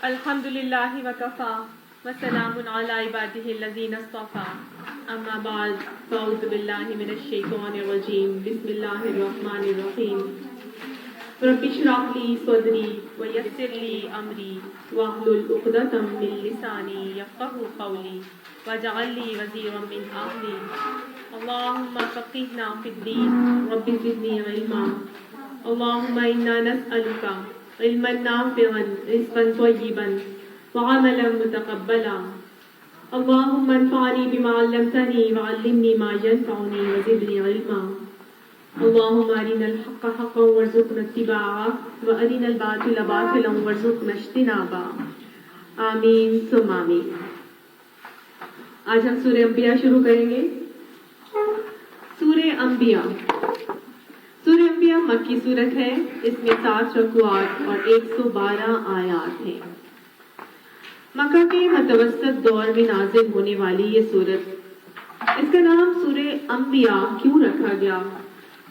الحمد للہ وکفا وسلام علی عبادہ الذین اصطفى اما بعد فاعوذ باللہ من الشیطان الرجیم بسم اللہ الرحمن الرحیم رب اشرح لی صدری ویسر لی امری واحلل عقدۃ من لسانی یفقهوا قولی واجعل لی وزیرا من اہلی اللہم فقہنا فی الدین رب زدنی علما اللہم انا نسألک علما نافعا رزقا طیبا وعملا متقبلا اللهم انفعني بما علمتني وعلمني ما ينفعني وزدني علما اللهم ارنا الحق حقا وارزقنا اتباعه وارنا الباطل باطلا وارزقنا اجتنابه آمین ثم آمین۔ آج ہم سورہ انبیاء شروع کریں گے۔ سورہ انبیاء مکی سورت ہے، اس میں 7 رکوعات اور 112 آیات ہیں۔ مکہ کے متوسط دور میں نازل ہونے والی یہ سورت، اس کا نام سورہ انبیاء کیوں رکھا گیا؟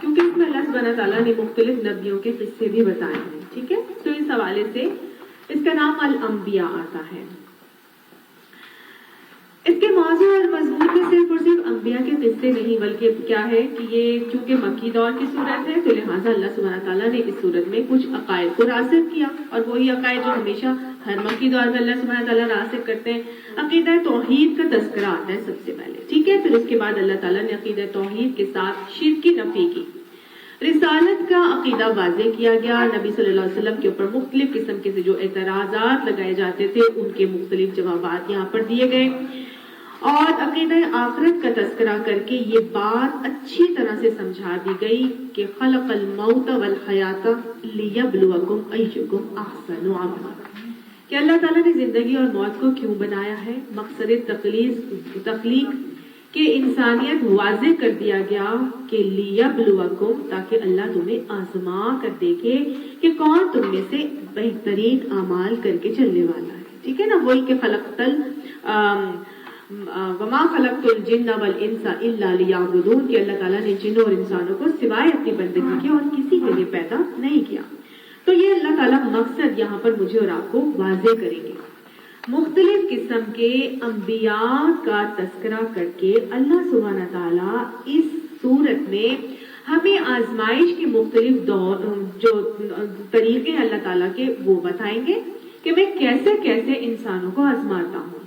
کیونکہ اس میں اللہ سبحانہ تعالیٰ نے مختلف نبیوں کے قصے بھی بتائے ہیں، ٹھیک ہے؟ تو اس حوالے سے اس کا نام الانبیاء آتا ہے۔ اس کے موضوع اور مضمون میں صرف اور صرف انبیاء کے قصے نہیں، بلکہ کیا ہے کہ یہ چونکہ مکی دور کی صورت ہے تو لہٰذا اللہ سبحانہ تعالیٰ نے اس صورت میں کچھ عقائد کو راسخ کیا، اور وہی عقائد جو ہمیشہ ہر مکی دور میں اللہ سبحانہ تعالیٰ راسخ کرتے ہیں۔ عقیدہ توحید کا تذکرہ آتا ہے سب سے پہلے، ٹھیک ہے؟ پھر اس کے بعد اللہ تعالیٰ نے عقیدہ توحید کے ساتھ شرک کی نفی کی، رسالت کا عقیدہ واضح کیا گیا، نبی صلی اللہ علیہ وسلم کے اوپر مختلف قسم کے جو اعتراضات لگائے جاتے تھے ان کے مختلف جوابات یہاں پر دیے گئے، اور عقیدہ آخرت کا تذکرہ کر کے یہ بات اچھی طرح سے سمجھا دی گئی کہ خلق الموت والحیات لیبلوکم ایکم احسن عملا، کہ اللہ تعالیٰ نے زندگی اور موت کو کیوں بنایا ہے؟ مقصد تخلیق کہ انسانیت واضح کر دیا گیا کہ لیبلوکم، تاکہ اللہ تمہیں آزما کر دیکھے کہ کون تم میں سے بہترین اعمال کر کے چلنے والا ہے، ٹھیک ہے نا؟ وہی کہ وما خلقت الجن والانس الا لیعبدون، کہ اللہ تعالیٰ نے جنوں اور انسانوں کو سوائے اپنی بندگی کے اور کسی کے لیے پیدا نہیں کیا۔ تو یہ اللہ تعالیٰ مقصد یہاں پر مجھے اور آپ کو واضح کریں گے۔ مختلف قسم کے انبیاء کا تذکرہ کر کے اللہ سبحانہ تعالیٰ اس صورت میں ہمیں آزمائش کے مختلف جو طریقے ہیں اللہ تعالیٰ کے وہ بتائیں گے کہ میں کیسے کیسے انسانوں کو آزماتا ہوں،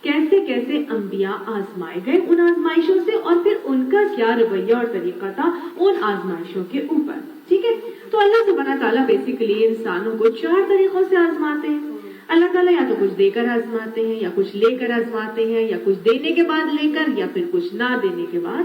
کیسے کیسے انبیاء آزمائے گئے ان آزمائشوں سے، اور پھر ان کا کیا رویہ اور طریقہ تھا ان آزمائشوں کے اوپر، ٹھیک ہے؟ تو اللہ سبحانہ تعالیٰ بیسیکلی انسانوں کو 4 طریقوں سے آزماتے ہیں۔ اللہ تعالیٰ یا تو کچھ دے کر آزماتے ہیں، یا کچھ لے کر آزماتے ہیں، یا کچھ دینے کے بعد لے کر، یا پھر کچھ نہ دینے کے بعد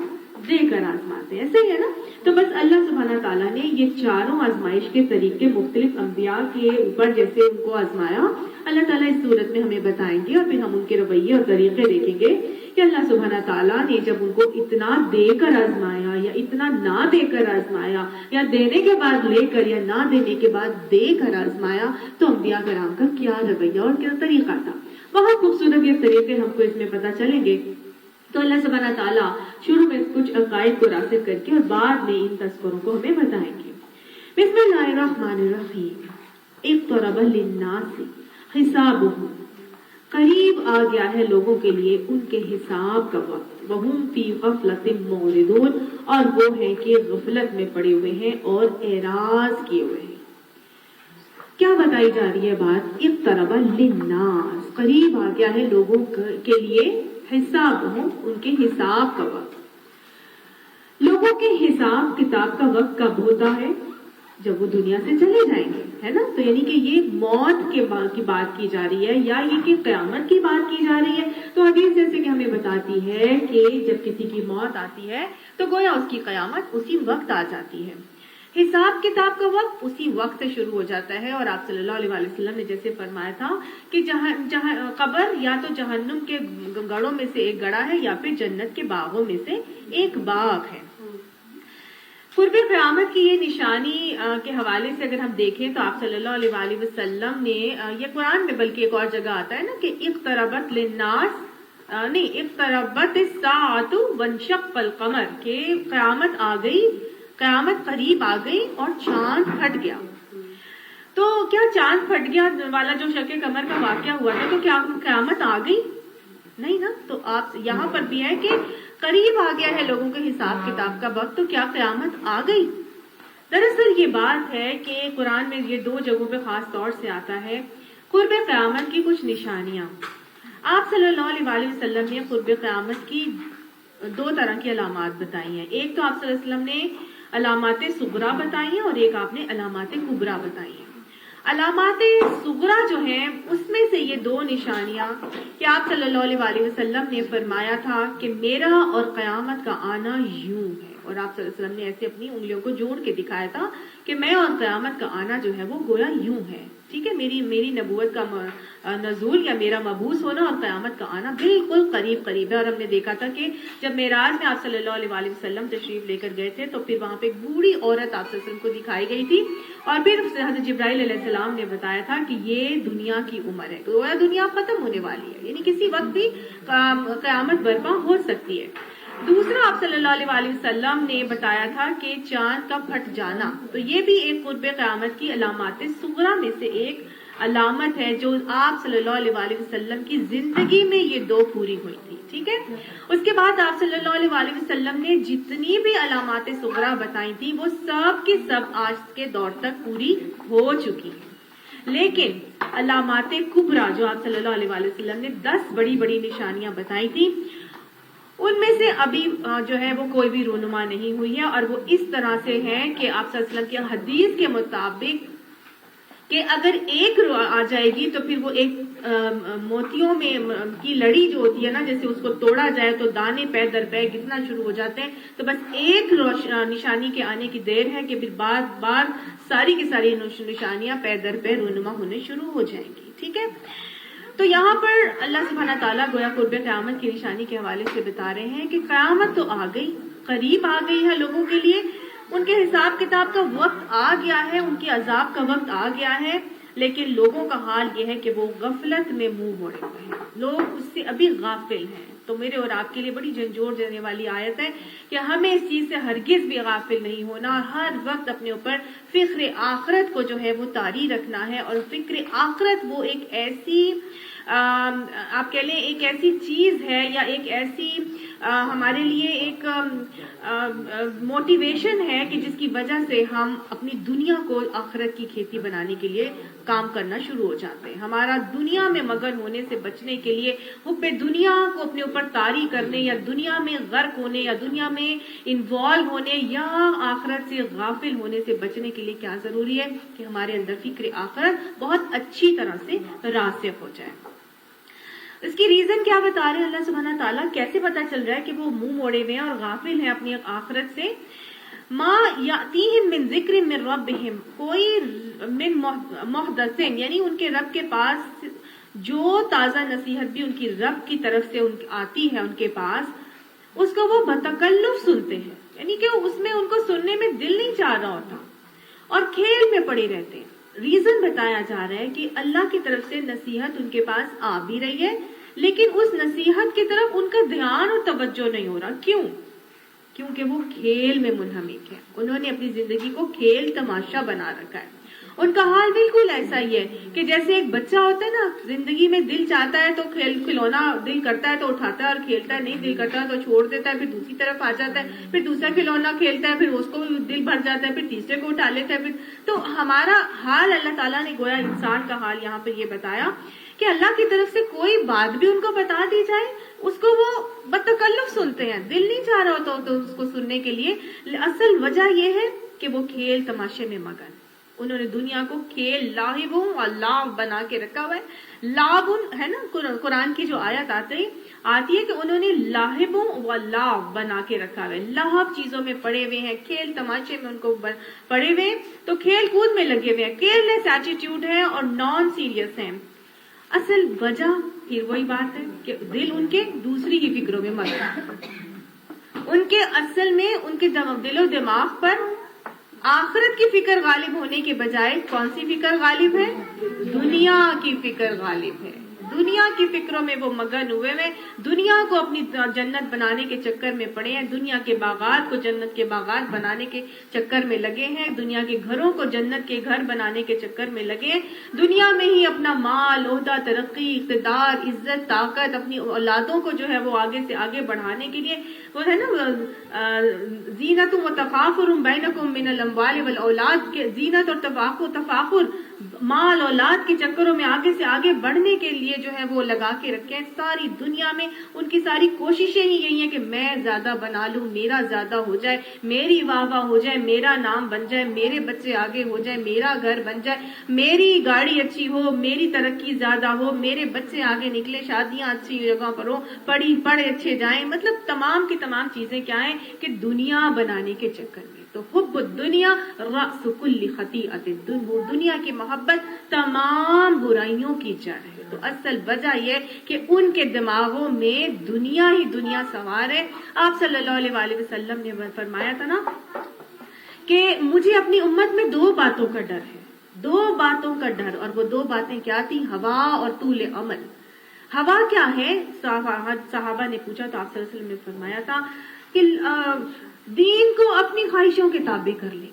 دے کر آزماتے ہیں، صحیح ہے نا؟ تو بس اللہ سبحانہ تعالیٰ نے یہ 4 آزمائش کے طریقے مختلف انبیاء کے اوپر جیسے ان کو آزمایا، اللہ تعالیٰ اس صورت میں ہمیں بتائیں گے، اور پھر ہم ان کے رویے اور طریقے دیکھیں گے کہ اللہ سبحانہ تعالیٰ نے جب ان کو اتنا دے کر آزمایا یا اتنا نہ دے کر آزمایا، یا دینے کے بعد لے کر یا نہ دینے کے بعد دے کر آزمایا، تو انبیاء کرام کا کیا رویہ اور کیا طریقہ تھا۔ بہت خوبصورت یہ طریقے ہم کو اس میں پتہ چلیں گے۔ تو اللہ سبحانہ تعالیٰ شروع میں کچھ عقائد کو راسخ کر کے اور بعد میں ان تذکروں کو ہمیں بتائیں گے۔ بسم اللہ الرحمن الرحیم۔ اقترب للناس حسابهم، قریب آ گیا ہے لوگوں کے لیے ان کے حساب کا وقت، وہم فی غفلۃ معرضون، اور وہ ہیں کہ غفلت میں پڑے ہوئے ہیں اور اعراض کیے ہوئے ہیں۔ کیا بتائی جا رہی ہے بات؟ اقترب للناس، قریب آ گیا ہے لوگوں کے لیے حسابهم، ان کے حساب کا وقت۔ لوگوں کے حساب کتاب کا وقت کب ہوتا ہے؟ جب وہ دنیا سے چلے جائیں گے، ہے نا؟ تو یعنی کہ یہ موت کی بات کی جا رہی ہے، یا یہ کہ قیامت کی بات کی جا رہی ہے۔ تو حدیث جیسے کہ ہمیں بتاتی ہے کہ جب کسی کی موت آتی ہے تو گویا اس کی قیامت اسی وقت آ جاتی ہے۔ حساب کتاب کا وقت اسی وقت سے شروع ہو جاتا ہے، اور آپ صلی اللہ علیہ وسلم نے جیسے فرمایا تھا کہ قبر یا تو جہنم کے گڑھوں میں سے ایک گڑھا ہے، یا پھر جنت کے باغوں میں سے ایک باغ ہے۔ قرب قیامت کی یہ نشانی کے حوالے سے اگر ہم دیکھیں تو آپ صلی اللہ علیہ وسلم نے یہ قرآن میں بلکہ ایک اور جگہ آتا ہے نا کہ اقتربت للناس اقتربت الساعۃ وانشق القمر، کہ قیامت آ گئی، قیامت قریب آ گئی اور چاند پھٹ گیا۔ تو کیا چاند پھٹ گیا والا جو شق قمر کا واقعہ ہوا تھا تو کیا قیامت آ گئی؟ نہیں نا. تو آپ یہاں پر بھی ہے کہ قریب آ گیا ہے لوگوں کے حساب کتاب کا وقت، تو کیا قیامت آ گئی؟ دراصل یہ بات ہے کہ قرآن میں یہ 2 جگہوں پہ خاص طور سے آتا ہے قرب قیامت کی کچھ نشانیاں. آپ صلی اللہ علیہ وسلم نے قرب قیامت کی 2 طرح کی علامات بتائی ہیں. ایک تو آپ صلی اللہ علیہ وسلم نے علامات صغریٰ بتائی ہیں اور ایک آپ نے علامات کبریٰ بتائی ہیں. علامات صغریٰ جو ہیں اس میں سے یہ 2 نشانیاں کہ آپ صلی اللہ علیہ وسلم نے فرمایا تھا کہ میرا اور قیامت کا آنا یوں ہے، اور آپ صلی اللہ علیہ وسلم نے ایسے اپنی انگلیوں کو جوڑ کے دکھایا تھا کہ میں اور قیامت کا آنا جو ہے وہ گویا یوں ہے. ٹھیک ہے، میری نبوت کا نزول یا میرا مبعوث ہونا اور قیامت کا آنا بالکل قریب قریب ہے. اور ہم نے دیکھا تھا کہ جب معراج میں آپ صلی اللہ علیہ وسلم تشریف لے کر گئے تھے تو پھر وہاں پہ ایک بوڑھی عورت آپ صلی اللہ علیہ وسلم کو دکھائی گئی تھی، اور پھر حضرت جبرائیل علیہ السلام نے بتایا تھا کہ یہ دنیا کی عمر ہے، تو دنیا ختم ہونے والی ہے، یعنی کسی وقت بھی قیامت برپا ہو سکتی ہے. دوسرا آپ صلی اللہ علیہ وسلم نے بتایا تھا کہ چاند کا پھٹ جانا، تو یہ بھی ایک قرب قیامت کی علامات صغریٰ میں سے ایک علامت ہے جو آپ صلی اللہ علیہ وسلم کی زندگی میں یہ 2 پوری ہوئی تھی. ٹھیک ہے، اس کے بعد آپ صلی اللہ علیہ وسلم نے جتنی بھی علامات صغریٰ بتائی تھی وہ سب کی سب آج کے دور تک پوری ہو چکی ہیں. لیکن علامات کبریٰ جو آپ صلی اللہ علیہ وسلم نے 10 بڑی بڑی نشانیاں بتائی تھی، ان میں سے ابھی جو ہے وہ کوئی بھی رونما نہیں ہوئی ہے، اور وہ اس طرح سے ہے کہ آپ صلی اللہ علیہ وسلم کی حدیث کے مطابق کہ اگر ایک آ جائے گی تو پھر وہ ایک موتیوں میں کی لڑی جو ہوتی ہے نا، جیسے اس کو توڑا جائے تو دانے پے در پے گرنا شروع ہو جاتے ہیں، تو بس ایک نشانی کے آنے کی دیر ہے کہ پھر بار ساری کی ساری نشانیاں پے در پے رونما ہونے شروع ہو جائیں گی. ٹھیک ہے، تو یہاں پر اللہ سبحانہ تعالیٰ گویا قرب قیامت کی نشانی کے حوالے سے بتا رہے ہیں کہ قیامت تو آ گئی، قریب آ گئی ہے لوگوں کے لیے، ان کے حساب کتاب کا وقت آ گیا ہے، ان کے عذاب کا وقت آ گیا ہے، لیکن لوگوں کا حال یہ ہے کہ وہ غفلت میں منہ موڑے ہوئے ہیں، لوگ اس سے ابھی غافل ہیں. تو میرے اور آپ کے لیے بڑی جھنجھوڑ دینے والی آیت ہے کہ ہمیں اس چیز سے ہرگز بھی غافل نہیں ہونا، اور ہر وقت اپنے اوپر فکر آخرت کو جو ہے وہ طاری رکھنا ہے. اور فکر آخرت وہ ایک ایسی آپ کہہ لیں ایک ایسی چیز ہے یا ایک ایسی ہمارے لیے ایک موٹیویشن ہے کہ جس کی وجہ سے ہم اپنی دنیا کو آخرت کی کھیتی بنانے کے لیے کام کرنا شروع ہو جاتے ہیں. ہمارا دنیا میں مگن ہونے سے بچنے کے لیے حب دنیا کو اپنے اوپر طاری کرنے یا دنیا میں غرق ہونے یا دنیا میں انوالو ہونے یا آخرت سے غافل ہونے سے بچنے کے لیے کیا ضروری ہے کہ ہمارے اندر فکر آخرت بہت اچھی طرح سے راسخ ہو جائے. اس کی ریزن کیا بتا رہے ہیں اللہ سبحانہ تعالیٰ؟ کیسے پتا چل رہا ہے کہ وہ منہ موڑے ہوئے ہیں اور غافل ہیں اپنی آخرت سے؟ ما یاتیہم من ذکر من ربہم، کوئی من محدثین، یعنی ان کے رب کے پاس جو تازہ نصیحت بھی ان کی رب کی طرف سے آتی ہے ان کے پاس، اس کو وہ بتکلف سنتے ہیں، یعنی کہ اس میں ان کو سننے میں دل نہیں چاہ رہا ہوتا اور کھیل میں پڑے رہتے ہیں. ریزن بتایا جا رہا ہے کہ اللہ کی طرف سے نصیحت ان کے پاس آ بھی رہی ہے، لیکن اس نصیحت کی طرف ان کا دھیان اور توجہ نہیں ہو رہا. کیوں؟ کیونکہ وہ کھیل میں منہمک ہے، انہوں نے اپنی زندگی کو کھیل تماشا بنا رکھا ہے. ان کا حال بالکل ایسا ہی ہے کہ جیسے ایک بچہ ہوتا ہے نا، زندگی میں دل چاہتا ہے تو کھلونا دل کرتا ہے تو اٹھاتا ہے اور کھیلتا ہے، نہیں دل کرتا ہے تو چھوڑ دیتا ہے، پھر دوسری طرف آ جاتا ہے، پھر دوسرا کھلونا کھیلتا ہے، پھر اس کو دل بھر جاتا ہے، پھر تیسرے کو اٹھا لیتا ہے. پھر تو ہمارا حال اللہ تعالیٰ نے گویا انسان کا حال یہاں پر یہ بتایا کہ اللہ کی طرف سے کوئی بات بھی ان کو بتا دی جائے اس کو وہ بتکلف سنتے ہیں، دل نہیں چاہ رہا ہوتا تو اس کو سننے کے لیے. اصل وجہ یہ ہے کہ وہ کھیل تماشے میں مگن، انہوں نے دنیا کو کھیل لاہبوں اور لاو بنا کے رکھا ہوا ہے. لاون ہے نا، قرآن کی جو آیت آتی ہے کہ انہوں نے لاہبوں و لاو بنا کے رکھا ہوا ہے، لاہب چیزوں میں پڑے ہوئے ہیں، کھیل تماشے میں ان کو پڑے ہوئے، تو کھیل کود میں لگے ہوئے ہیں، کیئرلیس ایٹیٹیوڈ ہے اور نان سیریس ہیں. اصل وجہ پھر وہی بات ہے کہ دل ان کے دوسری کی فکروں میں مگن ہے. ان کے اصل میں ان کے دل و دماغ پر آخرت کی فکر غالب ہونے کے بجائے کون سی فکر غالب ہے؟ دنیا کی فکر غالب ہے. دنیا کی فکروں میں وہ مگن ہوئے ہیں، دنیا کو اپنی جنت بنانے کے چکر میں پڑے ہیں، دنیا کے باغات کو جنت کے باغات بنانے کے چکر میں لگے ہیں، دنیا کے گھروں کو جنت کے گھر بنانے کے چکر میں لگے ہیں، دنیا میں ہی اپنا مال، عہدہ، ترقی، اقتدار، عزت، طاقت، اپنی اولادوں کو جو ہے وہ آگے سے آگے بڑھانے کے لیے، وہ ہے نا زینت و تفاخر بینکم من الاموال والاولاد، کے زینت اور تفاخر مال اولاد کے چکروں میں آگے سے آگے بڑھنے کے لیے جو ہے وہ لگا کے رکھے ہیں۔ ساری دنیا میں ان کی ساری کوششیں ہی یہی ہیں کہ میں زیادہ بنا لوں، میرا زیادہ ہو جائے، میری واہ واہ ہو جائے، میرا نام بن جائے، میرے بچے آگے ہو جائے، میرا گھر بن جائے، میری گاڑی اچھی ہو، میری ترقی زیادہ ہو، میرے بچے آگے نکلے، شادیاں اچھی جگہ پر ہو، پڑھے اچھے جائیں، مطلب تمام کی تمام چیزیں کیا ہیں کہ دنیا بنانے کے چکر میں۔ تو حب الدنیا رأس کل خطیئۃ، دنیا کی محبت تمام برائیوں کی جڑ ہے۔ تو اصل وجہ یہ کہ ان کے دماغوں میں دنیا ہی دنیا سوار ہے۔ آپ صلی اللہ علیہ وآلہ وسلم نے فرمایا تھا نا کہ مجھے اپنی امت میں دو باتوں کا ڈر ہے، دو باتوں کا ڈر، اور وہ دو باتیں کیا تھی؟ ہوا اور طول عمل۔ ہوا کیا ہے؟ صحابہ نے پوچھا تو آپ صلی اللہ علیہ وسلم نے فرمایا تھا کہ دین کو اپنی خواہشوں کے تابع کر لیں گے،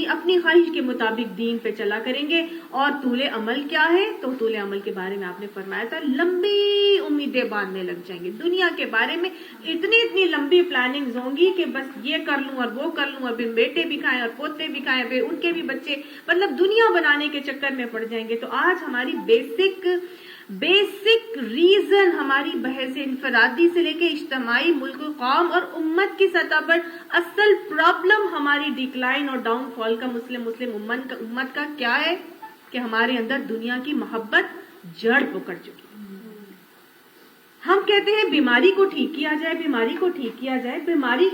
اپنی خواہش کے مطابق دین پہ چلا کریں گے۔ اور طول عمل کیا ہے؟ تو طول عمل کے بارے میں آپ نے فرمایا تھا لمبی امیدیں باندھنے لگ جائیں گے، دنیا کے بارے میں اتنی لمبی پلاننگز ہوں گی کہ بس یہ کر لوں اور وہ کر لوں، اور پھر بیٹے بھی کھائیں اور پوتے بھی کھائیں، پھر ان کے بھی بچے، مطلب دنیا بنانے کے چکر میں پڑ جائیں گے۔ تو آج ہماری بیسک ریزن، ہماری بحث انفرادی سے لے کے اجتماعی، ملک و قوم اور امت کی سطح پر اصل پرابلم ہماری ڈیکلائن اور ڈاؤن فال کا مسلم امت کا کیا ہے کہ ہمارے اندر دنیا کی محبت جڑ پکڑ چکی ہے۔ ہم کہتے ہیں بیماری کو ٹھیک کیا جائے، بیماری کو ٹھیک کیا جائے۔ بیماری،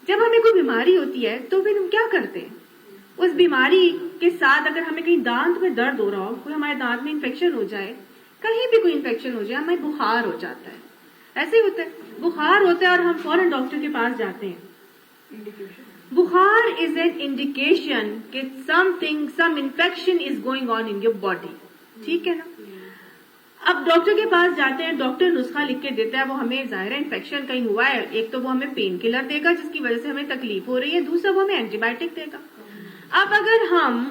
جب ہمیں کوئی بیماری ہوتی ہے تو پھر ہم کیا کرتے ہیں؟ اس بیماری کے ساتھ اگر ہمیں کہیں دانت میں درد ہو رہا ہو، کوئی ہمارے دانت میں انفیکشن ہو جائے، کہیں بھی کوئی انفیکشن ہو جائے، ہمیں بخار ہو جاتا ہے، ایسے ہی ہوتا ہے، بخار ہوتا ہے اور ہم فوراً ڈاکٹر کے پاس جاتے ہیں۔ بخار از این انڈیکیشن کہ some infection is going on in your body, ٹھیک ہے نا؟ اب ڈاکٹر کے پاس جاتے ہیں، ڈاکٹر نسخہ لکھ کے دیتا ہے، وہ ہمیں ظاہر ہے انفیکشن کہیں ہوا ہے، ایک تو وہ ہمیں پین کلر دے گا جس کی وجہ سے ہمیں تکلیف ہو رہی ہے، دوسرا وہ ہمیں اینٹی بایوٹک دے گا۔ اب اگر ہم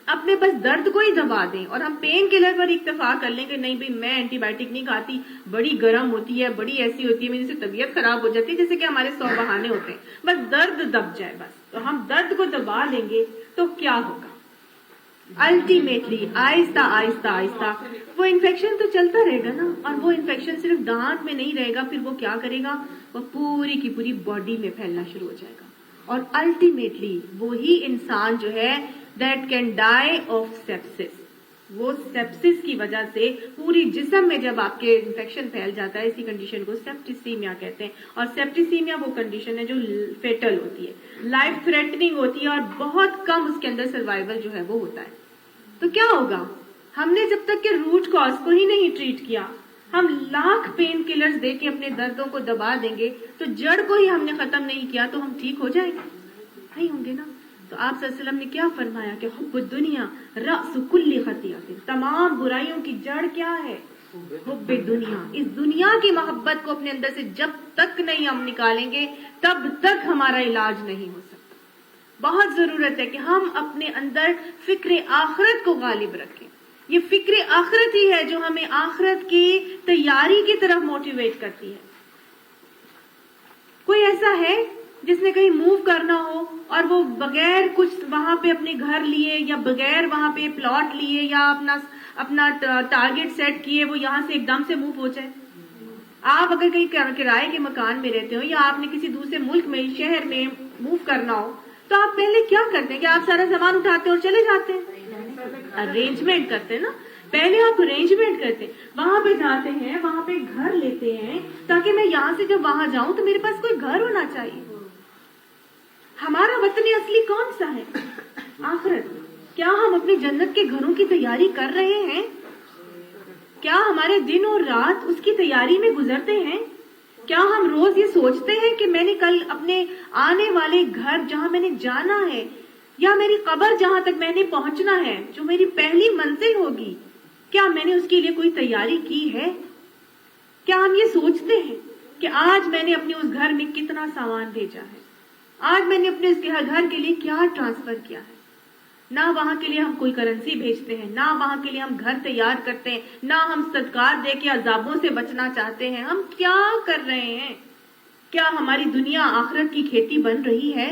اپنے بس درد کو ہی دبا دیں اور ہم پین کلر پر اکتفا کر لیں کہ نہیں بھائی میں اینٹی بایوٹک نہیں کھاتی، بڑی گرم ہوتی ہے، بڑی ایسی ہوتی ہے، میری سے طبیعت خراب ہو جاتی ہے، جیسے کہ ہمارے 100 بہانے ہوتے ہیں، بس درد دب جائے بس، تو ہم درد کو دبا لیں گے تو کیا ہوگا؟ الٹیمیٹلی آہستہ آہستہ آہستہ وہ انفیکشن تو چلتا رہے گا نا، اور وہ انفیکشن صرف دانت میں نہیں رہے گا، پھر وہ کیا کرے گا؟ وہ پوری کی پوری باڈی میں پھیلنا شروع ہو جائے گا، اور الٹیمیٹلی وہی انسان جو ہے دیٹ کین ڈائی آف سیپسس، وہ سیپسس کی وجہ سے پوری جسم میں جب آپ کے انفیکشن پھیل جاتا ہے، اسی کنڈیشن کو سیپٹیسیمیا کہتے ہیں، اور سیپٹیسیمیا وہ کنڈیشن ہے جو فیٹل ہوتی ہے، لائف تھریٹننگ ہوتی ہے، اور بہت کم اس کے اندر سروائیول جو ہے وہ ہوتا ہے۔ تو کیا ہوگا؟ ہم نے جب تک کہ روٹ کاز کو ہی نہیں ٹریٹ کیا، ہم لاکھ پین کلرز دے کے اپنے دردوں کو دبا دیں گے، تو جڑ کو ہی ہم نے ختم نہیں کیا تو ہم ٹھیک ہو جائیں گے؟ نہیں ہوں گے نا۔ تو آپ صلی اللہ علیہ وسلم نے کیا فرمایا کہ حب الدنیا رأس کل خطیئۃ، تمام برائیوں کی جڑ کیا ہے؟ حب دنیا۔ اس دنیا کی محبت کو اپنے اندر سے جب تک نہیں ہم نکالیں گے تب تک ہمارا علاج نہیں ہو سکتا۔ بہت ضرورت ہے کہ ہم اپنے اندر فکر آخرت کو غالب رکھیں۔ یہ فکر آخرت ہی ہے جو ہمیں آخرت کی تیاری کی طرف موٹیویٹ کرتی ہے۔ کوئی ایسا ہے جس نے کہیں موو کرنا ہو اور وہ بغیر کچھ وہاں پہ اپنے گھر لیے یا بغیر وہاں پہ پلاٹ لیے یا اپنا ٹارگٹ سیٹ کیے وہ یہاں سے ایک دم سے موو ہو جائے؟ آپ اگر کہیں کرائے کے مکان میں رہتے ہو یا آپ نے کسی دوسرے ملک میں شہر میں موو کرنا ہو تو آپ پہلے کیا کرتے ہیں کہ آپ سارا سامان اٹھاتے اور چلے جاتے ہیں؟ ارینجمنٹ کرتے ہیں نا، پہلے آپ ارینجمنٹ کرتے ہیں، وہاں پہ جاتے ہیں، وہاں پہ گھر لیتے ہیں تاکہ میں یہاں سے جب وہاں جاؤں تو میرے پاس کوئی گھر ہونا چاہیے۔ ہمارا وطن اصلی کون سا ہے؟ آخرت۔ کیا ہم اپنی جنت کے گھروں کی تیاری کر رہے ہیں؟ کیا ہمارے دن اور رات اس کی تیاری میں گزرتے ہیں؟ کیا ہم روز یہ سوچتے ہیں کہ میں نے کل اپنے آنے والے گھر جہاں میں نے جانا ہے یا میری قبر جہاں تک میں نے پہنچنا ہے، جو میری پہلی منزل ہوگی، کیا میں نے اس کے لیے کوئی تیاری کی ہے؟ کیا ہم یہ سوچتے ہیں کہ آج میں نے اپنے اس گھر میں کتنا سامان بھیجا ہے، آج میں نے اپنے اس گھر کے لیے کیا ٹرانسفر کیا ہے؟ نہ وہاں کے لیے ہم کوئی کرنسی بھیجتے ہیں، نہ وہاں کے لیے ہم گھر تیار کرتے ہیں، نہ ہم صدقات دے کے عذابوں سے بچنا چاہتے ہیں. ہم کیا کر رہے ہیں؟ کیا ہماری دنیا آخرت کی کھیتی بن رہی ہے؟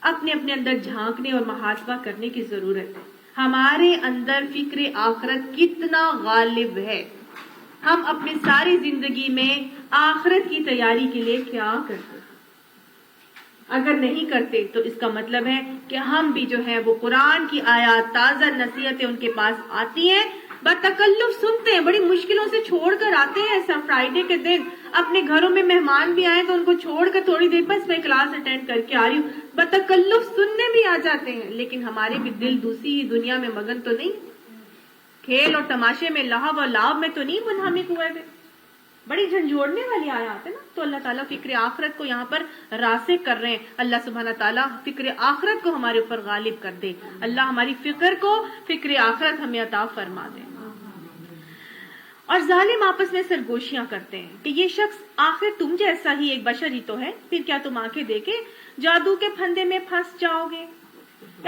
اپنے اپنے اندر جھانکنے اور محاسبہ کرنے کی ضرورت ہے. ہمارے اندر فکر آخرت کتنا غالب ہے؟ ہم اپنی ساری زندگی میں آخرت کی تیاری کے لیے کیا کرتے ہیں؟ اگر نہیں کرتے تو اس کا مطلب ہے کہ ہم بھی جو ہے وہ قرآن کی آیات، تازہ نصیحتیں ان کے پاس آتی ہیں، بتکلف سنتے ہیں، بڑی مشکلوں سے چھوڑ کر آتے ہیں. سر فرائیڈے کے دن اپنے گھروں میں مہمان بھی آئے تو ان کو چھوڑ کر تھوڑی دیر بس میں کلاس اٹینڈ کر کے آ رہی ہوں، بتکلف سننے بھی آ جاتے ہیں. لیکن ہمارے بھی دل دوسری دنیا میں مگن تو نہیں، کھیل اور تماشے میں، لہو اور لاو میں تو نہیں منہمک ہوئے ہوئے. بڑی جھنجھوڑنے والی آیات ہے نا. تو اللہ تعالیٰ فکر آخرت کو یہاں پر راسخ کر رہے ہیں. اللہ سبحانہ تعالیٰ فکر آخرت کو ہمارے اوپر غالب کر دے. اللہ ہماری فکر آخرت ہمیں عطا فرما دے. اور ظالم آپس میں سرگوشیاں کرتے ہیں کہ یہ شخص آخر تم جیسا ہی ایک بشر ہی تو ہے، پھر کیا تم آنکھیں دے کے جادو کے پھندے میں پھنس جاؤ گے؟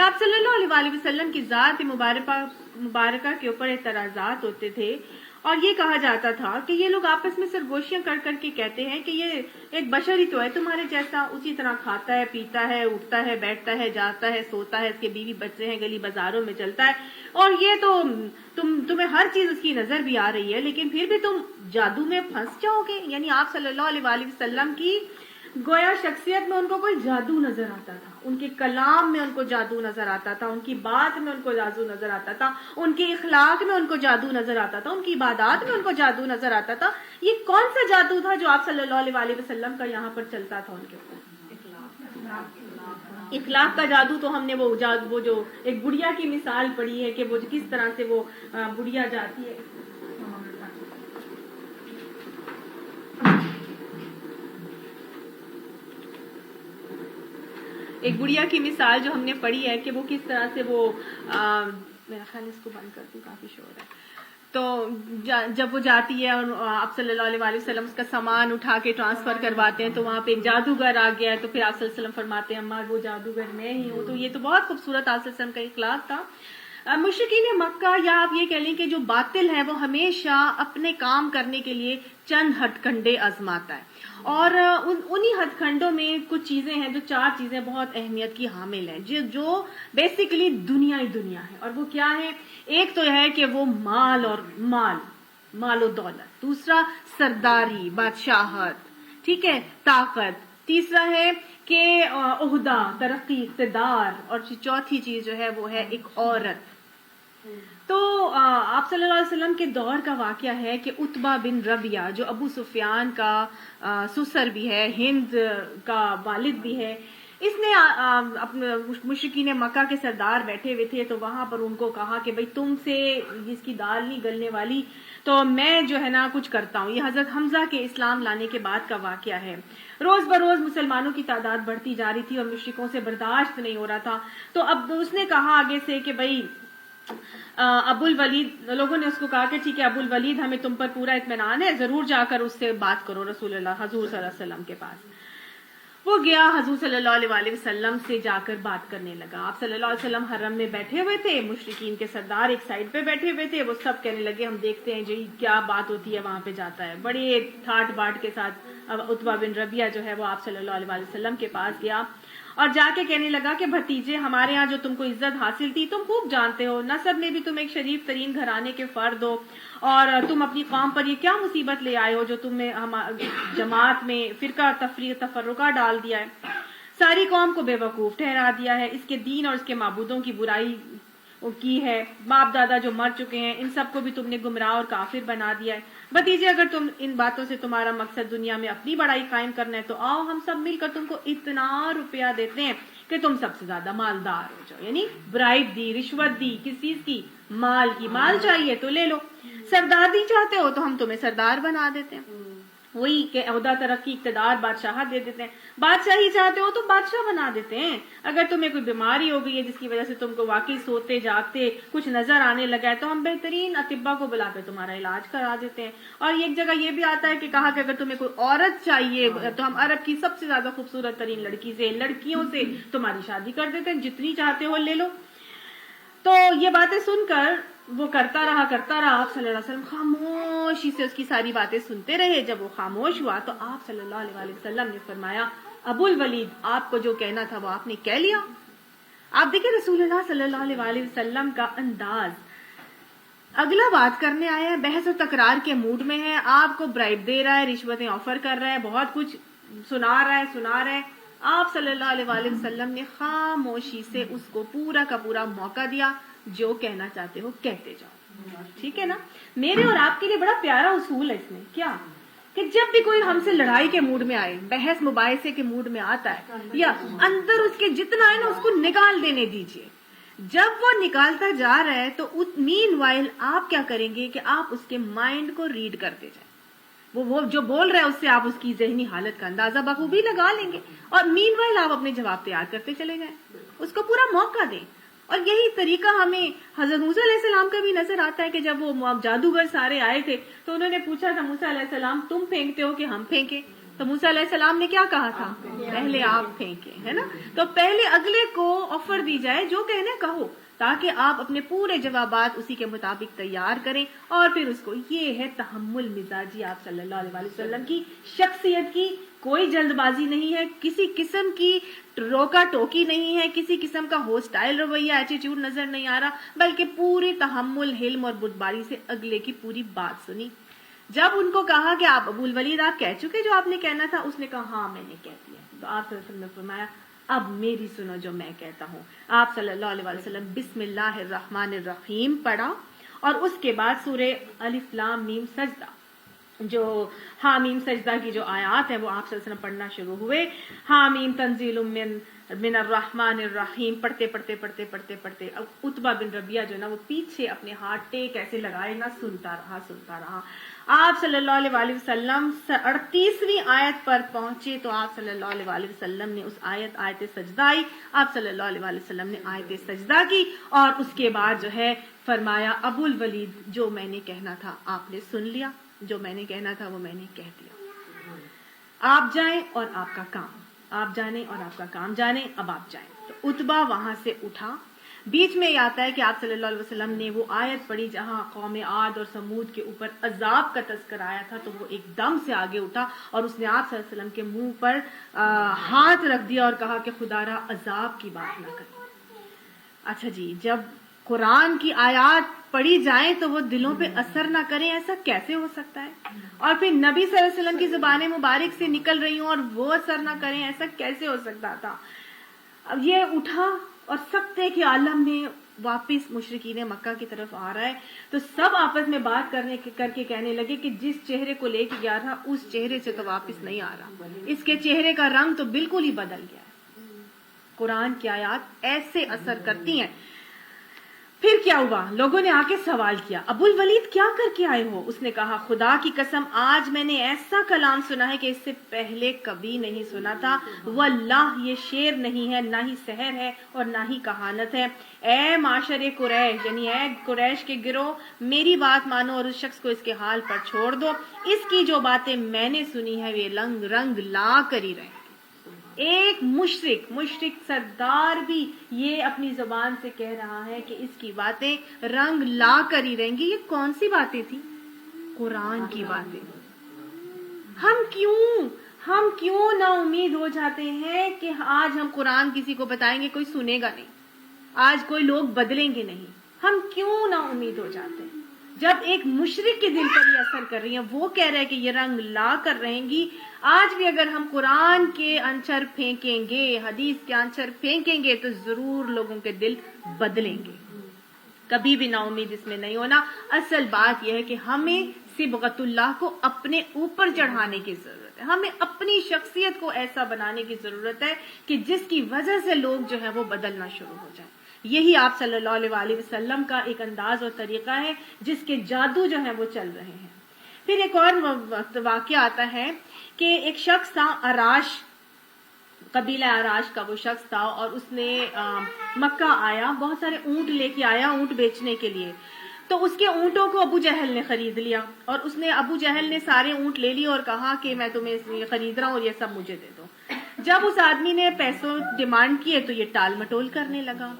آپ صلی اللہ علیہ وآلہ وسلم کی ذات مبارکہ کے اوپر اعتراضات ہوتے تھے اور یہ کہا جاتا تھا کہ یہ لوگ آپس میں سرگوشیاں کر کر کے کہتے ہیں کہ یہ ایک بشر ہی تو ہے تمہارے جیسا، اسی طرح کھاتا ہے، پیتا ہے، اٹھتا ہے، بیٹھتا ہے، جاتا ہے، سوتا ہے، اس کے بیوی بچے ہیں، گلی بازاروں میں چلتا ہے، اور یہ تو تمہیں ہر چیز اس کی نظر بھی آ رہی ہے، لیکن پھر بھی تم جادو میں پھنس جاؤ گے. یعنی آپ صلی اللہ علیہ وآلہ وسلم کی گویا شخصیت میں ان کو کوئی جادو نظر آتا تھا، ان کے کلام میں ان کو جادو نظر آتا تھا، ان کی بات میں ان کو جادو نظر آتا تھا، ان کے اخلاق میں ان کو جادو نظر آتا تھا، ان کی عبادات میں ان کو جادو نظر آتا تھا. یہ کون سا جادو تھا جو آپ صلی اللہ علیہ وآلہ وسلم کا یہاں پر چلتا تھا ان کے اوپر؟ اخلاق کا جادو. تو ہم نے وہ جو ایک گڑیا کی مثال پڑھی ہے کہ وہ کس طرح سے وہ گڑیا جاتی ہے. ایک گڑیا کی مثال جو ہم نے پڑھی ہے کہ وہ کس طرح سے وہ میرا خیال اس کو بند کر دوں، کافی شور ہے. تو جب وہ جاتی ہے اور آپ صلی اللہ علیہ وآلہ وسلم اس کا سامان اٹھا کے ٹرانسفر کرواتے ہیں تو وہاں پہ ایک جادوگر آ گیا ہے، تو پھر آپ صلی اللہ علیہ وسلم فرماتے ہیں اماں وہ جادوگر میں ہی ہوں. تو یہ تو بہت خوبصورت آپ صلی اللہ علیہ وسلم کا اخلاق تھا. مشرکین مکہ یا آپ یہ کہہ لیں کہ جو باطل ہے وہ ہمیشہ اپنے کام کرنے کے لیے چند ہتھ کنڈے آزماتا ہے، اور انہی ہتھ کنڈوں میں کچھ چیزیں ہیں جو 4 چیزیں بہت اہمیت کی حامل ہیں جو بیسیکلی دنیا ہی دنیا ہے. اور وہ کیا ہے؟ ایک تو ہے کہ وہ مال و دولت، دوسرا سرداری، بادشاہت، ٹھیک ہے، طاقت، تیسرا ہے کہ عہدہ، ترقی، اقتدار، اور چوتھی چیز جو ہے وہ ہے ایک عورت. تو آپ صلی اللہ علیہ وسلم کے دور کا واقعہ ہے کہ عتبہ بن ربیعہ جو ابو سفیان کا سسر بھی ہے، ہند کا والد بھی ہے، اس نے اپنے مشرکین مکہ کے سردار بیٹھے ہوئے تھے تو وہاں پر ان کو کہا کہ بھئی تم سے اس کی دال نہیں گلنے والی، تو میں جو ہے نا کچھ کرتا ہوں. یہ حضرت حمزہ کے اسلام لانے کے بعد کا واقعہ ہے. روز بروز مسلمانوں کی تعداد بڑھتی جا رہی تھی اور مشرکوں سے برداشت نہیں ہو رہا تھا. تو اب اس نے کہا آگے سے کہ بھئی ابو الولید، لوگوں نے اس کو کہا کہ ٹھیک ہے ابو الولید ہمیں تم پر پورا اطمینان ہے، ضرور جا کر اس سے بات کرو رسول اللہ حضور صلی اللہ علیہ وسلم کے پاس. وہ گیا حضور صلی اللہ علیہ وآلہ وسلم سے جا کر بات کرنے لگا. آپ صلی اللہ علیہ وسلم حرم میں بیٹھے ہوئے تھے، مشرکین کے سردار ایک سائڈ پہ بیٹھے ہوئے تھے، وہ سب کہنے لگے ہم دیکھتے ہیں جی کیا بات ہوتی ہے وہاں پہ جاتا ہے. بڑے ٹھاٹ باٹ کے ساتھ عتبہ بن ربیعہ جو ہے وہ آپ صلی اللہ علیہ وآلہ وسلم کے پاس گیا اور جا کے کہنے لگا کہ بھتیجے ہمارے ہاں جو تم کو عزت حاصل تھی تم خوب جانتے ہو، نسب میں بھی تم ایک شریف ترین گھرانے کے فرد ہو، اور تم اپنی قوم پر یہ کیا مصیبت لے آئے ہو جو تم نے جماعت میں فرقہ تفرقہ ڈال دیا ہے، ساری قوم کو بے وقوف ٹھہرا دیا ہے، اس کے دین اور اس کے معبودوں کی برائی کی ہے، باپ دادا جو مر چکے ہیں ان سب کو بھی تم نے گمراہ اور کافر بنا دیا ہے. بھتیجے اگر تم ان باتوں سے تمہارا مقصد دنیا میں اپنی بڑائی قائم کرنا ہے تو آؤ ہم سب مل کر تم کو اتنا روپیہ دیتے ہیں کہ تم سب سے زیادہ مالدار ہو جاؤ. یعنی برائب دی، رشوت دی، کس چیز کی؟ مال کی. مال چاہیے تو لے لو، سردار دی چاہتے ہو تو ہم تمہیں سردار بنا دیتے ہیں. وہی کہ عہدہ، ترقی، اقتدار، بادشاہت دے دیتے ہیں. بادشاہی چاہتے ہو تو بادشاہ بنا دیتے ہیں. اگر تمہیں کوئی بیماری ہو گئی ہے جس کی وجہ سے تم کو واقعی سوتے جاگتے کچھ نظر آنے لگا ہے تو ہم بہترین اطباء کو بلا کے تمہارا علاج کرا دیتے ہیں. اور ایک جگہ یہ بھی آتا ہے کہ کہا کہ اگر تمہیں کوئی عورت چاہیے تو ہم عرب کی سب سے زیادہ خوبصورت ترین لڑکیوں سے تمہاری شادی کر دیتے ہیں، جتنی چاہتے ہو لے لو. تو یہ باتیں سن کر وہ کرتا رہا. آپ صلی اللہ علیہ وسلم خاموشی سے اس کی ساری باتیں سنتے رہے. جب وہ خاموش ہوا تو آپ صلی اللہ علیہ وسلم نے فرمایا، ابو الولید، آپ کو جو کہنا تھا وہ آپ نے کہہ لیا. آپ دیکھیں رسول اللہ صلی اللہ علیہ وسلم کا انداز. اگلا بات کرنے آیا ہے، بحث و تکرار کے موڈ میں ہے، آپ کو برائب دے رہا ہے، رشوتیں آفر کر رہا ہے، بہت کچھ سنا رہا ہے. آپ صلی اللہ علیہ وسلم نے خاموشی سے اس کو پورا کا پورا موقع دیا. جو کہنا چاہتے ہو کہتے جاؤ. ٹھیک ہے نا. میرے اور آپ کے لیے بڑا پیارا اصول ہے اس میں کیا، کہ جب بھی کوئی ہم سے لڑائی کے موڈ میں آئے، بحث مباحثے کے موڈ میں آتا ہے، یا اندر اس کے جتنا ہے نا اس کو نکال دینے دیجئے. جب وہ نکالتا جا رہا ہے تو مین وائل آپ کیا کریں گے کہ آپ اس کے مائنڈ کو ریڈ کرتے جائیں. وہ جو بول رہا ہے اس سے آپ اس کی ذہنی حالت کا اندازہ بخوبی لگا لیں گے، اور مین وائل آپ اپنے جواب تیار کرتے چلے جائیں، اس کو پورا موقع دیں. اور یہی طریقہ ہمیں حضرت موسیٰ علیہ السلام کا بھی نظر آتا ہے کہ جب وہ جادوگر سارے آئے تھے تو انہوں نے پوچھا تھا موسیٰ علیہ السلام تم پھینکتے ہو کہ ہم پھینکیں؟ تو موسیٰ علیہ السلام نے کیا کہا تھا؟ پہلے آپ پھینکیں، ہے نا. تو پہلے اگلے کو آفر دی جائے، جو کہنے کہو، تاکہ آپ اپنے پورے جوابات اسی کے مطابق تیار کریں. اور پھر اس کو، یہ ہے تحمل مزاجی آپ صلی اللہ علیہ وسلم کی شخصیت کی. کوئی جلد بازی نہیں ہے، کسی قسم کی روکا ٹوکی نہیں ہے، کسی قسم کا ہوسٹائل رویہ، ایٹیٹیوڈ نظر نہیں آ رہا، بلکہ پوری تحمل، حلم اور بردباری سے اگلے کی پوری بات سنی. جب ان کو کہا کہ آپ ابو الولید آپ کہہ چکے جو آپ نے کہنا تھا، اس نے کہا ہاں میں نے کہہ دیا. تو آپ صلی اللہ علیہ وسلم نے فرمایا اب میری سنو جو میں کہتا ہوں. آپ صلی اللہ علیہ وسلم بسم اللہ الرحمن الرحیم پڑھا، اور اس کے بعد سورہ الف لام میم سجدہ، جو حامیم سجدہ کی جو آیات ہیں وہ آپ صلی اللہ علیہ وسلم پڑھنا شروع ہوئے. حامیم تنزیل من الرحمن الرحیم پڑھتے اب عتبہ بن ربیعہ جو نا وہ پیچھے اپنے ہاتھ ٹیک ایسے لگائے نا، سنتا رہا. آپ صلی اللہ علیہ وسلم 38ویں آیت پر پہنچے تو آپ صلی اللہ علیہ وسلم نے اس آیت سجدہ آئی، آپ صلی اللہ علیہ وسلم نے آیت سجدہ کی، اور اس کے بعد جو ہے فرمایا ابو الولید جو میں نے کہنا تھا آپ نے سن لیا، جو میں نے کہنا تھا وہ میں نے کہہ دیا. آپ جائیں اور آپ کا کام، آپ جانے اور آپ کا کام جانے، اب آپ جائیں. تو عتبہ وہاں سے اٹھا. بیچ میں یہ آتا ہے کہ آپ صلی اللہ علیہ وسلم نے وہ آیت پڑھی جہاں قوم عاد اور سمود کے اوپر عذاب کا تذکر آیا تھا، تو وہ ایک دم سے آگے اٹھا اور اس نے آپ صلی اللہ علیہ وسلم کے منہ پر ہاتھ رکھ دیا اور کہا کہ خدا را عذاب کی بات نہ کریں. اچھا جی، جب قرآن کی آیات پڑھی جائیں تو وہ دلوں پہ اثر نہ کریں، ایسا کیسے ہو سکتا ہے؟ اور پھر نبی صلی اللہ علیہ وسلم کی زبان مبارک سے نکل رہی ہوں اور وہ اثر نہ کریں، ایسا کیسے ہو سکتا تھا؟ اب یہ اٹھا اور سکتے کے عالم میں واپس مشرکین مکہ کی طرف آ رہا ہے، تو سب آپس میں بات کر کے کہنے لگے کہ جس چہرے کو لے کے گیا تھا اس چہرے سے تو واپس نہیں آ رہا، اس کے چہرے کا رنگ تو بالکل ہی بدل گیا ہے. قرآن کی آیات ایسے اثر کرتی ہیں. پھر کیا ہوا؟ لوگوں نے آ کے سوال کیا ابو الولید کیا کر کے آئے ہو؟ اس نے کہا خدا کی قسم آج میں نے ایسا کلام سنا ہے کہ اس سے پہلے کبھی نہیں سنا تھا. واللہ یہ شعر نہیں ہے، نہ ہی سحر ہے اور نہ ہی کہانت ہے. اے معاشر قریش، یعنی اے قریش کے گروہ، میری بات مانو اور اس شخص کو اس کے حال پر چھوڑ دو. اس کی جو باتیں میں نے سنی ہے وہ رنگ لا کر ہی رہے. ایک مشرک سردار بھی یہ اپنی زبان سے کہہ رہا ہے کہ اس کی باتیں رنگ لا کر ہی رہیں گی. یہ کون سی باتیں تھی؟ قرآن کی باتیں. ہم کیوں نا امید ہو جاتے ہیں کہ آج ہم قرآن کسی کو بتائیں گے کوئی سنے گا نہیں، آج کوئی لوگ بدلیں گے نہیں. ہم کیوں نا امید ہو جاتے ہیں جب ایک مشرک کے دل پر یہ اثر کر رہی ہیں، وہ کہہ رہے ہیں کہ یہ رنگ لا کر رہیں گی. آج بھی اگر ہم قرآن کے انچر پھینکیں گے، حدیث کے انچر پھینکیں گے تو ضرور لوگوں کے دل بدلیں گے. کبھی بھی نا امید اس میں نہیں ہونا. اصل بات یہ ہے کہ ہمیں صبغت اللہ کو اپنے اوپر چڑھانے کی ضرورت ہے، ہمیں اپنی شخصیت کو ایسا بنانے کی ضرورت ہے کہ جس کی وجہ سے لوگ جو ہے وہ بدلنا شروع ہو جائیں. یہی آپ صلی اللہ علیہ وسلم کا ایک انداز اور طریقہ ہے جس کے جادو جو ہے وہ چل رہے ہیں. پھر ایک اور واقعہ آتا ہے کہ ایک شخص تھا، اراش، قبیلہ اراش کا وہ شخص تھا، اور اس نے مکہ آیا، بہت سارے اونٹ لے کے آیا اونٹ بیچنے کے لیے. تو اس کے اونٹوں کو ابو جہل نے خرید لیا، اور ابو جہل نے سارے اونٹ لے لیے اور کہا کہ میں تمہیں خرید رہا ہوں اور یہ سب مجھے دے دو. جب اس آدمی نے پیسوں ڈیمانڈ کیے تو یہ ٹال مٹول کرنے لگا.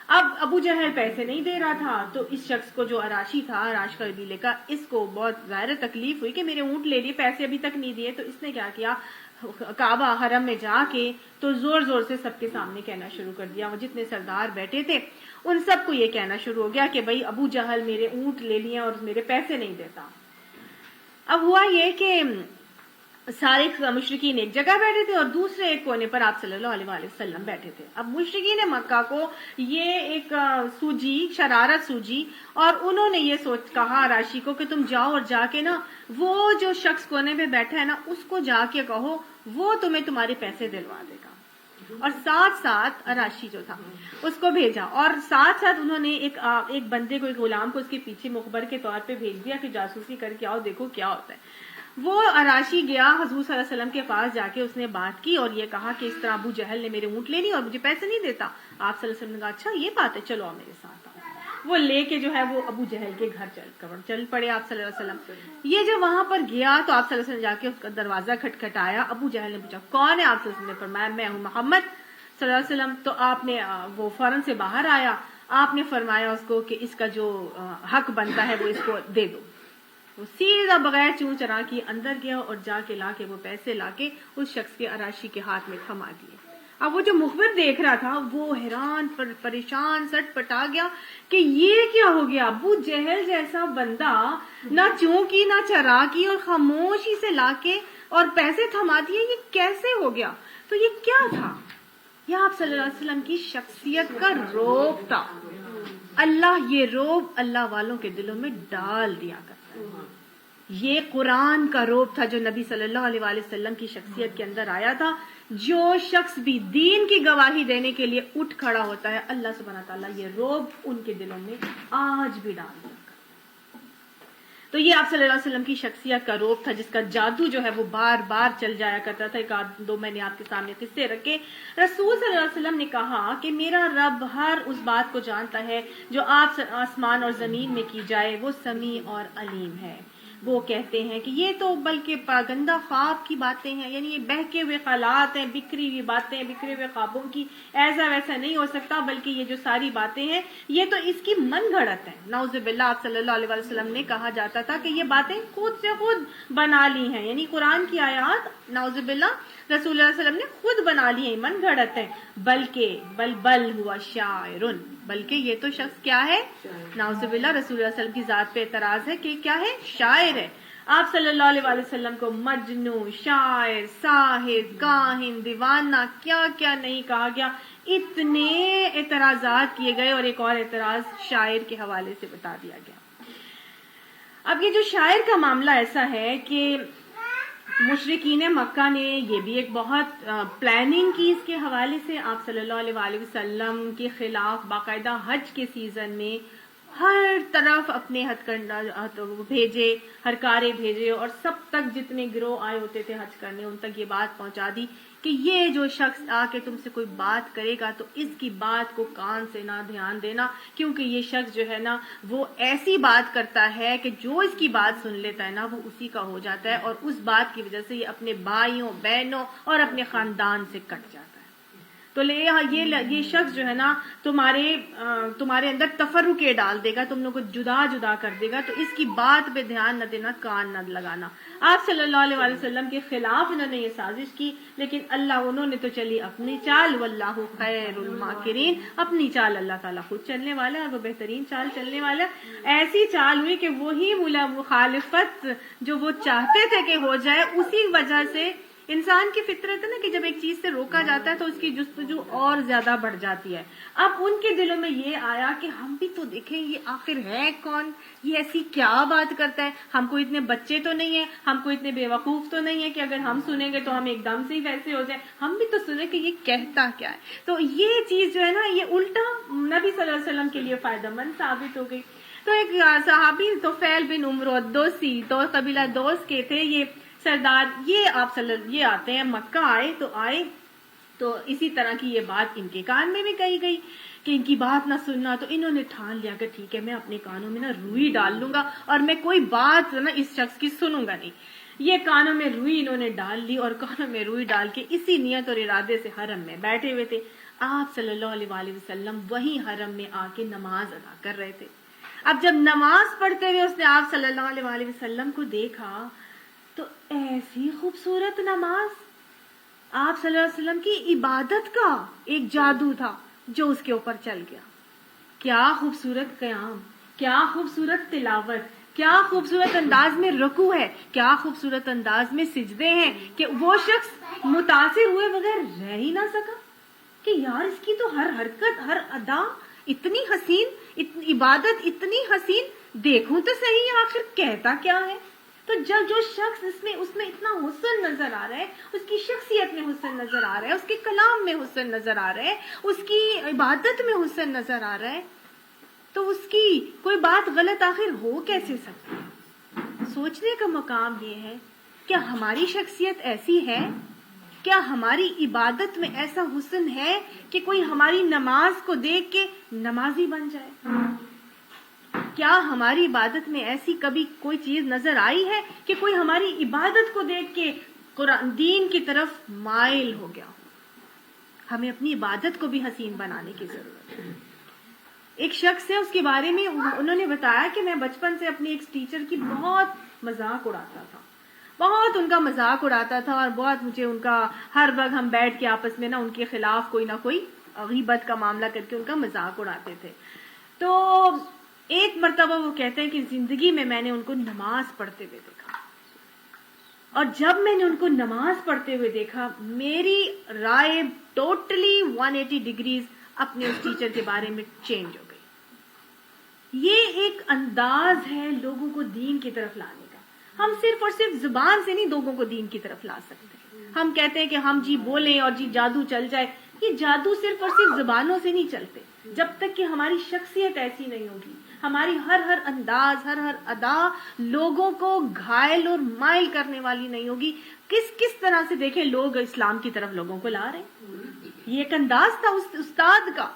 اب ابو جہل پیسے نہیں دے رہا تھا، تو اس شخص کو جو اراشی تھا، اراش قبیلے کا، اس کو بہت ظاہر تکلیف ہوئی کہ میرے اونٹ لے لیے، پیسے ابھی تک نہیں دیے. تو اس نے کیا کیا، کعبہ حرم میں جا کے تو زور زور سے سب کے سامنے کہنا شروع کر دیا. وہ جتنے سردار بیٹھے تھے ان سب کو یہ کہنا شروع ہو گیا کہ بھئی ابو جہل میرے اونٹ لے لیے اور میرے پیسے نہیں دیتا. اب ہوا یہ کہ سارے مشرکین ایک جگہ بیٹھے تھے اور دوسرے ایک کونے پر آپ صلی اللہ علیہ وآلہ وسلم بیٹھے تھے. اب مشرکین مکہ کو یہ ایک شرارت سوجی، اور انہوں نے یہ کہا راشی کو کہ تم جاؤ اور جا کے نا وہ جو شخص کونے پہ بیٹھا ہے نا اس کو جا کے کہو وہ تمہیں تمہارے پیسے دلوا دے گا. اور ساتھ ساتھ اراشی جو تھا اس کو بھیجا، اور ساتھ ساتھ انہوں نے ایک بندے کو، ایک غلام کو اس کے پیچھے مخبر کے طور پہ بھیج دیا کہ جاسوسی کر کے آؤ، دیکھو کیا ہوتا ہے. وہ اراشی گیا حضور صلی اللہ علیہ وسلم کے پاس، جا کے اس نے بات کی اور یہ کہا کہ اس طرح ابو جہل نے میرے اونٹ لے لی اور مجھے پیسے نہیں دیتا. آپ صلی اللہ علیہ وسلم نے کہا اچھا یہ بات ہے، چلو میرے ساتھ آؤ. وہ لے کے جو ہے وہ ابو جہل کے گھر چل پڑے آپ صلی اللہ علیہ وسلم. یہ جب وہاں پر گیا تو آپ صلی اللہ علیہ وسلم جا کے اس کا دروازہ کھٹکھٹایا. ابو جہل نے پوچھا کون ہے؟ آپ صلی اللہ علیہ وسلم نے فرمایا میں ہوں محمد صلی اللہ علیہ وسلم. تو آپ نے وہ فوراً سے باہر آیا، آپ نے فرمایا اس کو کہ اس کا جو حق بنتا ہے وہ اس کو دے دو. وہ سیدھا بغیر چوں چرا کے اندر گیا اور جا کے لا کے وہ پیسے لا کے اس شخص کے اراشی کے ہاتھ میں تھما دیے. اب وہ جو مخبر دیکھ رہا تھا وہ حیران پریشان سٹ پٹا گیا کہ یہ کیا ہو گیا، ابو جہل جیسا بندہ نہ چوں کی نہ چرا کی اور خاموشی سے لا کے اور پیسے تھما دیے، یہ کیسے ہو گیا؟ تو یہ کیا تھا؟ یہ آپ صلی اللہ علیہ وسلم کی شخصیت کا روب تھا. اللہ یہ روب اللہ والوں کے دلوں میں ڈال دیا کرتا ہے. یہ قرآن کا روب تھا جو نبی صلی اللہ علیہ وآلہ وسلم کی شخصیت کے اندر آیا تھا. جو شخص بھی دین کی گواہی دینے کے لیے اٹھ کھڑا ہوتا ہے اللہ سبحانہ تعالیٰ یہ روب ان کے دلوں میں آج بھی ڈال دیا. تو یہ آپ صلی اللہ علیہ وسلم کی شخصیت کا روب تھا جس کا جادو جو ہے وہ بار بار چل جایا کرتا تھا. ایک آدھ دو میں نے آپ کے سامنے قصے رکھے. رسول صلی اللہ علیہ وسلم نے کہا کہ میرا رب ہر اس بات کو جانتا ہے جو آپ آسمان اور زمین میں کی جائے، وہ سمیع اور علیم ہے. وہ کہتے ہیں کہ یہ تو بلکہ پاگندہ خواب کی باتیں ہیں، یعنی یہ بہکے ہوئے خیالات ہیں، بکھری ہوئی باتیں، بکھرے ہوئے خوابوں کی، ایسا ویسا نہیں ہو سکتا، بلکہ یہ جو ساری باتیں ہیں یہ تو اس کی من گھڑت ہے. نعوذ باللہ. آپ صلی اللہ علیہ وسلم نے کہا جاتا تھا کہ یہ باتیں خود سے خود بنا لی ہیں، یعنی قرآن کی آیات نعوذ باللہ رسول اللہ علیہ وسلم نے خود بنا لی ہیں، من گھڑت ہے. بلکہ بل ہوا شاعر، بلکہ یہ تو شخص کیا ہے؟ نعوذ باللہ رسول اللہ علیہ وسلم کی ذات پہ اعتراض ہے کہ کیا ہے؟ شاعر ہے. آپ صلی اللہ علیہ وآلہ وسلم کو مجنون، شاعر، ساحر، کاہن، دیوانہ، کیا کیا نہیں کہا گیا. اتنے اعتراضات کیے گئے اور ایک اور اعتراض شاعر کے حوالے سے بتا دیا گیا. اب یہ جو شاعر کا معاملہ ایسا ہے کہ مشرکین مکہ نے یہ بھی ایک بہت پلاننگ کی اس کے حوالے سے. آپ صلی اللہ علیہ وآلہ وسلم کے خلاف باقاعدہ حج کے سیزن میں ہر طرف اپنے بھیجے، ہرکارے بھیجے، اور سب تک جتنے گروہ آئے ہوتے تھے حج کرنے ان تک یہ بات پہنچا دی کہ یہ جو شخص آ کے تم سے کوئی بات کرے گا تو اس کی بات کو کان سے نہ دھیان دینا، کیونکہ یہ شخص جو ہے نا وہ ایسی بات کرتا ہے کہ جو اس کی بات سن لیتا ہے نا وہ اسی کا ہو جاتا ہے، اور اس بات کی وجہ سے یہ اپنے بھائیوں، بہنوں اور اپنے خاندان سے کٹ جاتا ہے. تو یہ شخص جو ہے نا تمہارے اندر تفرقے ڈال دے گا، تم لوگوں کو جدا جدا کر دے گا، تو اس کی بات پہ دھیان نہ دینا، کان نہ لگانا. آپ صلی اللہ علیہ وآلہ وسلم کے خلاف انہوں نے یہ سازش کی، لیکن انہوں نے تو چلی اپنی چال. واللہ خیر الماکرین. اپنی چال اللہ تعالیٰ خود چلنے والا ہے اور وہ بہترین چال چلنے والا ہے. ایسی چال ہوئی کہ وہی مخالفت جو وہ چاہتے تھے کہ ہو جائے، اسی وجہ سے انسان کی فطرت ہے نا کہ جب ایک چیز سے روکا جاتا ہے تو اس کی جستجو اور زیادہ بڑھ جاتی ہے. اب ان کے دلوں میں یہ آیا کہ ہم بھی تو دیکھیں یہ آخر ہے کون، یہ ایسی کیا بات کرتا ہے، ہم کو اتنے بچے تو نہیں ہیں، ہم کو اتنے بے وقوف تو نہیں ہے کہ اگر ہم سنیں گے تو ہم ایک دم سے ہی ویسے ہو جائیں، ہم بھی تو سنیں کہ یہ کہتا کیا ہے. تو یہ چیز جو ہے نا یہ الٹا نبی صلی اللہ علیہ وسلم کے لیے فائدہ مند ثابت ہو گئی. تو ایک صحابی طفیل بن عمرو دوسی تو قبیلہ دوس کے تھے یہ سردار، یہ آتے ہیں مکہ، آئے تو اسی طرح کی یہ بات ان کے کان میں بھی کہی گئی کہ ان کی بات نہ سننا، تو انہوں نے ٹھان لیا کہ ٹھیک ہے میں اپنے کانوں میں نا روئی ڈال لوں گا اور میں کوئی بات نا اس شخص کی سنوں گا نہیں. یہ کانوں میں روئی انہوں نے ڈال لی اور کانوں میں روئی ڈال کے اسی نیت اور ارادے سے حرم میں بیٹھے ہوئے تھے. آپ صلی اللہ علیہ وآلہ وسلم وہی حرم میں آ کے نماز ادا کر رہے تھے. اب جب نماز پڑھتے ہوئے اس نے آپ صلی اللہ علیہ وآلہ وسلم کو دیکھا تو ایسی خوبصورت نماز، آپ صلی اللہ علیہ وسلم کی عبادت کا ایک جادو تھا جو اس کے اوپر چل گیا. کیا خوبصورت قیام، کیا خوبصورت تلاوت، کیا خوبصورت انداز میں رکوع ہے، کیا خوبصورت انداز میں سجدے ہیں کہ وہ شخص متاثر ہوئے بغیر رہ ہی نہ سکا کہ یار اس کی تو ہر حرکت، ہر ادا اتنی حسین، عبادت اتنی حسین، دیکھوں تو صحیح آخر کہتا کیا ہے. تو جب جو شخص اس میں اتنا حسن نظر آ رہا ہے، اس کی شخصیت میں حسن نظر آ رہا ہے، اس کے کلام میں حسن نظر آ رہا ہے، اس کی عبادت میں حسن نظر آ رہا ہے، تو اس کی کوئی بات غلط آخر ہو کیسے سکتی ہے؟ سوچنے کا مقام یہ ہے کیا ہماری شخصیت ایسی ہے؟ کیا ہماری عبادت میں ایسا حسن ہے کہ کوئی ہماری نماز کو دیکھ کے نمازی بن جائے؟ کیا ہماری عبادت میں ایسی کبھی کوئی چیز نظر آئی ہے کہ کوئی ہماری عبادت کو دیکھ کے قرآن دین کی طرف مائل ہو گیا؟ ہمیں اپنی عبادت کو بھی حسین بنانے کی ضرورت ہے. ایک شخص ہے، اس کے بارے میں انہوں نے بتایا کہ میں بچپن سے اپنی ایک ٹیچر کی بہت مذاق اڑاتا تھا، بہت ان کا مذاق اڑاتا تھا اور بہت مجھے ان کا ہر وقت ہم بیٹھ کے آپس میں نا ان کے خلاف کوئی نہ کوئی غیبت کا معاملہ کر کے ان کا مذاق اڑاتے تھے. تو ایک مرتبہ وہ کہتے ہیں کہ زندگی میں میں نے ان کو نماز پڑھتے ہوئے دیکھا، اور جب میں نے ان کو نماز پڑھتے ہوئے دیکھا میری رائے ٹوٹلی 180 ڈگریز اپنے اس ٹیچر کے بارے میں چینج ہو گئی. یہ ایک انداز ہے لوگوں کو دین کی طرف لانے کا. ہم صرف اور صرف زبان سے نہیں لوگوں کو دین کی طرف لا سکتے. ہم کہتے ہیں کہ ہم جی بولیں اور جی جادو چل جائے. یہ جادو صرف اور صرف زبانوں سے نہیں چلتے جب تک کہ ہماری شخصیت ایسی نہیں ہوگی، ہماری ہر انداز، ہر ادا لوگوں کو گھائل اور مائل کرنے والی نہیں ہوگی. کس طرح سے دیکھیں لوگ اسلام کی طرف لوگوں کو لا رہے ہیں. یہ ایک انداز تھا اس استاد کا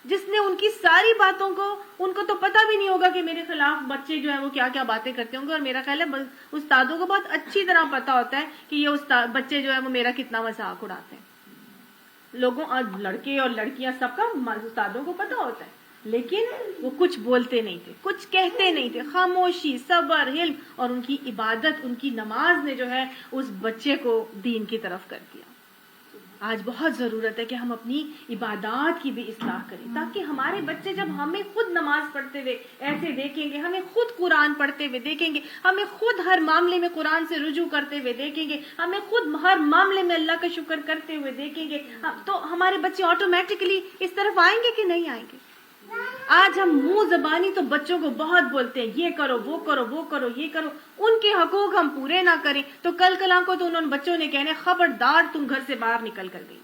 جس نے ان کی ساری باتوں کو، ان کو تو پتہ بھی نہیں ہوگا کہ میرے خلاف بچے جو ہیں وہ کیا کیا باتیں کرتے ہوں گے، اور میرا خیال ہے استادوں کو بہت اچھی طرح پتہ ہوتا ہے کہ یہ بچے جو ہیں وہ میرا کتنا مذاق اڑاتے ہیں. لوگوں اور لڑکے اور لڑکیاں سب کا استادوں کو پتہ ہوتا ہے، لیکن وہ کچھ بولتے نہیں تھے، کچھ کہتے نہیں تھے. خاموشی، صبر، حلم اور ان کی عبادت، ان کی نماز نے جو ہے اس بچے کو دین کی طرف کر دیا. آج بہت ضرورت ہے کہ ہم اپنی عبادات کی بھی اصلاح کریں تاکہ ہمارے بچے جب ہمیں خود نماز پڑھتے ہوئے ایسے دیکھیں گے، ہمیں خود قرآن پڑھتے ہوئے دیکھیں گے، ہمیں خود ہر معاملے میں قرآن سے رجوع کرتے ہوئے دیکھیں گے، ہمیں خود ہر معاملے میں اللہ کا شکر کرتے ہوئے دیکھیں گے، تو ہمارے بچے آٹومیٹکلی اس طرف آئیں گے کہ نہیں آئیں گے. آج ہم منہ زبانی تو بچوں کو بہت بولتے ہیں یہ کرو، وہ کرو، وہ کرو، یہ کرو. ان کے حقوق ہم پورے نہ کریں تو کل کو تو انہوں بچوں نے کہنے خبردار تم گھر سے باہر نکل کر گئی.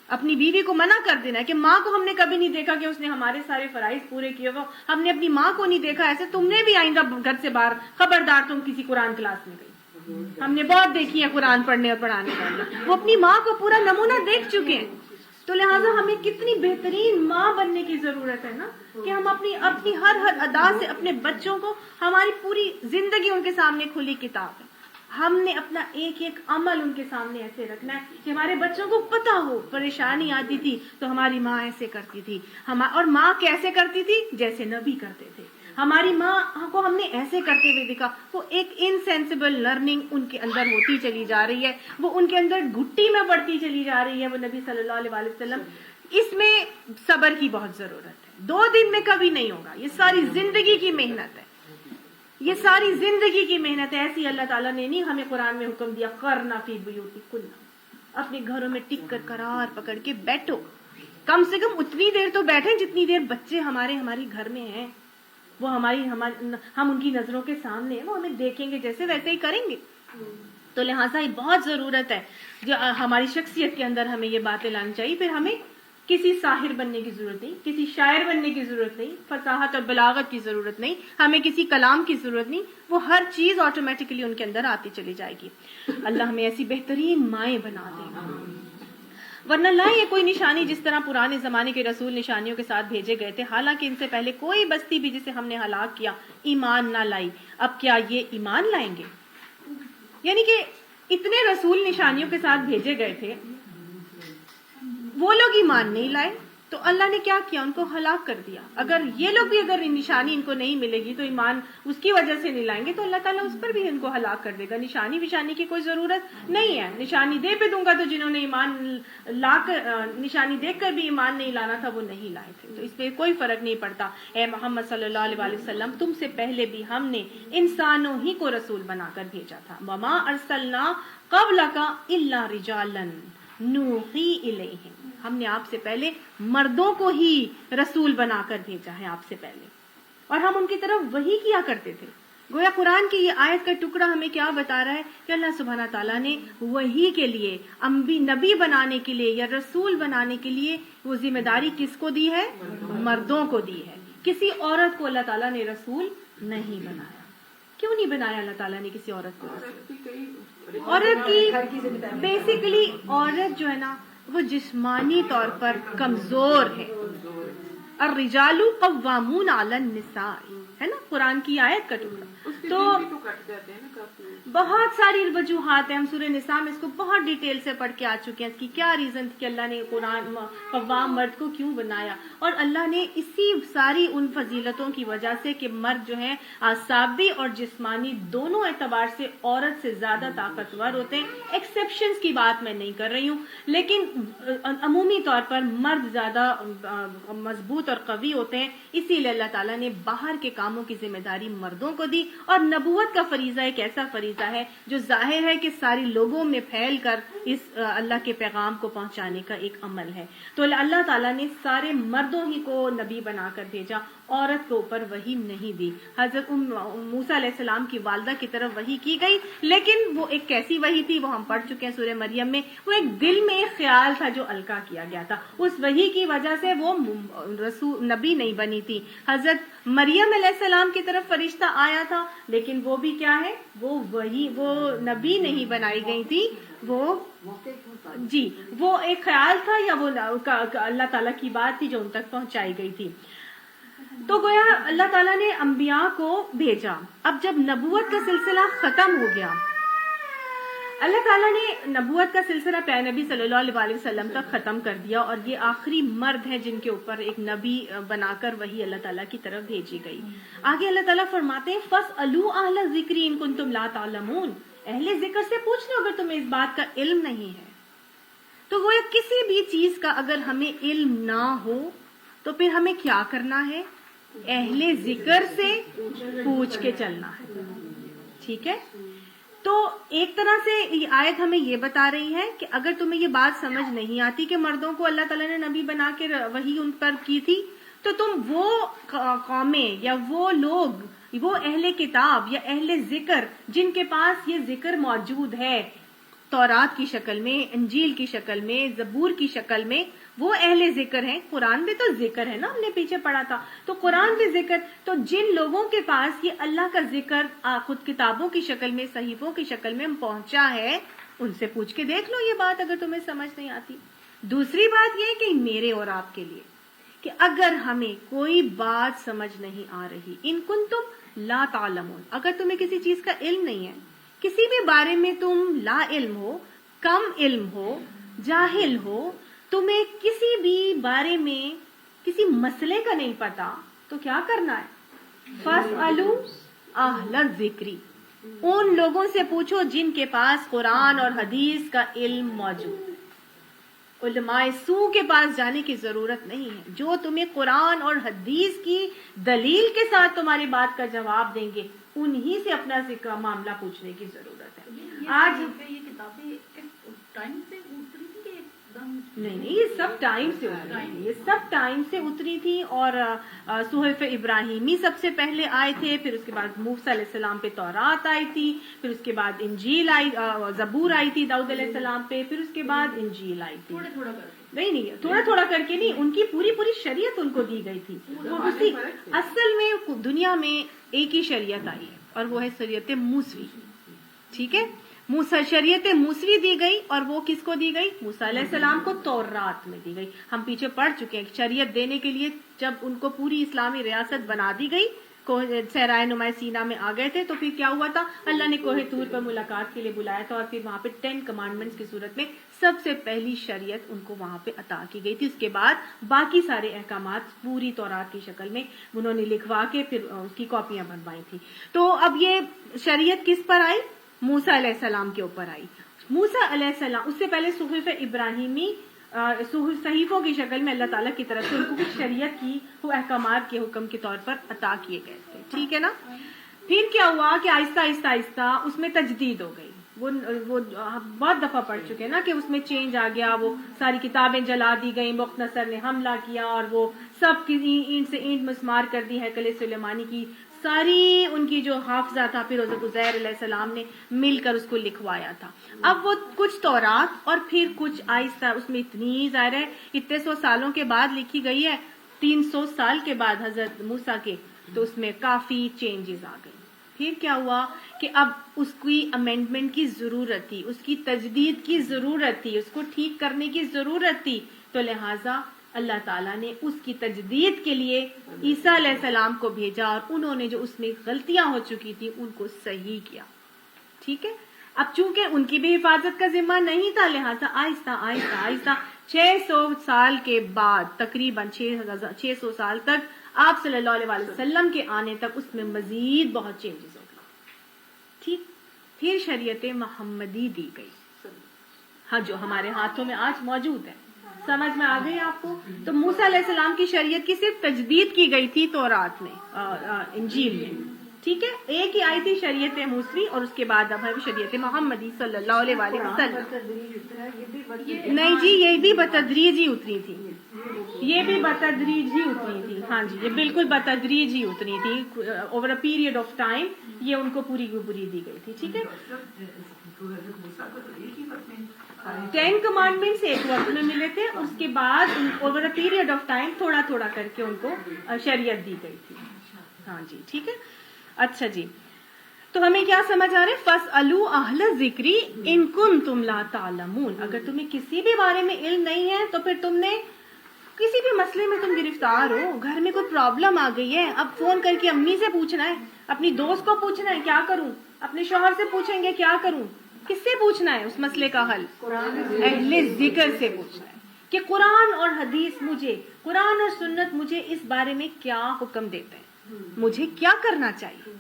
اپنی بیوی کو منع کر دینا ہے کہ ماں کو ہم نے کبھی نہیں دیکھا کہ اس نے ہمارے سارے فرائض پورے کیے ہو، ہم نے اپنی ماں کو نہیں دیکھا ایسے، تم نے بھی آئندہ گھر سے باہر خبردار تم کسی قرآن کلاس میں گئی. ہم نے بہت دیکھی ہے قرآن پڑھنے اور پڑھانے والی، وہ اپنی ماں کو پورا نمونہ دیکھ چکے ہیں. تو لہٰذا ہمیں کتنی بہترین ماں بننے کی ضرورت ہے نا کہ ہم اپنی ہر ادا سے اپنے بچوں کو، ہماری پوری زندگی ان کے سامنے کھلی کتاب ہے. ہم نے اپنا ایک ایک عمل ان کے سامنے ایسے رکھنا ہے کہ ہمارے بچوں کو پتہ ہو پریشانی آتی تھی تو ہماری ماں ایسے کرتی تھی، اور ماں کیسے کرتی تھی؟ جیسے نبی کرتے تھے. ہماری ماں کو ہم نے ایسے کرتے ہوئے دیکھا. وہ ایک انسینسیبل لرننگ ان کے اندر ہوتی چلی جا رہی ہے، وہ ان کے اندر گھٹی میں پڑتی چلی جا رہی ہے. وہ نبی صلی اللہ علیہ وآلہ وسلم، اس میں صبر کی بہت ضرورت ہے. 2 دن میں کبھی نہیں ہوگا، یہ ساری زندگی کی محنت ہے، یہ ساری زندگی کی محنت ہے. ایسی اللہ تعالیٰ نے نہیں ہمیں قرآن میں حکم دیا قرنا فی بیوتکن، اپنے گھروں میں ٹک کر قرار پکڑ کے بیٹھو. کم سے کم اتنی دیر تو بیٹھیں جتنی دیر بچے ہماری گھر میں ہیں، وہ ہم ان کی نظروں کے سامنے ہیں، وہ ہمیں دیکھیں گے جیسے ویسے ہی کریں گے. تو لہٰذا یہ بہت ضرورت ہے جو ہماری شخصیت کے اندر ہمیں یہ باتیں لانی چاہیے. پھر ہمیں کسی ساحر بننے کی ضرورت نہیں، کسی شاعر بننے کی ضرورت نہیں، فصاحت اور بلاغت کی ضرورت نہیں، ہمیں کسی کلام کی ضرورت نہیں، وہ ہر چیز آٹومیٹکلی ان کے اندر آتی چلی جائے گی۔ اللہ ہمیں ایسی بہترین مائیں بنا دے، ورنہ لائیں یہ کوئی نشانی جس طرح پرانے زمانے کے رسول نشانیوں کے ساتھ بھیجے گئے تھے، حالانکہ ان سے پہلے کوئی بستی بھی جسے ہم نے ہلاک کیا ایمان نہ لائی، اب کیا یہ ایمان لائیں گے؟ یعنی کہ اتنے رسول نشانیوں کے ساتھ بھیجے گئے تھے، وہ لوگ ایمان نہیں لائے تو اللہ نے کیا کیا؟ ان کو ہلاک کر دیا۔ اگر یہ لوگ بھی اگر نشانی ان کو نہیں ملے گی تو ایمان اس کی وجہ سے نہیں لائیں گے تو اللہ تعالیٰ اس پر بھی ان کو ہلاک کر دے گا۔ نشانی وشانی کی کوئی ضرورت نہیں ہے، نشانی دے پہ دوں گا تو جنہوں نے ایمان لا کر نشانی دیکھ کر بھی ایمان نہیں لانا تھا وہ نہیں لائے تھے، تو اس پہ کوئی فرق نہیں پڑتا۔ اے محمد صلی اللہ علیہ وسلم، تم سے پہلے بھی ہم نے انسانوں ہی کو رسول بنا کر بھیجا تھا۔ وما ارسلنا قبلک الا رجالا نوحی الیہم، ہم نے آپ سے پہلے مردوں کو ہی رسول بنا کر بھیجا ہے آپ سے پہلے، اور ہم ان کی طرف وحی کیا کرتے تھے۔ گویا قرآن کی یہ آیت کا ٹکڑا ہمیں کیا بتا رہا ہے کہ اللہ سبحانہ تعالیٰ نے وحی کے لیے، نبی بنانے کے لیے یا رسول بنانے کے لیے وہ ذمہ داری کس کو دی ہے؟ مردوں کو دی ہے۔ کسی عورت کو اللہ تعالیٰ نے رسول نہیں بنایا۔ کیوں نہیں بنایا اللہ تعالیٰ نے کسی عورت کو رسول؟ عورت کی بیسیکلی عورت جو ہے نا وہ جسمانی طور پر کمزور ہے۔ الرجال قوامون علی النساء، ہے نا قرآن کی آیت کا ٹکڑا۔ تو بہت ساری وجوہات ہیں، ہم سورہ نساء میں اس کو بہت ڈیٹیل سے پڑھ کے آ چکے ہیں، اس کی کیا ریزن تھی کہ اللہ نے قرآن قوام مرد کو کیوں بنایا، اور اللہ نے اسی ساری ان فضیلتوں کی وجہ سے کہ مرد جو ہیں اعصابی اور جسمانی دونوں اعتبار سے عورت سے زیادہ طاقتور ہوتے ہیں۔ ایکسیپشنز کی بات میں نہیں کر رہی ہوں، لیکن عمومی طور پر مرد زیادہ مضبوط اور قوی ہوتے ہیں، اسی لیے اللہ تعالیٰ نے باہر کے کاموں کی ذمہ داری مردوں کو دی، اور نبوت کا فریضہ ایک ایسا فریضہ ہے جو ظاہر ہے کہ ساری لوگوں میں پھیل کر اس اللہ کے پیغام کو پہنچانے کا ایک عمل ہے۔ تو اللہ تعالیٰ نے سارے مردوں ہی کو نبی بنا کر بھیجا، عورت کے اوپر وحی نہیں دی۔ حضرت موسیٰ علیہ السلام کی والدہ کی طرف وحی کی گئی، لیکن وہ ایک کیسی وحی تھی وہ ہم پڑھ چکے ہیں سورہ مریم میں، وہ ایک دل میں ایک خیال تھا جو القا کیا گیا تھا، اس وحی کی وجہ سے وہ رسول نبی نہیں بنی تھی۔ حضرت مریم علیہ السلام کی طرف فرشتہ آیا تھا، لیکن وہ بھی کیا ہے، وہ نبی نہیں بنائی گئی تھی، وہ ایک خیال تھا یا وہ اللہ تعالیٰ کی بات تھی جو ان تک پہنچائی گئی تھی۔ تو گویا اللہ تعالیٰ نے انبیاء کو بھیجا۔ اب جب نبوت کا سلسلہ ختم ہو گیا، اللہ تعالیٰ نے نبوت کا سلسلہ پیارے نبی صلی اللہ علیہ وسلم تک ختم کر دیا، اور یہ آخری مرد ہیں جن کے اوپر ایک نبی بنا کر وہی اللہ تعالیٰ کی طرف بھیجی گئی۔ آگے اللہ تعالیٰ فرماتے ہیں فَاسْأَلُوا أَهْلَ الذِّكْرِ إِن كُنتُمْ لَا تَعْلَمُونَ، اہل ذکر سے پوچھ لو اگر تمہیں اس بات کا علم نہیں ہے۔ تو وہ کسی بھی چیز کا اگر ہمیں علم نہ ہو تو پھر ہمیں کیا کرنا ہے؟ اہل ذکر سے پوچھ کے چلنا ہے، ٹھیک ہے؟ تو ایک طرح سے یہ آیت ہمیں یہ بتا رہی ہے کہ اگر تمہیں یہ بات سمجھ نہیں آتی کہ مردوں کو اللہ تعالیٰ نے نبی بنا کے وہی ان پر کی تھی، تو تم وہ قومیں یا وہ لوگ، وہ اہل کتاب یا اہل ذکر جن کے پاس یہ ذکر موجود ہے تورات کی شکل میں، انجیل کی شکل میں، زبور کی شکل میں، وہ اہل ذکر ہیں۔ قرآن بھی تو ذکر ہے نا، ہم نے پیچھے پڑھا تھا، تو قرآن بھی ذکر، تو جن لوگوں کے پاس یہ اللہ کا ذکر خود کتابوں کی شکل میں، صحیفوں کی شکل میں پہنچا ہے، ان سے پوچھ کے دیکھ لو یہ بات اگر تمہیں سمجھ نہیں آتی۔ دوسری بات یہ کہ میرے اور آپ کے لیے کہ اگر ہمیں کوئی بات سمجھ نہیں آ رہی، ان کنتم لا تعلمون، اگر تمہیں کسی چیز کا علم نہیں ہے، کسی بھی بارے میں تم لا علم ہو، کم علم ہو، جاہل ہو، تمہیں کسی بھی بارے میں کسی مسئلے کا نہیں پتا، تو کیا کرنا ہے؟ فَاسْأَلُوا أَهْلَ الذِّكْرِ، ان لوگوں سے پوچھو جن کے پاس قرآن اور حدیث کا علم موجود ہے۔ علماء سو کے پاس جانے کی ضرورت نہیں ہے، جو تمہیں قرآن اور حدیث کی دلیل کے ساتھ تمہاری بات کا جواب دیں گے، انہی سے اپنا ذکر معاملہ پوچھنے کی ضرورت ہے۔ آج یہ کتابیں ٹائم سے اتری تھی کہ نہیں یہ سب ٹائم سے اتری تھی، یہ سب ٹائم سے اتری تھی. اور صحف ابراہیمی سب سے پہلے آئے تھے، پھر اس کے بعد موسیٰ علیہ السلام پہ تورات آئی تھی، پھر اس کے بعد انجیل آئی، زبور آئی تھی داؤد علیہ السلام پہ، پھر اس کے بعد انجیل آئی تھی. نہیں تھوڑا تھوڑا کر کے نہیں، ان کی پوری شریعت ان کو دی گئی تھی. وہ اسی اصل میں دنیا میں ایک ہی شریعت آئی ہے اور وہ ہے شریعت موسوی. ٹھیک ہے، شریعت موسوی دی گئی، اور وہ کس کو دی گئی؟ موسیٰ علیہ السلام کو تورات میں دی گئی. ہم پیچھے پڑھ چکے ہیں، شریعت دینے کے لیے جب ان کو پوری اسلامی ریاست بنا دی گئی، صحرائے نمائے سینا میں آ گئے تھے، تو پھر کیا ہوا تھا؟ اللہ نے کوہ طور پر ملاقات کے لیے بلایا تھا، اور پھر وہاں پہ 10 کمانڈمنٹس کی صورت میں سب سے پہلی شریعت ان کو وہاں پہ عطا کی گئی تھی. اس کے بعد باقی سارے احکامات پوری تورات کی شکل میں انہوں نے لکھوا کے پھر اس کی کاپیاں بنوائی تھی. تو اب یہ شریعت کس پر آئی؟ موسیٰ علیہ السلام کے اوپر آئی. موسیٰ علیہ السلام، اس سے پہلے صحف ابراہیمی صحیفوں کی شکل میں اللہ تعالیٰ کی طرف سے ان کو کچھ شریعت کی احکامات کے حکم کے طور پر عطا کیے گئے تھے. ٹھیک ہے نا؟ پھر کیا ہوا کہ آہستہ آہستہ آہستہ اس میں تجدید ہو گئی. وہ بہت دفعہ پڑھ چکے ہیں نا کہ اس میں چینج آ گیا، وہ ساری کتابیں جلا دی گئیں، بختنصر نے حملہ کیا اور وہ سب کی اینٹ سے اینٹ مسمار کر دی ہیکل سلیمانی کی. ساری ان کی جو حافظہ تھا پھر حضرت عزیر علیہ السلام نے مل کر اس کو لکھوایا تھا. اب وہ کچھ تورات اور پھر کچھ آہستہ، اس میں اتنی ظاہر ہے اتنے 100 سالوں کے بعد لکھی گئی ہے، 300 سال کے بعد حضرت موسیٰ کے، تو اس میں کافی چینجز آ گئی. پھر کیا ہوا کہ اب اس کی امینڈمنٹ کی ضرورت تھی، اس کی تجدید کی ضرورت تھی، اس کو ٹھیک کرنے کی ضرورت تھی. تو لہٰذا اللہ تعالیٰ نے اس کی تجدید کے لیے عیسیٰ علیہ السلام کو بھیجا، اور انہوں نے جو اس میں غلطیاں ہو چکی تھی ان کو صحیح کیا. ٹھیک ہے، اب چونکہ ان کی بھی حفاظت کا ذمہ نہیں تھا، لہٰذا آہستہ آہستہ آہستہ 600 سال کے بعد، تقریباً 600 سال تک آپ صلی اللہ علیہ وسلم کے آنے تک اس میں مزید بہت چینجز ہو گئے. ٹھیک، پھر شریعت محمدی دی گئی، ہاں، جو ہمارے ہاتھوں میں آج موجود ہے. سمجھ میں آ گئی آپ کو؟ تو موسیٰ علیہ السلام کی شریعت کی صرف تجدید کی گئی تھی تورات میں، انجیل میں. ٹھیک ہے، ایک ہی آئی تھی شریعت موسوی، اور اس کے بعد اب ہے شریعت محمدی صلی اللہ علیہ وسلم. نہیں جی، یہ بھی بتدریج ہی اتری تھی، یہ بھی بتدریج ہی اتری تھی. ہاں جی، یہ بالکل بتدریج ہی اتری تھی. Over a period of time یہ ان کو پوری دی گئی تھی. ٹھیک ہے، 10 کمانڈمنٹس ایک وقت میں ملے تھے، اس کے بعد over a period of time تھوڑا تھوڑا کر کے ان کو شریعت دی گئی تھی. ہاں جی، ٹھیک ہے. اچھا جی، تو ہمیں کیا سمجھ آ رہا ہے؟ فَاسْأَلُوا أَهْلَ الذِّكْرِ إِن كُنتُمْ لَا تَعْلَمُونَ. اگر تمہیں کسی بھی بارے میں علم نہیں ہے تو پھر تم نے کسی بھی مسئلے میں تم گرفتار ہو، گھر میں کوئی پرابلم آ گئی ہے، اب فون کر کے امی سے پوچھنا ہے، اپنی دوست کو پوچھنا ہے کیا کروں، اپنے شوہر سے پوچھیں گے کیا کروں، کس سے پوچھنا ہے اس مسئلے کا حل؟ اہل ذکر سے پوچھنا ہے کہ قرآن اور حدیث مجھے، قرآن اور سنت مجھے اس بارے میں کیا حکم دیتے ہیں، مجھے کیا کرنا چاہیے.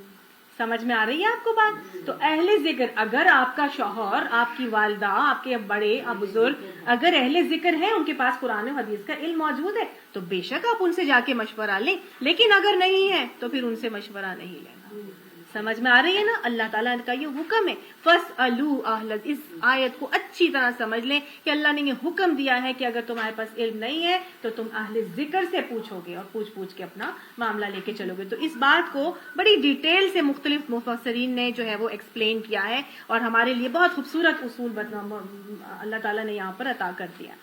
سمجھ میں آ رہی ہے آپ کو بات؟ تو اہل ذکر، اگر آپ کا شوہر، آپ کی والدہ، آپ کے بڑے بزرگ اگر اہل ذکر ہیں، ان کے پاس قرآن و حدیث کا علم موجود ہے، تو بے شک آپ ان سے جا کے مشورہ لیں. لیکن اگر نہیں ہے تو پھر ان سے مشورہ نہیں لینا. سمجھ میں آ رہی ہے نا؟ اللہ تعالیٰ کا یہ حکم ہے. فَاسْأَلُوا أَهْلَ، اس آیت کو اچھی طرح سمجھ لیں کہ اللہ نے یہ حکم دیا ہے کہ اگر تمہارے پاس علم نہیں ہے تو تم اہل ذکر سے پوچھو گے، اور پوچھ کے اپنا معاملہ لے کے چلو گے. تو اس بات کو بڑی ڈیٹیل سے مختلف مفسرین نے جو ہے وہ ایکسپلین کیا ہے، اور ہمارے لیے بہت خوبصورت اصول اللہ تعالیٰ نے یہاں پر عطا کر دیا.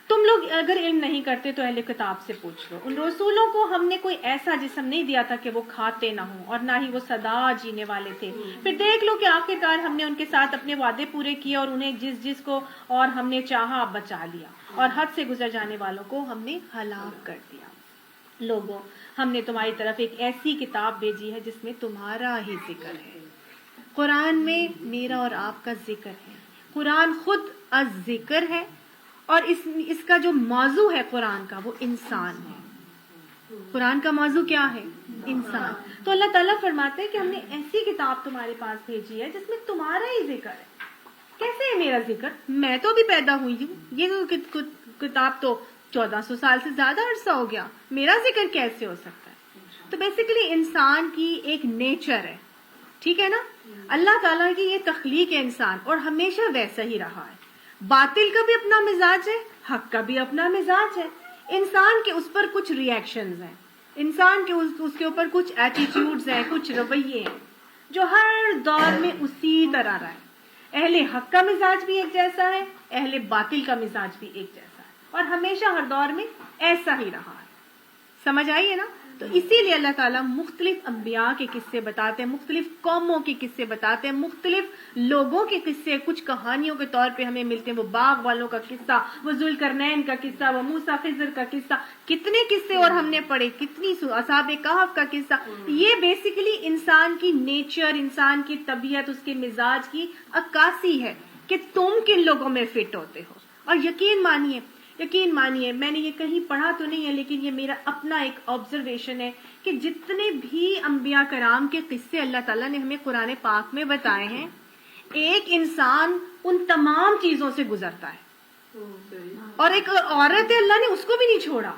تم لوگ اگر علم نہیں کرتے تو اہل کتاب سے پوچھ لو. ان رسولوں کو ہم نے کوئی ایسا جسم نہیں دیا تھا کہ وہ کھاتے نہ ہوں، اور نہ ہی وہ سدا جینے والے تھے. پھر دیکھ لو کہ آخرکار ہم نے ان کے ساتھ اپنے وعدے پورے کیے، اور انہیں جس کو اور ہم نے چاہا بچا لیا، اور حد سے گزر جانے والوں کو ہم نے ہلاک کر دیا. لوگوں، ہم نے تمہاری طرف ایک ایسی کتاب بھیجی ہے جس میں تمہارا ہی ذکر ہے. قرآن میں میرا اور آپ کا ذکر ہے. قرآن خود الذکر ہے، اور اس کا جو موضوع ہے قرآن کا وہ انسان ہے. قرآن کا موضوع کیا ہے؟ انسان. تو اللہ تعالیٰ فرماتے ہیں کہ ہم نے ایسی کتاب تمہارے پاس بھیجی ہے جس میں تمہارا ہی ذکر ہے. کیسے ہے میرا ذکر؟ میں تو ابھی پیدا ہوئی ہوں، یہ کتاب تو 1400 سال سے زیادہ عرصہ ہو گیا، میرا ذکر کیسے ہو سکتا ہے؟ تو بیسیکلی انسان کی ایک نیچر ہے. ٹھیک ہے نا؟ اللہ تعالیٰ کی یہ تخلیق ہے انسان، اور ہمیشہ ویسا ہی رہا ہے. باطل کا بھی اپنا مزاج ہے، حق کا بھی اپنا مزاج ہے. انسان کے اس پر کچھ ریئیکشنز ہیں، انسان کے اس کے اوپر کچھ ایٹیٹیوڈز ہیں، کچھ رویے ہیں جو ہر دور میں اسی طرح رہا ہے. اہل حق کا مزاج بھی ایک جیسا ہے، اہل باطل کا مزاج بھی ایک جیسا ہے، اور ہمیشہ ہر دور میں ایسا ہی رہا ہے. سمجھ آئیے نا؟ تو اسی لیے اللہ تعالیٰ مختلف انبیاء کے قصے بتاتے ہیں، مختلف قوموں کے قصے بتاتے ہیں، مختلف لوگوں کے قصے کچھ کہانیوں کے طور پہ ہمیں ملتے ہیں. وہ باغ والوں کا قصہ، وہ ذوالقرنین کا قصہ، وہ موسیٰ خضر کا قصہ، کتنے قصے اور ہم نے پڑھے، کتنی اصحاب کہف کا قصہ. یہ بیسیکلی انسان کی نیچر، انسان کی طبیعت، اس کے مزاج کی عکاسی ہے کہ تم کن لوگوں میں فٹ ہوتے ہو. اور یقین مانیے میں نے یہ کہیں پڑھا تو نہیں ہے، لیکن یہ میرا اپنا ایک آبزرویشن ہے کہ جتنے بھی انبیاء کرام کے قصے اللہ تعالیٰ نے ہمیں قرآن پاک میں بتائے ہیں، ایک انسان ان تمام چیزوں سے گزرتا ہے، اور ایک عورت ہے اللہ نے اس کو بھی نہیں چھوڑا.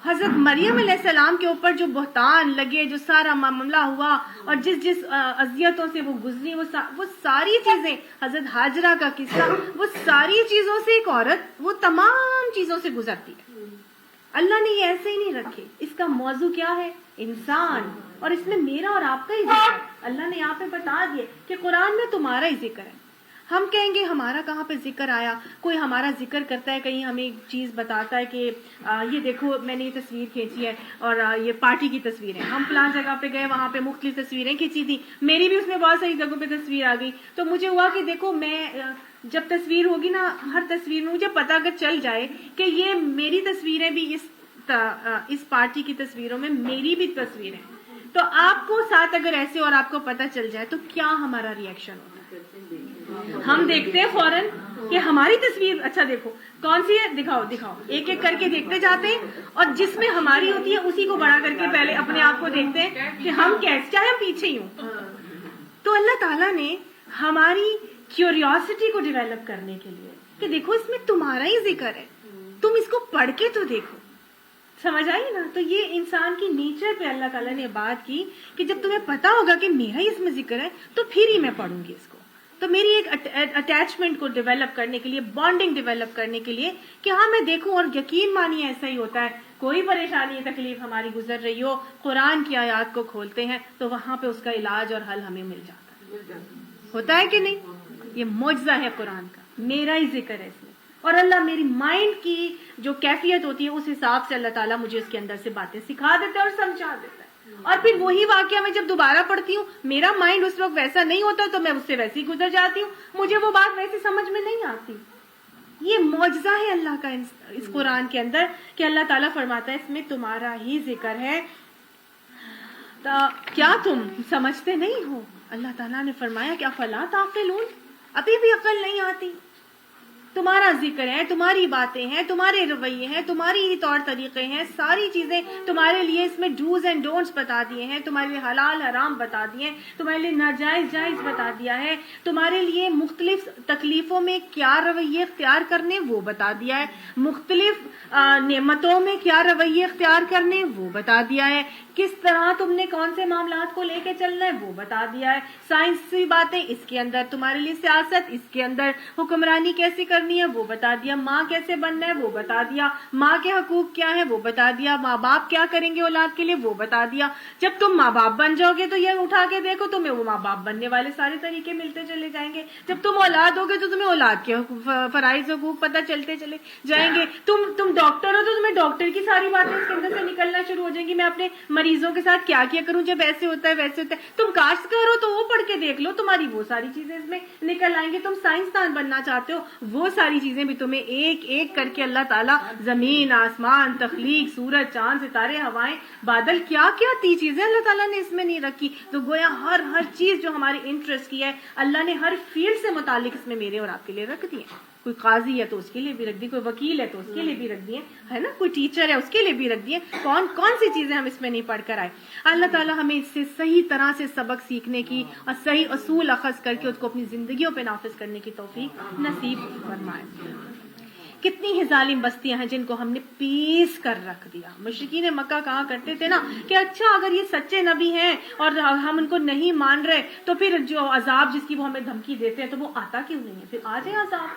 حضرت مریم علیہ السلام کے اوپر جو بہتان لگے، جو سارا معاملہ ہوا، اور جس اذیتوں سے وہ گزری، وہ ساری چیزیں، حضرت ہاجرہ کا قصہ، وہ ساری چیزوں سے ایک عورت وہ تمام چیزوں سے گزرتی ہے. اللہ نے یہ ایسے ہی نہیں رکھے. اس کا موضوع کیا ہے؟ انسان. اور اس میں میرا اور آپ کا ہی ذکر ہے. اللہ نے یہاں پہ بتا دیے کہ قرآن میں تمہارا ہی ذکر ہے. ہم کہیں گے ہمارا کہاں پہ ذکر آیا؟ کوئی ہمارا ذکر کرتا ہے، کہیں ہمیں ایک چیز بتاتا ہے کہ یہ دیکھو میں نے یہ تصویر کھینچی ہے اور یہ پارٹی کی تصویر ہے، ہم فلاں جگہ پہ گئے، وہاں پہ مختلف تصویریں کھینچی تھی، میری بھی اس میں بہت ساری جگہوں پہ تصویر آ گئی. تو مجھے ہوا کہ دیکھو میں جب تصویر ہوگی نا، ہر تصویر میں مجھے پتہ اگر چل جائے کہ یہ میری تصویریں بھی اس پارٹی کی تصویروں میں میری بھی تصویر ہیں، تو آپ کو ساتھ اگر ایسے اور آپ کو پتہ چل جائے تو کیا ہمارا ریئیکشن ہوتا ہے؟ ہم دیکھتے ہیں فوراً کہ ہماری تصویر اچھا دیکھو کون سی ہے، دکھاؤ، ایک ایک کر کے دیکھتے جاتے ہیں، اور جس میں ہماری ہوتی ہے اسی کو بڑا کر کے پہلے اپنے آپ کو دیکھتے ہیں کہ ہم کیسے، چاہے ہم پیچھے ہی ہوں. تو اللہ تعالیٰ نے ہماری کیوریوسٹی کو ڈیولپ کرنے کے لیے کہ دیکھو اس میں تمہارا ہی ذکر ہے، تم اس کو پڑھ کے تو دیکھو. سمجھ آئی نا؟ تو یہ انسان کی نیچر پہ اللہ تعالیٰ نے بات کی کہ جب تمہیں پتا ہوگا کہ میرا ہی اس میں ذکر ہے تو پھر ہی میں پڑھوں گی اس کو. تو میری ایک اٹیچمنٹ کو ڈیولپ کرنے کے لیے، بانڈنگ ڈیولپ کرنے کے لیے کہ ہاں میں دیکھوں. اور یقین مانیے ایسا ہی ہوتا ہے، کوئی پریشانی تکلیف ہماری گزر رہی ہو، قرآن کی آیات کو کھولتے ہیں تو وہاں پہ اس کا علاج اور حل ہمیں مل جاتا ہے. ہوتا ہے کہ نہیں؟ یہ معجزہ ہے قرآن کا، میرا ہی ذکر ہے اس میں. اور اللہ میری مائنڈ کی جو کیفیت ہوتی ہے اس حساب سے اللہ تعالیٰ مجھے اس کے اندر سے باتیں سکھا دیتا ہے اور سمجھا دیتا ہے. اور پھر وہی واقعہ میں جب دوبارہ پڑھتی ہوں، میرا مائنڈ اس وقت ویسا نہیں ہوتا تو میں اس سے ویسے ہی گزر جاتی ہوں، مجھے وہ بات ویسے سمجھ میں نہیں آتی. یہ معجزہ ہے اللہ کا اس قرآن کے اندر کہ اللہ تعالیٰ فرماتا ہے اس میں تمہارا ہی ذکر ہے، کیا تم سمجھتے نہیں ہو؟ اللہ تعالیٰ نے فرمایا کہ افلا تعقلون، ابھی بھی عقل نہیں آتی؟ تمہارا ذکر ہے، تمہاری باتیں ہیں، تمہارے رویے ہیں، تمہاری ہی طور طریقے ہیں، ساری چیزیں تمہارے لیے اس میں ڈوز اینڈ ڈونٹس بتا دیے ہیں، تمہارے لیے حلال حرام بتا دیے ہیں، تمہارے لیے ناجائز جائز بتا دیا ہے، تمہارے لیے مختلف تکلیفوں میں کیا رویے اختیار کرنے وہ بتا دیا ہے، مختلف نعمتوں میں کیا رویے اختیار کرنے وہ بتا دیا ہے، کس طرح تم نے کون سے معاملات کو لے کے چلنا ہے وہ بتا دیا ہے، سائنسی باتیں اس کے اندر، تمہارے لیے سیاست اس کے اندر، حکمرانی کیسے کرنی ہے وہ بتا دیا، ماں کیسے بننا ہے وہ بتا دیا، ماں کے حقوق کیا ہے وہ بتا دیا، ماں باپ کیا کریں گے اولاد کے لیے وہ بتا دیا. جب تم ماں باپ بن جاؤ گے تو یہ اٹھا کے دیکھو تمہیں وہ ماں باپ بننے والے سارے طریقے ملتے چلے جائیں گے. جب تم اولاد ہوگے تو تمہیں اولاد کے فرائض حقوق پتہ چلتے چلے جائیں گے. تم ڈاکٹر ہو تو تمہیں ڈاکٹر کی ساری باتیں اس کے اندر سے نکلنا شروع ہو جائیں گی. میں اپنے مریضوں کے ساتھ کیا کروں جب ایسے ہوتا ہے ویسے ہوتا ہے. تم کاشتکار ہو تو وہ پڑھ کے دیکھ لو، تمہاری وہ ساری چیزیں اس میں نکل آئیں گی. تم سائنسدان بننا چاہتے ہو، وہ ساری چیزیں بھی تمہیں ایک ایک کر کے اللہ تعالیٰ، زمین آسمان، تخلیق، سورج چاند ستارے ہوائیں بادل، کیا کیا تی چیزیں اللہ تعالیٰ نے اس میں نہیں رکھی. تو گویا ہر چیز جو ہمارے انٹرسٹ کی ہے اللہ نے ہر فیلڈ سے متعلق اس میں میرے اور آپ کے لیے رکھ دی ہے. کوئی قاضی ہے تو اس کے لیے بھی رکھ دی، کوئی وکیل ہے تو اس کے لیے بھی رکھ دی ہے نا، کوئی ٹیچر ہے اس کے لیے بھی رکھ دی. کون سی چیزیں ہم اس میں نہیں پڑھ کر آئے. اللہ تعالیٰ ہمیں اس سے صحیح طرح سے سبق سیکھنے کی اور صحیح اصول اخذ کر کے اس کو اپنی زندگیوں پہ نافذ کرنے کی توفیق نصیب فرمائے. کتنی ہی ظالم بستیاں ہیں جن کو ہم نے پیس کر رکھ دیا. مشرکین مکہ کہا کرتے تھے نا کہ اچھا اگر یہ سچے نبی ہیں اور ہم ان کو نہیں مان رہے تو پھر جو عذاب جس کی وہ ہمیں دھمکی دیتے ہیں تو وہ آتا کیوں نہیں ہے، پھر آ جائے عذاب.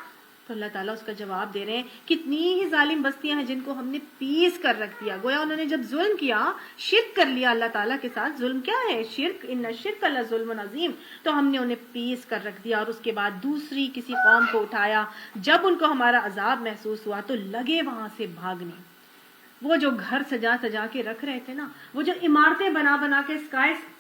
تو اللہ تعالیٰ اس کا جواب دے رہے ہیں کتنی ہی ظالم بستیاں ہیں جن کو ہم نے پیس کر رکھ دیا. گویا انہوں نے جب ظلم کیا، شرک کر لیا اللہ تعالیٰ کے ساتھ. ظلم کیا ہے؟ شرک. ان الشرک لظلم عظیم. تو ہم نے انہیں پیس کر رکھ دیا، اور اس کے بعد دوسری کسی قوم کو اٹھایا. جب ان کو ہمارا عذاب محسوس ہوا تو لگے وہاں سے بھاگنے. وہ جو گھر سجا سجا کے رکھ رہے تھے نا، وہ جو عمارتیں بنا بنا کے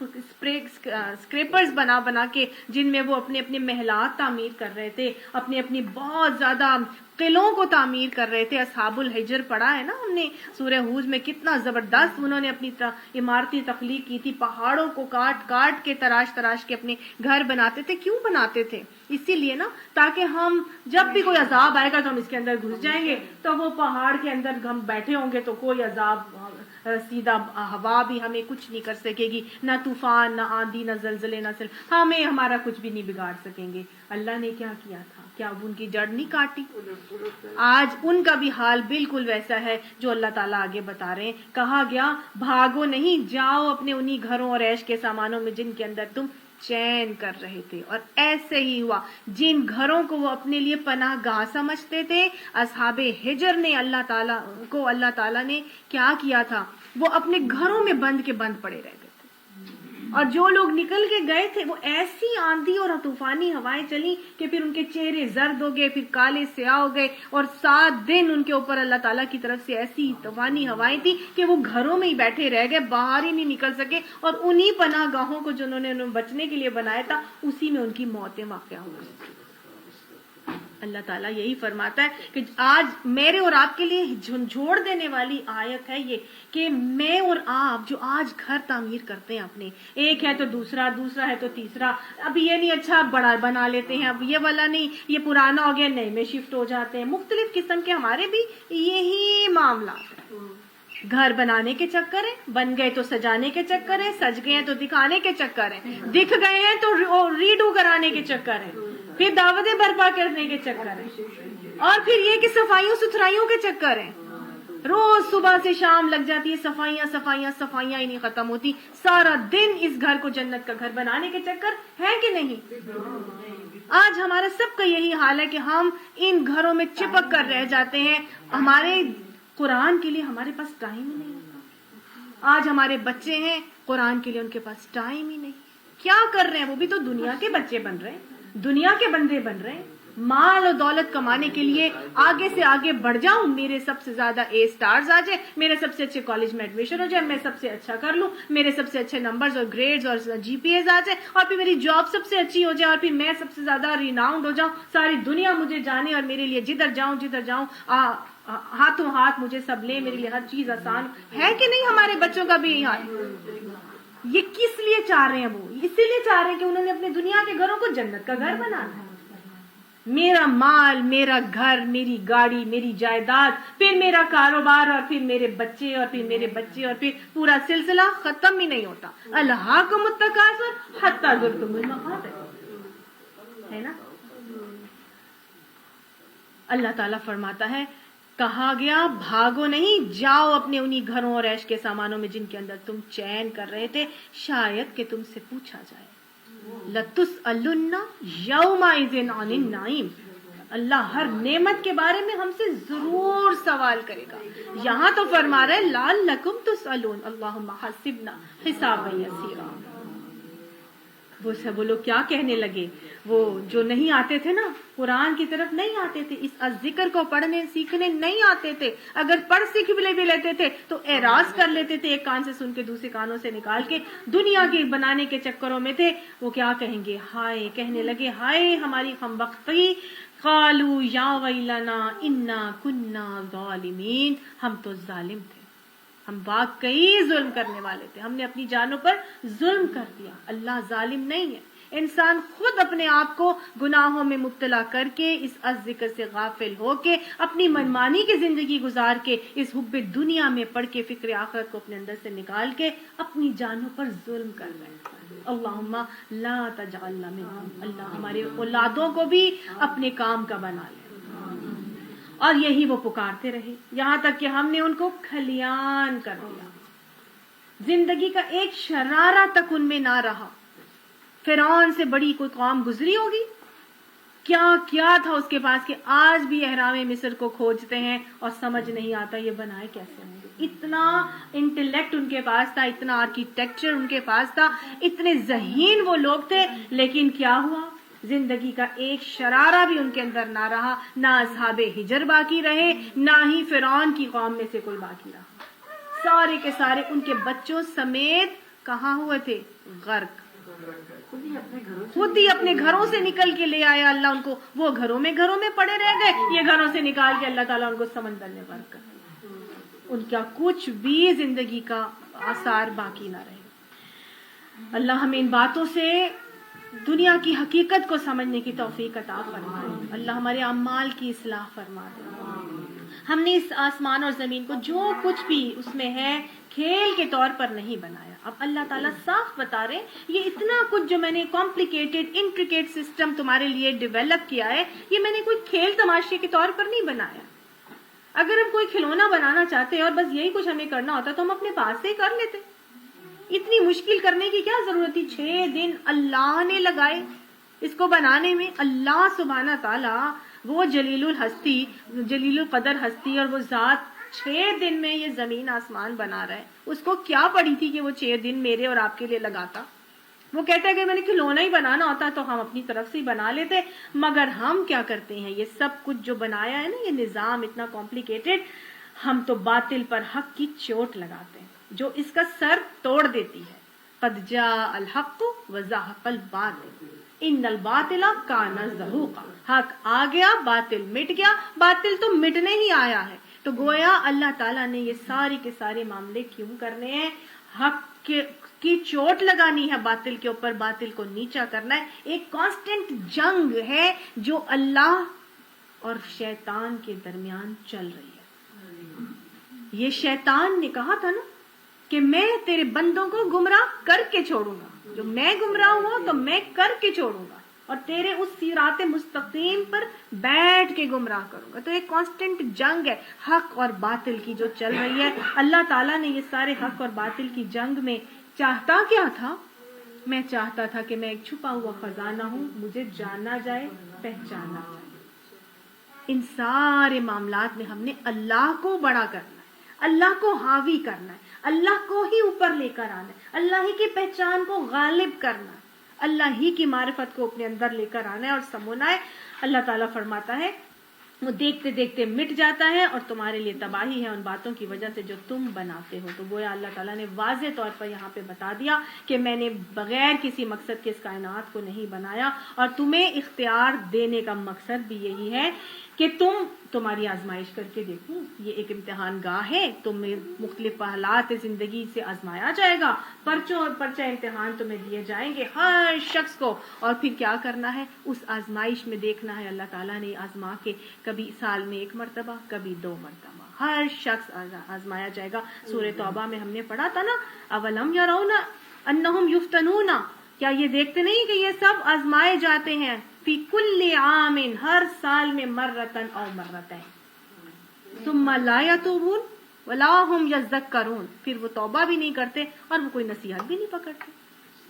اسکریپرز بنا بنا کے جن میں وہ اپنے اپنے محلات تعمیر کر رہے تھے، اپنی اپنی بہت زیادہ قلعوں کو تعمیر کر رہے تھے. اصحاب الحجر پڑھا ہے نا ہم نے سورہ ہود میں، کتنا زبردست انہوں نے اپنی عمارتی تخلیق کی تھی. پہاڑوں کو کاٹ کاٹ کے تراش تراش کے اپنے گھر بناتے تھے. کیوں بناتے تھے؟ اسی لیے نا تاکہ ہم جب بھی کوئی عذاب آئے گا تو ہم اس کے اندر گھس جائیں گے، تو وہ پہاڑ کے اندر ہم بیٹھے ہوں گے تو کوئی عذاب سیدھا ہوا بھی ہمیں کچھ نہیں کر سکے گی، نہ طوفان، نہ آندھی، نہ زلزلے، نہ ہمیں ہمارا کچھ بھی نہیں بگاڑ سکیں گے. اللہ نے کیا کیا تھا؟ کیا اب ان کی جڑ نہیں کاٹی؟ آج ان کا بھی حال بالکل ویسا ہے جو اللہ تعالیٰ آگے بتا رہے ہیں. کہا گیا بھاگو نہیں، جاؤ اپنے انہی گھروں اور عیش کے سامانوں میں جن کے اندر تم چین کر رہے تھے. اور ایسے ہی ہوا. جن گھروں کو وہ اپنے لیے پناہ گاہ سمجھتے تھے، اصحاب ہجر نے اللہ تعالیٰ نے کیا کیا تھا؟ وہ اپنے گھروں میں بند کے بند پڑے رہ گئے تھے. اور جو لوگ نکل کے گئے تھے وہ ایسی آندھی اور طوفانی ہوائیں چلی کہ پھر ان کے چہرے زرد ہو گئے، پھر کالے سیاہ ہو گئے، اور 7 دن ان کے اوپر اللہ تعالیٰ کی طرف سے ایسی طوفانی ہوائیں تھی کہ وہ گھروں میں ہی بیٹھے رہ گئے، باہر ہی نہیں نکل سکے. اور انہی پناہ گاہوں کو جنہوں نے انہیں بچنے کے لیے بنایا تھا، اسی میں ان کی موتیں واقع ہو گئی. اللہ تعالیٰ یہی فرماتا ہے کہ آج میرے اور آپ کے لیے جھنجھوڑ دینے والی آیت ہے یہ کہ میں اور آپ جو آج گھر تعمیر کرتے ہیں اپنے، ایک ہے تو دوسرا، دوسرا ہے تو تیسرا. اب یہ نہیں اچھا بڑا بنا لیتے ہیں، اب یہ والا نہیں، یہ پرانا ہو گیا، نئے میں شفٹ ہو جاتے ہیں. مختلف قسم کے ہمارے بھی یہی معاملات ہیں. گھر بنانے کے چکر ہیں، بن گئے تو سجانے کے چکر ہیں، سج گئے ہیں تو دکھانے کے چکر ہیں، دکھ گئے ہیں تو ریڈو کرانے کے چکر ہیں، پھر دعوتیں برپا کرنے کے چکر ہیں، اور پھر یہ کہ صفائیوں ستھرائیوں کے چکر ہیں. روز صبح سے شام لگ جاتی ہے، صفائیاں صفائیاں صفائیاں ہی نہیں ختم ہوتی. سارا دن اس گھر کو جنت کا گھر بنانے کے چکر ہے کہ نہیں؟ آج ہمارا سب کا یہی حال ہے کہ ہم ان گھروں میں چپک کر رہ جاتے ہیں. ہمارے قرآن کے لیے ہمارے پاس ٹائم ہی نہیں ہوتا. آج ہمارے بچے ہیں، قرآن کے لیے ان کے پاس ٹائم ہی نہیں. کیا کر رہے ہیں؟ وہ بھی تو دنیا کے بچے بن رہے ہیں، دنیا کے بندے بن رہے ہیں. مال اور دولت کمانے کے لیے آگے سے آگے بڑھ جاؤں، میرے سب سے زیادہ اے سٹارز آ جائے، میرے سب سے اچھے کالج میں ایڈمیشن ہو جائے، میں سب سے اچھا کر لوں، میرے سب سے اچھے نمبرز اور گریڈز اور جی پی ایز آ جائے، اور پھر میری جاب سب سے اچھی ہو جائے، اور پھر میں سب سے زیادہ ریناؤنڈ ہو جاؤں، ساری دنیا مجھے جانے، اور میرے لیے جدھر جاؤں ہاتھوں ہاتھ مجھے سب لے، میرے لیے ہر چیز آسان ہے کہ نہیں؟ ہمارے بچوں کا بھی یہی حال. یہ کس لیے چاہ رہے ہیں؟ وہ اسی لیے چاہ رہے ہیں کہ انہوں نے اپنے دنیا کے گھروں کو جنت کا گھر بنانا ہے. میرا مال، میرا گھر، میری گاڑی، میری جائیداد، پھر میرا کاروبار، اور پھر میرے بچے، اور پھر میرے بچے، اور پھر پورا سلسلہ ختم ہی نہیں ہوتا. الہاکم التکاثر حتی زرتم المقابر، ہے نا؟ اللہ تعالیٰ فرماتا ہے کہا گیا بھاگو نہیں، جاؤ اپنے انہی گھروں اور عیش کے سامانوں میں جن کے اندر تم چین کر رہے تھے، شاید کہ تم سے پوچھا جائے. لَتُسْأَلُنَّ يَوْمَئِذٍ عَنِ النَّعِيمِ. اللہ ہر نعمت کے بارے میں ہم سے ضرور سوال کرے گا. یہاں تو فرما رہے لَعَلَّكُمْ تُسْأَلُونَ اللہم حَسِبْنَا حِسَابًا یسیرا. وہ لوگ کیا کہنے لگے؟ وہ جو نہیں آتے تھے نا، قرآن کی طرف نہیں آتے تھے، اس ذکر کو پڑھنے سیکھنے نہیں آتے تھے. اگر پڑھ سیکھ بھی لیتے تھے تو اعراض کر لیتے تھے، ایک کان سے سن کے دوسرے کانوں سے نکال کے، دنیا کے بنانے کے چکروں میں تھے. وہ کیا کہیں گے؟ ہائے، کہنے لگے ہائے ہماری خمبختی. قالوا یا ویلنا انا کنا ظالمین. ہم تو ظالم تھے، ہم واقعی ظلم کرنے والے تھے، ہم نے اپنی جانوں پر ظلم کر دیا. اللہ ظالم نہیں ہے. انسان خود اپنے آپ کو گناہوں میں مبتلا کر کے، اس ذکر سے غافل ہو کے، اپنی منمانی کی زندگی گزار کے، اس حب دنیا میں پڑھ کے، فکر آخرت کو اپنے اندر سے نکال کے اپنی جانوں پر ظلم کر رہے ہیں. اللہم لا تجعلنا منہم. اللہ ہمارے اولادوں کو بھی اپنے کام کا بنا لے. اور یہی وہ پکارتے رہے یہاں تک کہ ہم نے ان کو کھلیان کر دیا. زندگی کا ایک شرارہ تک ان میں نہ رہا. فرعون سے بڑی کوئی قوم گزری ہوگی؟ کیا کیا تھا اس کے پاس کہ آج بھی احرام مصر کو کھوجتے ہیں اور سمجھ نہیں آتا یہ بنائے کیسے ہوں گے. اتنا انٹلیکٹ ان کے پاس تھا, اتنا آرکیٹیکچر ان کے پاس تھا, اتنے ذہین وہ لوگ تھے. لیکن کیا ہوا, زندگی کا ایک شرارہ بھی ان کے اندر نہ رہا, نہ اصحاب حجر باقی رہے, نہ ہی فرعون کی قوم میں سے کوئی باقی رہا. سارے کے سارے ان کے بچوں سمیت کہاں ہوئے تھے, غرق. خود ہی اپنے گھروں سے نکل کے لے آیا اللہ ان کو. وہ گھروں میں پڑے رہ گئے, یہ گھروں سے نکال کے اللہ تعالیٰ ان کو سمندر میں غرق کر دیا. ان کا کچھ بھی زندگی کا آثار باقی نہ رہے. اللہ ہمیں ان باتوں سے دنیا کی حقیقت کو سمجھنے کی توفیق عطا فرمائے. اللہ ہمارے اعمال کی اصلاح فرما دے. ہم نے اس آسمان اور زمین کو جو کچھ بھی اس میں ہے کھیل کے طور پر نہیں بنایا. اب اللہ تعالیٰ صاف بتا رہے یہ اتنا کچھ جو میں نے کمپلیکیٹڈ انٹریکیٹ سسٹم تمہارے لیے ڈیولپ کیا ہے, یہ میں نے کوئی کھیل تماشے کے طور پر نہیں بنایا. اگر ہم کوئی کھلونا بنانا چاہتے اور بس یہی کچھ ہمیں کرنا ہوتا تو ہم اپنے پاس سے ہی کر لیتے. اتنی مشکل کرنے کی کیا ضرورت تھی؟ 6 دن اللہ نے لگائے اس کو بنانے میں. اللہ سبحانہ تعالیٰ وہ جلیل الہستی, جلیل القدر ہستی اور وہ ذات 6 دن میں یہ زمین آسمان بنا رہا ہے. اس کو کیا پڑی تھی کہ وہ 6 دن میرے اور آپ کے لیے لگاتا؟ وہ کہتا ہے کہ میں نے کھلونا ہی بنانا ہوتا تو ہم اپنی طرف سے ہی بنا لیتے. مگر ہم کیا کرتے ہیں, یہ سب کچھ جو بنایا ہے نا, یہ نظام اتنا کمپلیکیٹڈ, ہم تو باطل پر حق کی چوٹ لگاتے ہیں جو اس کا سر توڑ دیتی ہے. قد جاء الحق وزهق الباطل ان الباطل کان زہوقا. حق آ گیا, باطل مٹ گیا. باطل تو مٹنے ہی آیا ہے. تو گویا اللہ تعالیٰ نے یہ سارے کے سارے معاملے کیوں کرنے ہیں؟ حق کی چوٹ لگانی ہے باطل کے اوپر, باطل کو نیچا کرنا ہے. ایک کانسٹنٹ جنگ ہے جو اللہ اور شیطان کے درمیان چل رہی ہے. یہ شیطان نے کہا تھا نا کہ میں تیرے بندوں کو گمراہ کر کے چھوڑوں گا, جو میں گمراہ ہوا تو میں کر کے چھوڑوں گا اور تیرے اس صراط مستقیم پر بیٹھ کے گمراہ کروں گا. تو ایک کانسٹنٹ جنگ ہے حق اور باطل کی جو چل رہی ہے. اللہ تعالیٰ نے یہ سارے حق اور باطل کی جنگ میں چاہتا کیا تھا؟ میں چاہتا تھا کہ میں ایک چھپا ہوا خزانہ ہوں, مجھے جانا جائے, پہچانا جائے. ان سارے معاملات میں ہم نے اللہ کو بڑا کرنا ہے, اللہ کو حاوی کرنا ہے, اللہ کو ہی اوپر لے کر آنا ہے, اللہ ہی کی پہچان کو غالب کرنا ہے, اللہ ہی کی معرفت کو اپنے اندر لے کر آنا ہے اور سمونا ہے. اللہ تعالیٰ فرماتا ہے وہ دیکھتے دیکھتے مٹ جاتا ہے اور تمہارے لیے تباہی ہے ان باتوں کی وجہ سے جو تم بناتے ہو. تو گویا اللہ تعالیٰ نے واضح طور پر یہاں پہ بتا دیا کہ میں نے بغیر کسی مقصد کے اس کائنات کو نہیں بنایا, اور تمہیں اختیار دینے کا مقصد بھی یہی ہے کہ تمہاری آزمائش کر کے دیکھوں. یہ ایک امتحان گاہ ہے, تمہیں مختلف حالات زندگی سے آزمایا جائے گا, پرچوں اور پرچہ امتحان تمہیں دیے جائیں گے ہر شخص کو. اور پھر کیا کرنا ہے, اس آزمائش میں دیکھنا ہے اللہ تعالیٰ نے آزما کے, کبھی سال میں 1 مرتبہ, کبھی 2 مرتبہ, ہر شخص آزمایا جائے گا. سورہ توبہ میں ہم نے پڑھا تھا نا, اولم یرون انہم یفتنون, کیا یہ دیکھتے نہیں کہ یہ سب آزمائے جاتے ہیں, فی کل عام, ہر سال میں, مرتن او مرتین, ثم لا یتوبون ولا هم یذکرون, پھر وہ توبہ بھی نہیں کرتے اور وہ کوئی نصیحت بھی نہیں پکڑتے.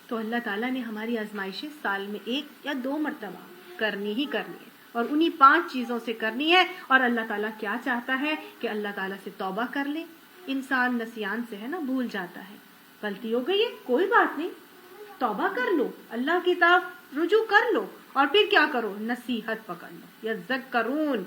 تو اللہ تعالیٰ نے ہماری آزمائشیں سال میں 1 یا 2 مرتبہ کرنی ہی کرنی ہے, اور انہی 5 چیزوں سے کرنی ہے. اور اللہ تعالیٰ کیا چاہتا ہے کہ اللہ تعالیٰ سے توبہ کر لے. انسان نسیان سے ہے نا, بھول جاتا ہے, غلطی ہو گئی ہے, کوئی بات نہیں, توبہ کر لو, اللہ کی طرف رجوع کر لو, اور پھر کیا کرو, نصیحت پکڑ لو. یذکرون,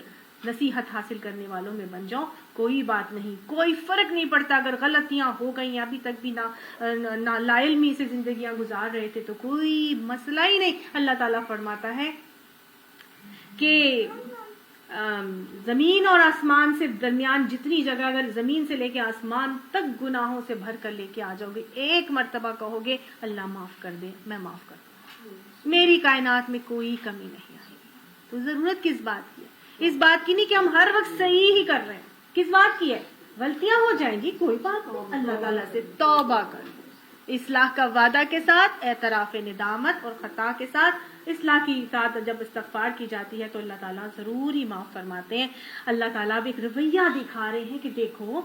نصیحت حاصل کرنے والوں میں بن جاؤ. کوئی بات نہیں, کوئی فرق نہیں پڑتا اگر غلطیاں ہو گئیں, ابھی تک بھی نہ لا علمی سے زندگیاں گزار رہے تھے تو کوئی مسئلہ ہی نہیں. اللہ تعالیٰ فرماتا ہے کہ زمین اور آسمان سے درمیان جتنی جگہ, اگر زمین سے لے کے آسمان تک گناہوں سے بھر کر لے کے آ جاؤ گے, 1 مرتبہ کہو گے اللہ معاف کر دے, میں معاف کر دوں, میری کائنات میں کوئی کمی نہیں آئے گی. تو ضرورت کس بات کی ہے؟ اس بات کی نہیں کہ ہم ہر وقت صحیح ہی کر رہے ہیں. کس بات کی ہے؟ غلطیاں ہو جائیں گی, کوئی بات نہیں, اللہ تعالیٰ سے توبہ کر لو, اصلاح کا وعدہ کے ساتھ, اعتراف ندامت اور خطا کے ساتھ. اصلاح کی ساتھ جب استغفار کی جاتی ہے تو اللہ تعالیٰ ضرور ہی معاف فرماتے ہیں. اللہ تعالیٰ بھی ایک رویہ دکھا رہے ہیں کہ دیکھو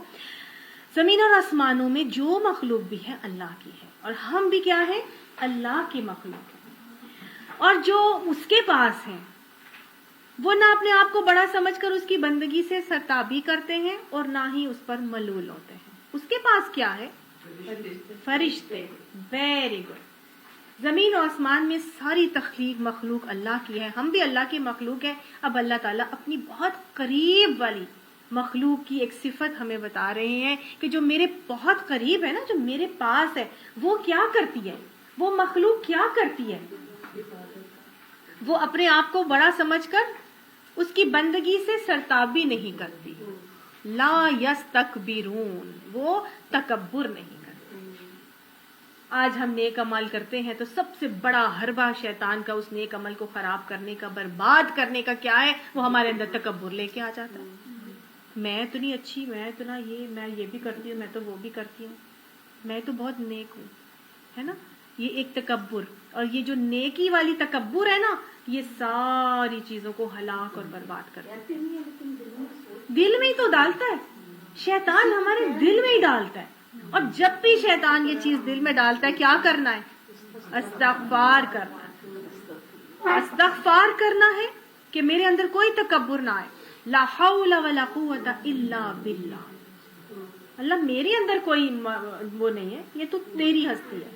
زمین اور آسمانوں میں جو مخلوق بھی ہے اللہ کی ہے, اور ہم بھی کیا ہے, اللہ کی مخلوق ہے. اور جو اس کے پاس ہیں وہ نہ اپنے آپ کو بڑا سمجھ کر اس کی بندگی سے سرتابی کرتے ہیں اور نہ ہی اس پر ملول ہوتے ہیں. اس کے پاس کیا ہے؟ فرشتے. Very good. زمین و آسمان میں ساری تخلیق مخلوق اللہ کی ہے, ہم بھی اللہ کی مخلوق ہے. اب اللہ تعالیٰ اپنی بہت قریب والی مخلوق کی ایک صفت ہمیں بتا رہے ہیں کہ جو میرے بہت قریب ہے نا, جو میرے پاس ہے, وہ کیا کرتی ہے, وہ مخلوق کیا کرتی ہے. وہ اپنے آپ کو بڑا سمجھ کر اس کی بندگی سے سرتابی نہیں کرتی. لا یستکبرون, وہ تکبر نہیں کرتی. آج ہم نیک عمل کرتے ہیں تو سب سے بڑا حربہ شیطان کا اس نیک عمل کو خراب کرنے کا, برباد کرنے کا کیا ہے؟ وہ ہمارے اندر تکبر لے کے آ جاتا ہے. میں تو نہیں اچھی, میں تو نہ یہ, میں یہ بھی کرتی ہوں, میں تو وہ بھی کرتی ہوں, میں تو بہت نیک ہوں, ہے نا. یہ ایک تکبر, اور یہ جو نیکی والی تکبر ہے نا, یہ ساری چیزوں کو ہلاک اور برباد کرتا ہے. دل میں ہی تو ڈالتا ہے شیطان, ہمارے دل میں ہی ڈالتا ہے. اور جب بھی شیطان یہ چیز دل میں ڈالتا ہے, کیا کرنا ہے؟ استغفار کرنا ہے. استغفار کرنا ہے کہ میرے اندر کوئی تکبر نہ آئے. لا حول ولا قوت الا باللہ. اللہ میرے اندر کوئی وہ نہیں ہے, یہ تو تیری ہستی ہے.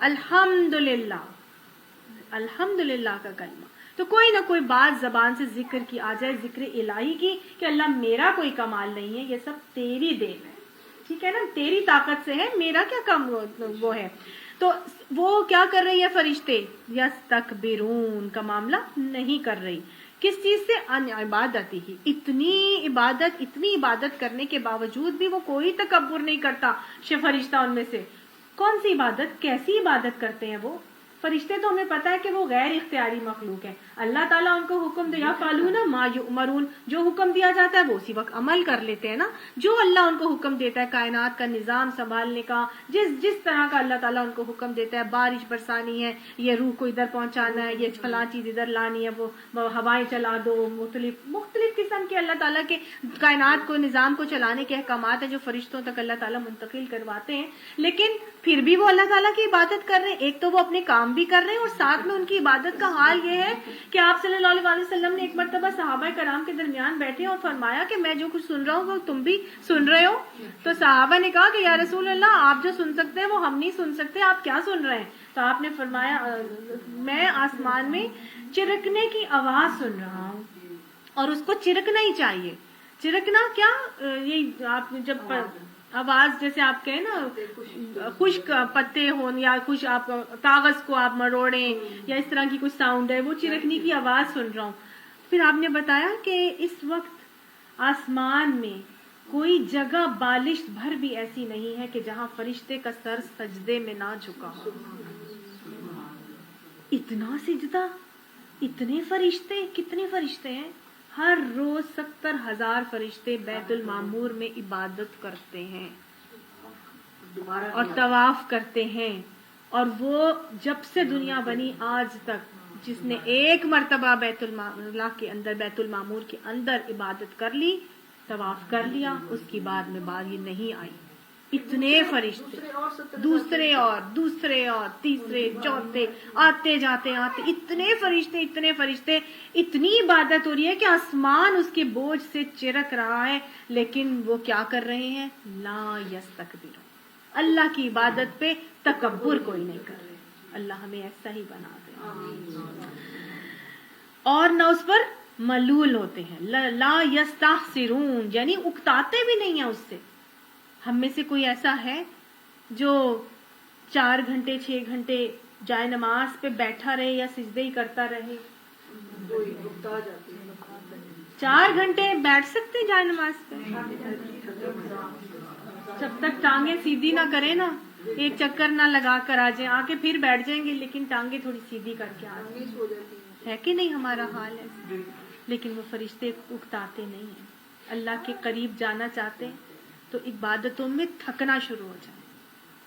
الحمدللہ, الحمدللہ کا کلمہ. تو کوئی نہ کوئی بات زبان سے ذکر کی آ جائے, ذکر الہی کی, کہ اللہ میرا کوئی کمال نہیں ہے, یہ سب تیری دین ہے. ٹھیک ہے نا, تیری طاقت سے ہے, میرا کیا کم وہ ہے. تو وہ کیا کر رہی ہے فرشتے؟ یستکبرون کا معاملہ نہیں کر رہی. کس چیز سے؟ ان عبادتی ہی. اتنی عبادت کرنے کے باوجود بھی وہ کوئی تکبر نہیں کرتا. فرشتہ ان میں سے کون سی عبادت, کیسی عبادت کرتے ہیں وہ فرشتے؟ تو ہمیں پتا ہے کہ وہ غیر اختیاری مخلوق ہے. اللہ تعالیٰ ان کو حکم دے, یفعلون ما یؤمرون, جو حکم دیا جاتا ہے وہ اسی وقت عمل کر لیتے ہیں نا. جو اللہ ان کو حکم دیتا ہے کائنات کا نظام سنبھالنے کا, جس طرح کا اللہ تعالیٰ ان کو حکم دیتا ہے, بارش برسانی ہے, یہ روح کو ادھر پہنچانا ہے, یہ فلاں چیز ادھر لانی ہے, وہ ہوائیں چلا دو, مختلف قسم کے اللہ تعالیٰ کے کائنات کو, نظام کو چلانے کے احکامات ہیں جو فرشتوں تک اللہ تعالیٰ منتقل کرواتے ہیں. لیکن پھر بھی وہ اللہ تعالیٰ کی عبادت کر رہے ہیں. ایک تو وہ اپنے کام بھی کر رہے ہیں, اور ساتھ میں ان کی عبادت کا حال یہ ہے کہ آپ صلی اللہ علیہ وسلم نے ایک مرتبہ صحابہ کرام کے درمیان بیٹھے اور فرمایا کہ میں جو کچھ سن رہا ہوں وہ تم بھی سن رہے ہو. تو صحابہ نے کہا کہ یا رسول اللہ, آپ جو سن سکتے ہیں وہ ہم نہیں سن سکتے, آپ کیا سن رہے ہیں؟ تو آپ نے فرمایا میں آسمان میں چرکنے کی آواز سن رہا ہوں, اور اس کو چرکنا ہی چاہیے. چرکنا کیا, یہ آپ جب آواز جیسے آپ کہیں نا خشک پتے ہوں یا کچھ آپ کاغذ کو آپ مروڑیں یا اس طرح کی کچھ ساؤنڈ ہے, وہ چرکنے کی آواز سن رہا ہوں. پھر آپ نے بتایا کہ اس وقت آسمان میں کوئی جگہ بالشت بھر بھی ایسی نہیں ہے کہ جہاں فرشتے کا سر سجدے میں نہ جھکا ہو. اتنا سجدہ, اتنے فرشتے, کتنے فرشتے ہیں؟ ہر روز 70,000 فرشتے بیت المعمور میں عبادت کرتے ہیں اور طواف کرتے ہیں. اور وہ جب سے دنیا بنی آج تک جس نے ایک مرتبہ بیت المعمور کے اندر عبادت کر لی, طواف کر لیا, اس کی بعد میں باری نہیں آئی. اتنے فرشتے, دوسرے اور تیسرے چوتھے, آتے جاتے, اتنے فرشتے, اتنی عبادت ہو رہی ہے کہ آسمان اس کے بوجھ سے چرک رہا ہے. لیکن وہ کیا کر رہے ہیں؟ لا یستکبرون, اللہ کی عبادت پہ تکبر کوئی نہیں کر رہے. اللہ ہمیں ایسا ہی بنا دے, اور نہ اس پر ملول ہوتے ہیں. لا یستحسرون, یعنی اکتاتے بھی نہیں ہیں اس سے. ہم میں سے کوئی ایسا ہے جو 4 گھنٹے 6 گھنٹے جائے نماز پہ بیٹھا رہے یا سجدے ہی کرتا رہے؟ 4 گھنٹے بیٹھ سکتے جائے نماز پہ؟ جب تک ٹانگیں سیدھی نہ کرے نا, ایک چکر نہ لگا کر آ جائیں, آ کے پھر بیٹھ جائیں گے, لیکن ٹانگیں تھوڑی سیدھی کر کے آ جائیں. ہے کہ نہیں ہمارا حال ہے؟ لیکن وہ فرشتے اکتاتے نہیں ہیں. اللہ کے قریب جانا چاہتے ہیں تو عبادتوں میں تھکنا شروع ہو جائے.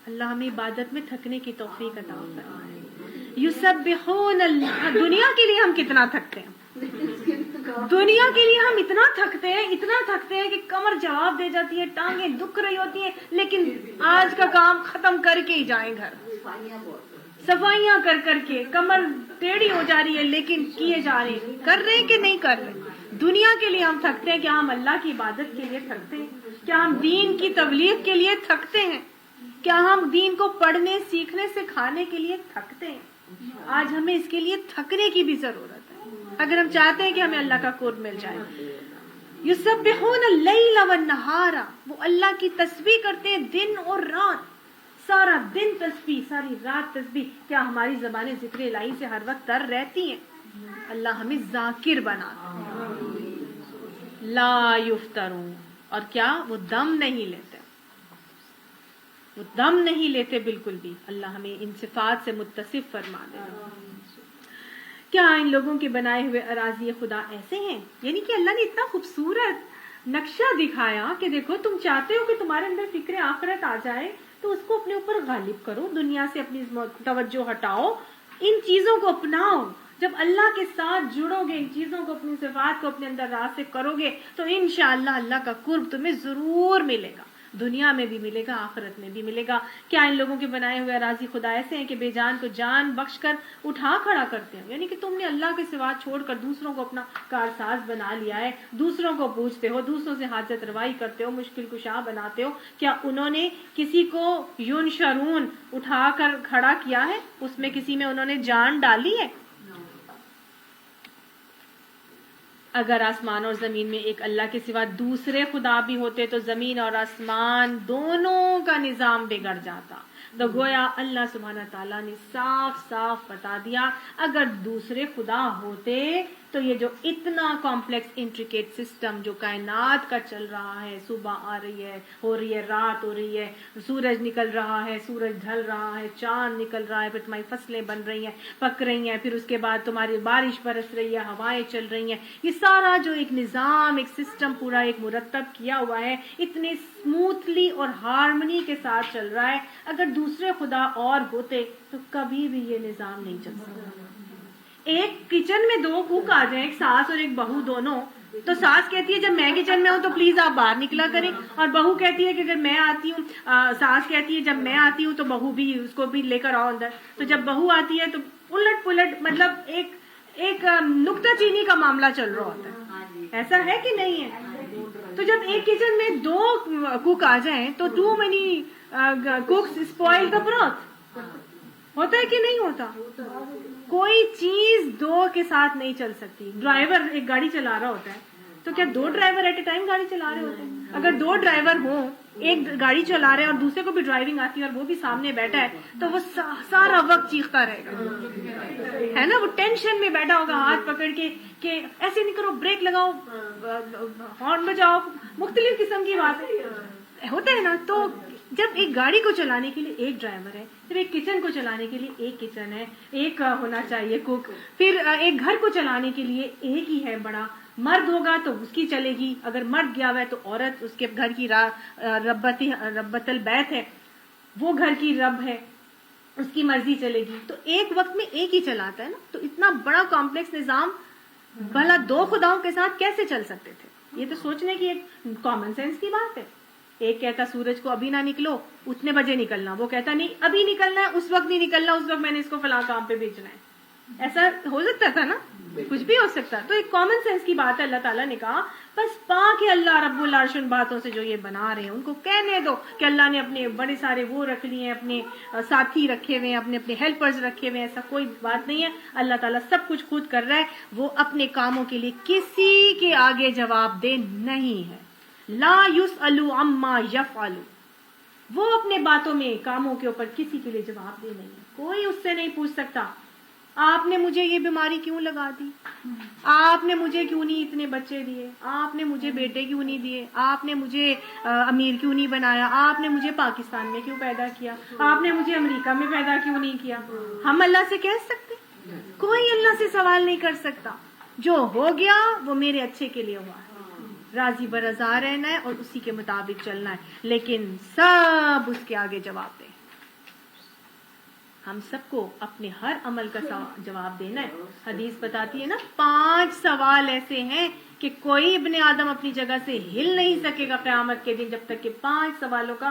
اللہ ہمیں عبادت میں تھکنے کی توفیق عطا فرمائے. یسبحون اللہ, دنیا کے لیے ہم کتنا تھکتے ہیں, دنیا کے لیے ہم اتنا تھکتے ہیں کہ کمر جواب دے جاتی ہے, ٹانگیں دکھ رہی ہوتی ہیں, لیکن آج کا کام ختم کر کے ہی جائیں گھر. صفائیاں کر کر کے کمر ٹیڑھی ہو جا رہی ہے، لیکن کیے جا رہے ہیں، کر رہے ہیں کہ نہیں کر رہے؟ دنیا کے لیے ہم تھکتے ہیں، کیا ہم اللہ کی عبادت کے لیے تھکتے ہیں؟ کیا ہم دین کی تبلیغ کے لیے تھکتے ہیں؟ کیا ہم دین کو پڑھنے، سیکھنے، سکھانے کے لیے تھکتے ہیں؟ آج ہمیں اس کے لیے تھکنے کی بھی ضرورت ہے اگر ہم چاہتے ہیں کہ ہمیں اللہ کا قرب مل جائے۔ یسبحون اللیل والنہار، وہ اللہ کی تسبیح کرتے ہیں دن اور رات، سارا دن تسبیح، ساری رات تسبیح۔ کیا ہماری زبانیں ذکر الہی سے ہر وقت تر رہتی ہیں؟ اللہ ہمیں ذاکر بنا۔ لا یفترون، اور کیا وہ دم نہیں لیتے، وہ دم نہیں لیتے بالکل بھی۔ اللہ ہمیں ان صفات سے متصف فرما دے۔ کیا ان لوگوں کے بنائے ہوئے اراضی خدا ایسے ہیں؟ یعنی کہ اللہ نے اتنا خوبصورت نقشہ دکھایا کہ دیکھو تم چاہتے ہو کہ تمہارے اندر فکر آخرت آ جائے تو اس کو اپنے اوپر غالب کرو، دنیا سے اپنی توجہ ہٹاؤ، ان چیزوں کو اپناؤ۔ جب اللہ کے ساتھ جڑو گے، ان چیزوں کو، اپنی صفات کو اپنے اندر راسخ کرو گے تو انشاءاللہ اللہ کا قرب تمہیں ضرور ملے گا، دنیا میں بھی ملے گا، آخرت میں بھی ملے گا۔ کیا ان لوگوں کے بنائے ہوئے اراضی خدا ایسے ہیں کہ بے جان کو جان بخش کر اٹھا کھڑا کرتے ہیں؟ یعنی کہ تم نے اللہ کے سوا چھوڑ کر دوسروں کو اپنا کارساز بنا لیا ہے، دوسروں کو پوچھتے ہو، دوسروں سے حاجت روائی کرتے ہو، مشکل کشا بناتے ہو۔ کیا انہوں نے کسی کو ینشرون اٹھا کر کھڑا کیا ہے؟ اس میں کسی میں انہوں نے جان ڈالی ہے؟ اگر آسمان اور زمین میں ایک اللہ کے سوا دوسرے خدا بھی ہوتے تو زمین اور آسمان دونوں کا نظام بگڑ جاتا۔ تو گویا اللہ سبحانہ تعالیٰ نے صاف صاف بتا دیا اگر دوسرے خدا ہوتے تو یہ جو اتنا کمپلیکس انٹریکیٹ سسٹم جو کائنات کا چل رہا ہے، صبح آ رہی ہے، ہو رہی ہے، رات ہو رہی ہے، سورج نکل رہا ہے، سورج ڈھل رہا ہے، چاند نکل رہا ہے، پھر تمہاری فصلیں بن رہی ہیں، پک رہی ہیں، پھر اس کے بعد تمہاری بارش برس رہی ہے، ہوائیں چل رہی ہیں، یہ سارا جو ایک نظام، ایک سسٹم پورا ایک مرتب کیا ہوا ہے، اتنے اسموتھلی اور ہارمنی کے ساتھ چل رہا ہے۔ اگر دوسرے خدا اور ہوتے تو کبھی بھی یہ نظام نہیں چل سکتا۔ ایک کچن میں دو کوک آ جائیں، ایک ساس اور ایک بہو دونوں، تو ساس کہتی ہے جب میں کچن میں ہوں تو پلیز آپ باہر نکلا کریں، اور بہو کہتی ہے کہ اگر میں آتی ہوں، ساس کہتی ہے جب میں آتی ہوں تو بہو بھی، اس کو بھی لے کر آؤ اندر۔ تو جب بہو آتی ہے تو الٹ پلٹ، مطلب ایک نکتہ چینی کا معاملہ چل رہا ہوتا ہے۔ ایسا ہے کہ نہیں ہے؟ تو جب ایک کچن میں دو کوک آ جائیں تو too many cooks spoil the broth, ہوتا ہے کہ نہیں ہوتا؟ کوئی چیز دو کے ساتھ نہیں چل سکتی۔ ڈرائیور ایک گاڑی چلا رہا ہوتا ہے تو کیا دو ڈرائیور ایٹ اے ٹائم گاڑی چلا رہے ہوتے ہیں؟ اگر دو ڈرائیور ہوں، ایک گاڑی چلا رہے ہیں اور دوسرے کو بھی ڈرائیونگ آتی ہے اور وہ بھی سامنے بیٹھا ہے، تو وہ سارا وقت چیختا رہے گا، ہے نا؟ وہ ٹینشن میں بیٹھا ہوگا ہاتھ پکڑ کے کہ ایسے نہیں کرو، بریک لگاؤ، ہارن بجاؤ، مختلف قسم کی باتیں ہوتے ہیں نا۔ تو جب ایک گاڑی کو چلانے کے لیے ایک ڈرائیور ہے، پھر ایک کچن کو چلانے کے لیے ایک کچن ہے، ایک ہونا چاہیے کوک، پھر ایک گھر کو چلانے کے لیے ایک ہی ہے بڑا، مرد ہوگا تو اس کی چلے گی، اگر مرد گیا ہوا ہے تو عورت، اس کے گھر کی ربت البیت ہے، وہ گھر کی رب ہے، اس کی مرضی چلے گی۔ تو ایک وقت میں ایک ہی چلاتا ہے نا۔ تو اتنا بڑا کمپلیکس نظام بھلا دو خداؤں کے ساتھ کیسے چل سکتے تھے؟ یہ تو سوچنے کی ایک کامن سینس کی بات ہے۔ ایک کہتا سورج کو ابھی نہ نکلو، اتنے بجے نکلنا، وہ کہتا نہیں ابھی نکلنا ہے، اس وقت نہیں نکلنا، اس وقت میں نے اس کو فلاں کام پہ بھیجنا ہے۔ ایسا ہو سکتا تھا نا؟ کچھ بھی ہو سکتا۔ تو ایک کامن سینس کی بات ہے، اللہ تعالیٰ نے کہا بس پاک ہے اللہ رب العرش ان باتوں سے جو یہ بنا رہے ہیں، ان کو کہنے دو کہ اللہ نے اپنے بڑے سارے وہ رکھ لیے ہیں، اپنے ساتھی رکھے ہوئے ہیں، اپنے ہیلپرز رکھے ہوئے ہیں، ایسا کوئی بات نہیں ہے۔ اللہ تعالیٰ سب کچھ خود کر رہا ہے، وہ اپنے کاموں کے لیے کسی کے آگے جواب دہ نہیں ہے۔ لا یسأل عما یفعل، وہ اپنے باتوں میں، کاموں کے اوپر کسی کے لیے جواب دہ نہیں ہے۔ کوئی اس سے نہیں پوچھ سکتا آپ نے مجھے یہ بیماری کیوں لگا دی، آپ نے مجھے کیوں نہیں اتنے بچے دیے، آپ نے مجھے بیٹے کیوں نہیں دیے، آپ نے مجھے امیر کیوں نہیں بنایا، آپ نے مجھے پاکستان میں کیوں پیدا کیا، آپ نے مجھے امریکہ میں پیدا کیوں نہیں کیا۔ ہم اللہ سے کہہ سکتے؟ کوئی اللہ سے سوال نہیں کر سکتا۔ جو ہو گیا وہ میرے اچھے کے لیے ہوا ہے، راضی برضا رہنا ہے اور اسی کے مطابق چلنا ہے، لیکن سب اس کے آگے جواب دیں۔ ہم سب کو اپنے ہر عمل کا جواب دینا ہے۔ حدیث بتاتی ہے نا 5 سوال ایسے ہیں کہ کوئی ابن آدم اپنی جگہ سے ہل نہیں سکے گا قیامت کے دن جب تک کہ 5 سوالوں کا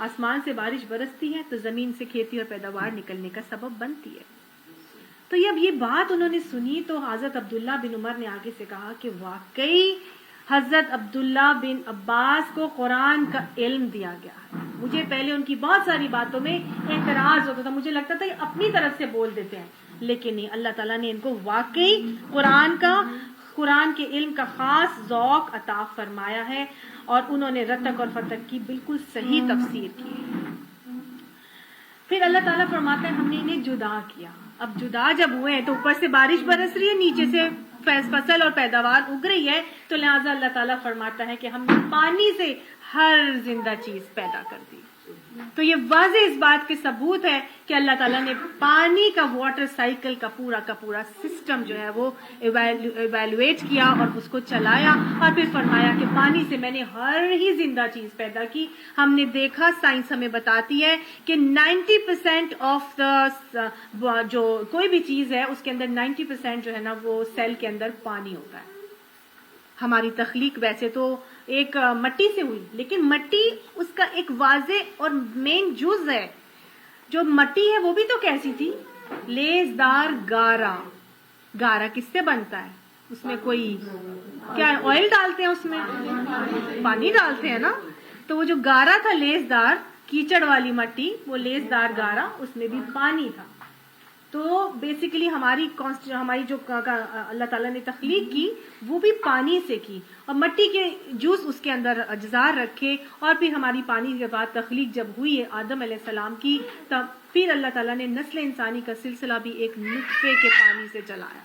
آسمان سے بارش برستی ہے تو زمین سے کھیتی اور پیداوار نکلنے کا سبب بنتی ہے. تو جب یہ بات انہوں نے سنی تو حضرت عبداللہ بن عمر نے آگے سے کہا کہ واقعی حضرت عبداللہ بن عباس کو قرآن کا علم دیا گیا ہے. مجھے پہلے ان کی بہت ساری باتوں میں اعتراض ہوتا تھا, مجھے لگتا تھا کہ اپنی طرف سے بول دیتے ہیں, لیکن نہیں, اللہ تعالیٰ نے ان کو واقعی قرآن کے علم کا خاص ذوق عطا فرمایا ہے, اور انہوں نے رتق اور فتق کی بالکل صحیح تفسیر کی. پھر اللہ تعالیٰ فرماتا ہے ہم نے انہیں جدا کیا. اب جدا جب ہوئے ہیں تو اوپر سے بارش برس رہی ہے, نیچے سے فصل اور پیداوار اگ رہی ہے, تو لہٰذا اللہ تعالیٰ فرماتا ہے کہ ہم نے پانی سے ہر زندہ چیز پیدا کر دی. تو یہ واضح اس بات کے ثبوت ہے کہ اللہ تعالیٰ نے پانی کا واٹر سائیکل کا پورا سسٹم جو ہے وہ ایویلویٹ کیا اور اس کو چلایا, اور پھر فرمایا کہ پانی سے میں نے ہر ہی زندہ چیز پیدا کی. ہم نے دیکھا, سائنس ہمیں بتاتی ہے کہ 90% آف دا جو کوئی بھی چیز ہے اس کے اندر 90% جو ہے نا وہ سیل کے اندر پانی ہوتا ہے. ہماری تخلیق ویسے تو ایک مٹی سے ہوئی, لیکن مٹی اس کا ایک واضح اور مین جز ہے. جو مٹی ہے وہ بھی تو کیسی تھی, لیزدار گارا. گارا کس سے بنتا ہے؟ اس میں کوئی کیا آئل ڈالتے ہیں, اس میں پانی ڈالتے ہیں نا. تو وہ جو گارا تھا لیزدار کیچڑ والی مٹی, وہ لیزدار گارا, اس میں بھی پانی تھا. تو بیسیکلی ہماری جو اللہ تعالیٰ نے تخلیق کی وہ بھی پانی سے کی, اور مٹی کے جوس اس کے اندر اجزار رکھے, اور پھر ہماری پانی کے بعد تخلیق جب ہوئی ہے آدم علیہ السلام کی, تب پھر اللہ تعالیٰ نے نسل انسانی کا سلسلہ بھی ایک نطفے کے پانی سے چلایا.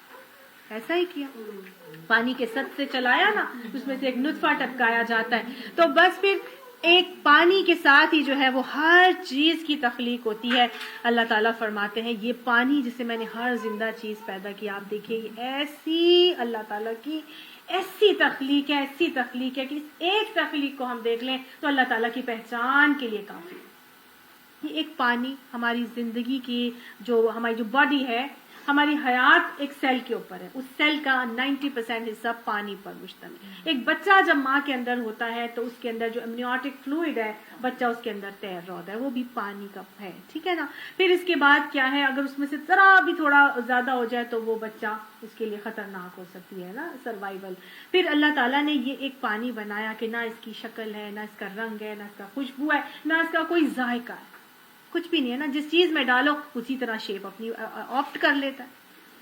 ایسا ہی کیا, پانی کے سط سے چلایا نا, اس میں سے ایک نطفہ ٹپکایا جاتا ہے. تو بس پھر ایک پانی کے ساتھ ہی جو ہے وہ ہر چیز کی تخلیق ہوتی ہے. اللہ تعالیٰ فرماتے ہیں یہ پانی جسے میں نے ہر زندہ چیز پیدا کی, آپ دیکھیے یہ ایسی اللہ تعالیٰ کی ایسی تخلیق ہے کہ اس ایک تخلیق کو ہم دیکھ لیں تو اللہ تعالیٰ کی پہچان کے لیے کافی ہے. یہ ایک پانی ہماری زندگی کی جو ہماری جو باڈی ہے, ہماری حیات ایک سیل کے اوپر ہے, اس سیل کا 90% حصہ پانی پر مشتمل ہے. ایک بچہ جب ماں کے اندر ہوتا ہے تو اس کے اندر جو امنیوٹک فلوئڈ ہے, بچہ اس کے اندر تیر رہا ہوتا ہے, وہ بھی پانی کا ہے, ٹھیک ہے نا. پھر اس کے بعد کیا ہے, اگر اس میں سے ذرا بھی تھوڑا زیادہ ہو جائے تو وہ بچہ اس کے لیے خطرناک ہو سکتی ہے نا, سروائیول. پھر اللہ تعالیٰ نے یہ ایک پانی بنایا کہ نہ اس کی شکل ہے, نہ اس کا رنگ ہے, نہ اس کا خوشبو ہے, نہ اس کا کوئی ذائقہ ہے, کچھ بھی نہیں ہے نا. جس چیز میں ڈالو اسی طرح شیپ اپنی آپٹ کر لیتا ہے.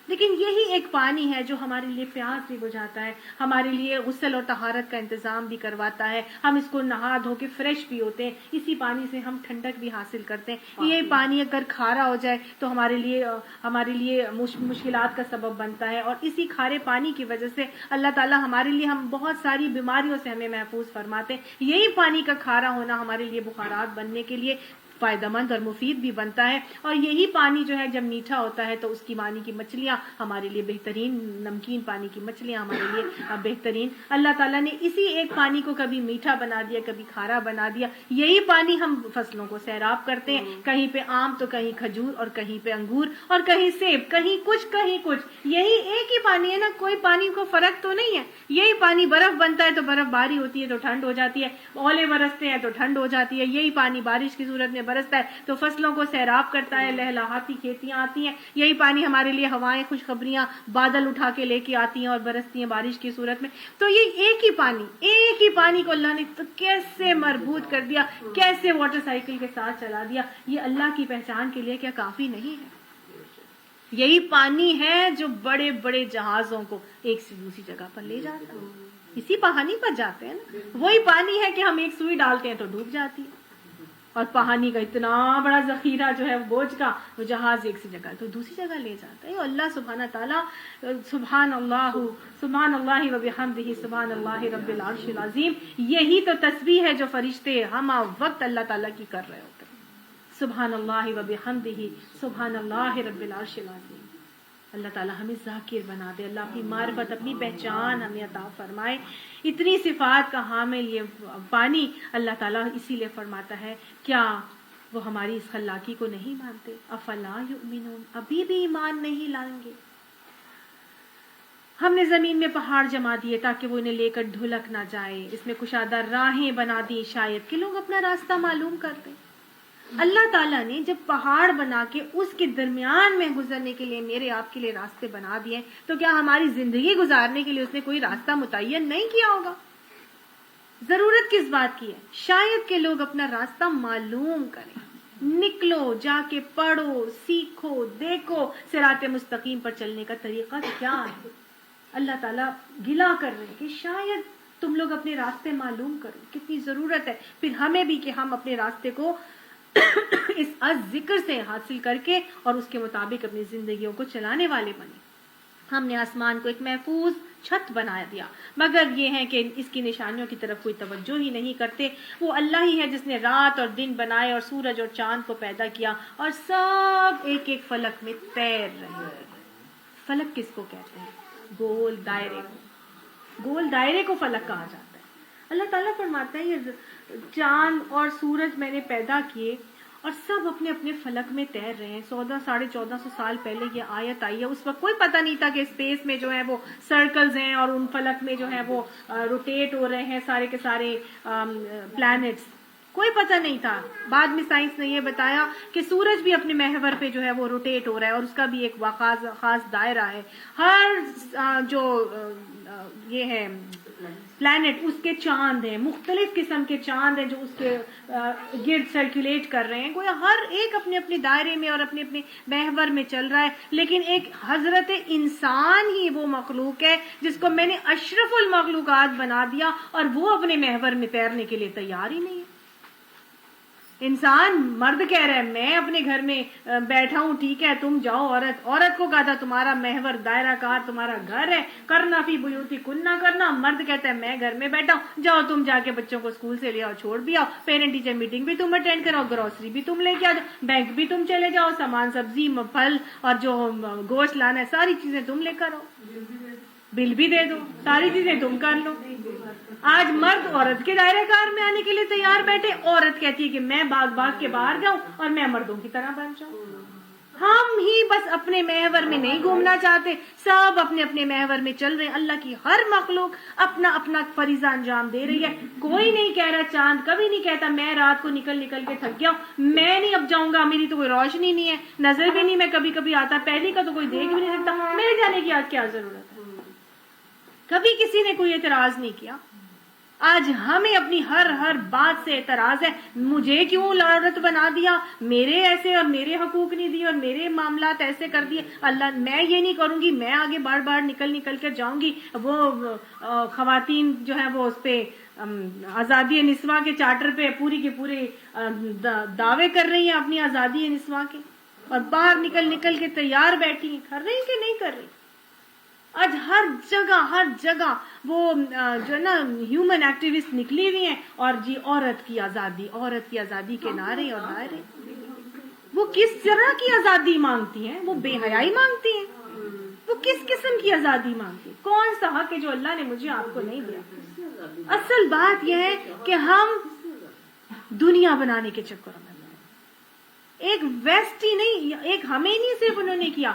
لیکن یہی ایک پانی ہے جو ہمارے لیے پیاس بھی بجھاتا ہے, ہمارے لیے غسل اور طہارت کا انتظام بھی کرواتا ہے, ہم اس کو نہا دھو کے فریش بھی ہوتے ہیں, اسی پانی سے ہم ٹھنڈک بھی حاصل کرتے ہیں. یہ پانی اگر کھارا ہو جائے تو ہمارے لیے مشکلات کا سبب بنتا ہے, اور اسی کھارے پانی کی وجہ سے اللہ تعالیٰ ہمارے لیے ہم بہت ساری بیماریوں سے ہمیں محفوظ فرماتے ہیں. یہی پانی کا کھارا ہونا ہمارے لیے بخارات بننے کے لیے فائدہ مند اور مفید بھی بنتا ہے. اور یہی پانی جو ہے جب میٹھا ہوتا ہے تو اس کی پانی کی مچھلیاں ہمارے لیے بہترین, نمکین پانی کی مچھلیاں ہمارے لیے بہترین. اللہ تعالیٰ نے اسی ایک پانی کو کبھی میٹھا بنا دیا, کبھی کھارا بنا دیا. یہی پانی ہم فصلوں کو سیراب کرتے ہیں, کہیں پہ آم تو کہیں کھجور, اور کہیں پہ انگور, اور کہیں سیب, کہیں کچھ کہیں کچھ. یہی ایک ہی پانی ہے نا, کوئی پانی کو فرق تو نہیں ہے. یہی پانی برف بنتا ہے تو برف باری ہوتی ہے تو ٹھنڈ ہو جاتی ہے, اولے برستے ہیں تو ٹھنڈ ہو جاتی ہے. یہی پانی بارش کی صورت میں برستا ہے تو فصلوں کو سیراب کرتا ہے, لہلہاتی کھیتیاں آتی ہیں. یہی پانی ہمارے لیے ہوائیں, خوشخبریاں, بادل اٹھا کے لے کے آتی ہیں اور برستی ہیں بارش کی صورت میں. تو یہ ایک ہی پانی کو اللہ نے تو کیسے مربوط کر دیا, کیسے واٹر سائیکل کے ساتھ چلا دیا. یہ اللہ کی پہچان کے لیے کیا کافی نہیں ہے؟ یہی پانی ہے جو بڑے بڑے جہازوں کو ایک سے دوسری جگہ پر لے جاتا ہے. اسی پانی پر جاتے ہیں نا. وہی پانی ہے کہ ہم ایک سوئی ڈالتے ہیں تو ڈوب جاتی ہے, اور پانی کا اتنا بڑا ذخیرہ جو ہے بوجھ کا, وہ جہاز ایک سی جگہ تو دوسری جگہ لے جاتا ہے. اللہ سبحانہ تعالیٰ, سبحان اللہ و بحمدہ, سبحان اللہ رب العرش العظیم. یہی تو تسبیح ہے جو فرشتے ہم وقت اللہ تعالیٰ کی کر رہے ہوتے ہیں. سبحان اللہ و بحمدہ, سبحان اللہ رب العرش العظیم. اللہ تعالیٰ ہمیں ذاکر بنا دے, اللہ اپنی معرفت, اپنی پہچان ہمیں عطا فرمائے. اتنی صفات کا حامل یہ پانی اللہ تعالیٰ اسی لیے فرماتا ہے, کیا وہ ہماری اس خلاقی کو نہیں مانتے؟ افلا یؤمنون, ابھی بھی ایمان نہیں لائیں گے. ہم نے زمین میں پہاڑ جما دیے تاکہ وہ انہیں لے کر دھلک نہ جائے، اس میں کشادہ راہیں بنا دی شاید کہ لوگ اپنا راستہ معلوم کر دیں۔ اللہ تعالیٰ نے جب پہاڑ بنا کے اس کے درمیان میں گزرنے کے لیے میرے آپ کے لیے راستے بنا دیے، تو کیا ہماری زندگی گزارنے کے لیے اس نے کوئی راستہ متعین نہیں کیا ہوگا؟ ضرورت کس بات کی ہے؟ شاید کہ لوگ اپنا راستہ معلوم کریں۔ نکلو، جا کے پڑھو، سیکھو، دیکھو صراط مستقیم پر چلنے کا طریقہ کیا ہے۔ اللہ تعالیٰ گلا کر رہے ہیں کہ شاید تم لوگ اپنے راستے معلوم کرو، کتنی ضرورت ہے پھر ہمیں بھی کہ ہم اپنے راستے کو اس ذکر سے حاصل کر کے اور اس کے مطابق اپنی زندگیوں کو چلانے والے بنے۔ ہم نے آسمان کو ایک محفوظ چھت بنا دیا، مگر یہ ہے کہ اس کی نشانیوں کی طرف کوئی توجہ ہی نہیں کرتے۔ وہ اللہ ہی ہے جس نے رات اور دن بنائے اور سورج اور چاند کو پیدا کیا اور سب ایک ایک فلک میں تیر رہے ہیں۔ فلک کس کو کہتے ہیں؟ گول دائرے کو، گول دائرے کو فلک کہا جاتا ہے۔ اللہ تعالیٰ فرماتا ہے یہ چاند اور سورج میں نے پیدا کیے اور سب اپنے اپنے فلک میں تیر رہے ہیں۔ 1400 سال پہلے یہ آیت آئی ہے، اس وقت کوئی پتہ نہیں تھا کہ اسپیس میں جو ہے وہ سرکلز ہیں اور ان فلک میں جو ہے وہ روٹیٹ ہو رہے ہیں سارے کے سارے پلانٹس، کوئی پتہ نہیں تھا۔ بعد میں سائنس نے یہ بتایا کہ سورج بھی اپنے محور پہ جو ہے وہ روٹیٹ ہو رہا ہے اور اس کا بھی ایک خاص دائرہ ہے۔ ہر جو یہ ہے پلانٹ اس کے چاند ہیں، مختلف قسم کے چاند ہیں جو اس کے گرد سرکولیٹ کر رہے ہیں، گویا ہر ایک اپنے اپنے دائرے میں اور اپنے اپنے محور میں چل رہا ہے۔ لیکن ایک حضرت انسان ہی وہ مخلوق ہے جس کو میں نے اشرف المخلوقات بنا دیا اور وہ اپنے محور میں تیرنے کے لیے تیار ہی نہیں ہے۔ انسان مرد کہہ رہا ہے میں اپنے گھر میں بیٹھا ہوں، ٹھیک ہے تم جاؤ۔ عورت کو کہا تھا تمہارا محور دائرہ کار تمہارا گھر ہے، کرنا فی بیوتکن نہ کرنا۔ مرد کہتا ہے میں گھر میں بیٹھا ہوں، جاؤ تم جا کے بچوں کو اسکول سے لے آؤ، چھوڑ بھی آؤ، پیرنٹ ٹیچر میٹنگ بھی تم اٹینڈ کراؤ، گروسری بھی تم لے کے آ جاؤ، بینک بھی تم چلے جاؤ، سامان سبزی پھل اور جو گوشت لانا ہے ساری چیزیں تم لے کر آؤ، بل بھی دے دو، ساری چیزیں تم کر لو۔ آج مرد عورت کے دائرہ کار میں آنے کے لیے تیار بیٹھے، عورت کہتی ہے کہ میں بھاگ کے باہر جاؤں اور میں مردوں کی طرح بن جاؤں۔ ہم ہی بس اپنے محور میں نہیں گھومنا چاہتے، سب اپنے اپنے محور میں چل رہے ہیں۔ اللہ کی ہر مخلوق اپنا اپنا فریضہ انجام دے رہی ہے۔ کوئی نہیں کہہ رہا، چاند کبھی نہیں کہتا میں رات کو نکل کے تھک گیا ہوں، میں نہیں اب جاؤں گا، میری تو کوئی روشنی نہیں ہے، نظر بھی نہیں، میں کبھی آتا پہلی کا تو کوئی دیکھ بھی نہیں سکتا، میرے جانے کی آج کیا ضرورت ہے۔ کبھی کسی نے کوئی اعتراض نہیں کیا۔ آج ہمیں اپنی ہر بات سے اعتراض ہے، مجھے کیوں عورت بنا دیا، میرے ایسے اور میرے حقوق نہیں دیے اور میرے معاملات ایسے کر دیے۔ اللہ میں یہ نہیں کروں گی، میں آگے بار نکل کر جاؤں گی۔ وہ خواتین جو ہے وہ اس پہ آزادی نسواں کے چارٹر پہ پوری کے پورے دعوے کر رہی ہیں اپنی آزادی نسواں کے، اور باہر نکل کے تیار بیٹھی ہیں، کر رہی کہ نہیں کر رہی؟ آج ہر جگہ وہ جو ہے نا ہیومن ایکٹیوسٹ نکلی ہوئی ہیں اور جی عورت کی آزادی کے نعرے اور دائرے۔ وہ کس طرح کی آزادی مانگتی ہیں؟ وہ بے حیائی مانگتی ہیں؟ وہ کس قسم کی آزادی مانگتی ہیں؟ کون سا حق ہے جو اللہ نے مجھے آپ کو نہیں دیا؟ اصل بات یہ ہے کہ ہم دنیا بنانے کے چکر میں ایک ویسٹ ہی نہیں، ایک ہمیں نہیں صرف انہوں نے کیا،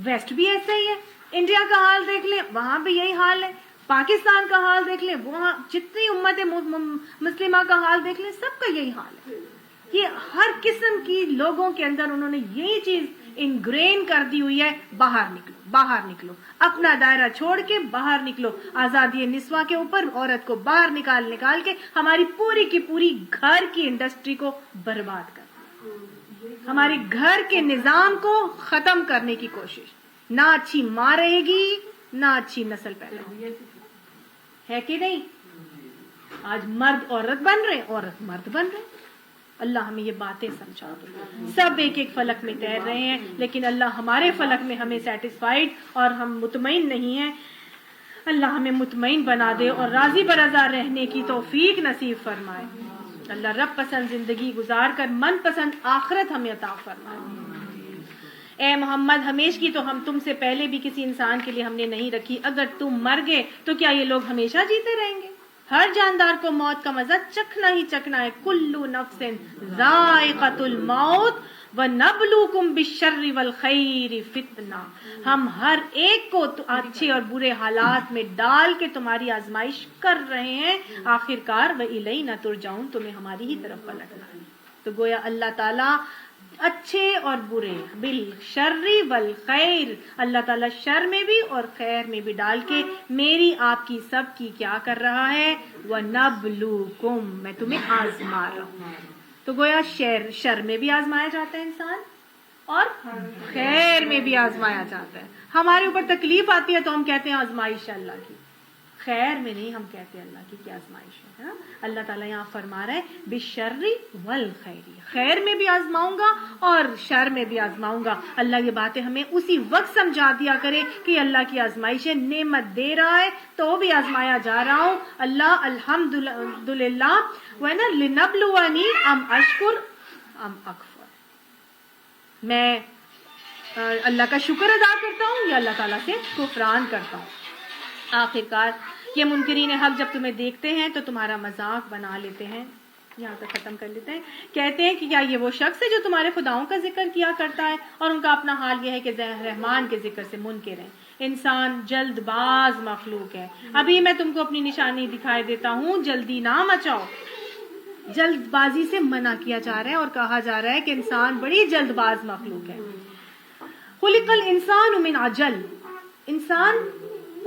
ویسٹ بھی ایسا ہی ہے۔ انڈیا کا حال دیکھ لیں، وہاں بھی یہی حال ہے۔ پاکستان کا حال دیکھ لیں، وہاں جتنی امت مسلمہ کا حال دیکھ لیں، سب کا یہی حال ہے۔ یہ ہر قسم کی لوگوں کے اندر انہوں نے یہی چیز انگرین کر دی ہوئی ہے، باہر نکلو، اپنا دائرہ چھوڑ کے باہر نکلو۔ آزادی نسواں کے اوپر عورت کو باہر نکال کے ہماری پوری کی پوری گھر کی انڈسٹری کو برباد کر، ہمارے گھر کے نظام کو ختم کرنے کی کوشش۔ نہ اچھی ماں رہے گی، نہ اچھی نسل پیدا ہوگی، ہے کہ نہیں؟ آج مرد عورت بن رہے، عورت مرد بن رہے۔ اللہ ہمیں یہ باتیں سمجھا دے۔ سب ایک فلک میں تیر رہے ہیں، لیکن اللہ ہمارے فلک میں ہمیں سیٹسفائیڈ اور ہم مطمئن نہیں ہیں۔ اللہ ہمیں مطمئن بنا دے اور راضی برضا رہنے کی توفیق نصیب فرمائے۔ اللہ رب پسند زندگی گزار کر من پسند آخرت ہمیں عطا فرمائے۔ اے محمد، ہمیشہ کی تو ہم تم سے پہلے بھی کسی انسان کے لیے ہم نے نہیں رکھی، اگر تم مر گئے تو کیا یہ لوگ ہمیشہ جیتے رہیں گے؟ ہر جاندار کو موت کا مزہ چکھنا ہی چکھنا ہے۔ کلو نفس ذائقۃ الموت، وَنَبْلُوكُمْ بِالشَّرِّ وَالْخَيْرِ فِتْنَةً، ہم ہر ایک کو اچھے اور برے حالات میں ڈال کے تمہاری آزمائش کر رہے ہیں، آخر کار وَإِلَيْنَا تُرْجَعُونَ، تمہیں ہماری ہی طرف پلٹنا ہے۔ تو گویا اللہ تعالیٰ اچھے اور برے بالشر والخیر، اللہ تعالیٰ شر میں بھی اور خیر میں بھی ڈال کے میری آپ کی سب کی کیا کر رہا ہے، وَنَبْلُوكُمْ، میں تمہیں آزما رہا ہوں۔ تو گویا شر میں بھی آزمایا جاتا ہے انسان اور خیر میں بھی آزمایا جاتا ہے۔ ہمارے اوپر تکلیف آتی ہے تو ہم کہتے ہیں آزمائش ہے اللہ کی، خیر میں نہیں، ہم کہتے ہیں اللہ کی کیا آزمائش ہے نا؟ اللہ تعالیٰ یہاں فرما رہا ہے بالشر والخیر، خیر میں بھی آزماؤں گا اور شر میں بھی آزماؤں گا۔ اللہ یہ باتیں ہمیں اسی وقت سمجھا دیا کرے کہ اللہ کی آزمائش ہے، نعمت دے رہا ہے تو بھی آزمایا جا رہا ہوں۔ اللہ الحمدللہ وَأَنَا لِنَبْلُوَنِي أَمْ أَشْكُرُ أَمْ أَكْفُرُ، میں اللہ کا شکر ادا کرتا ہوں یا اللہ تعالیٰ سے کفران کرتا ہوں۔ آخر کار یہ منکرین حق جب تمہیں دیکھتے ہیں تو تمہارا مذاق بنا لیتے ہیں، یہاں تک ختم کر لیتے ہیں، کہتے ہیں کہ کیا یہ وہ شخص ہے جو تمہارے خداؤں کا ذکر کیا کرتا ہے، اور ان کا اپنا حال یہ ہے کہ رحمان کے ذکر سے منکر ہیں۔ انسان جلد باز مخلوق ہے، ابھی میں تم کو اپنی نشانی دکھائے دیتا ہوں، جلدی نہ مچاؤ۔ جلد بازی سے منع کیا جا رہا ہے اور کہا جا رہا ہے کہ انسان بڑی جلد باز مخلوق ہے۔ خلق الانسان من عجل، انسان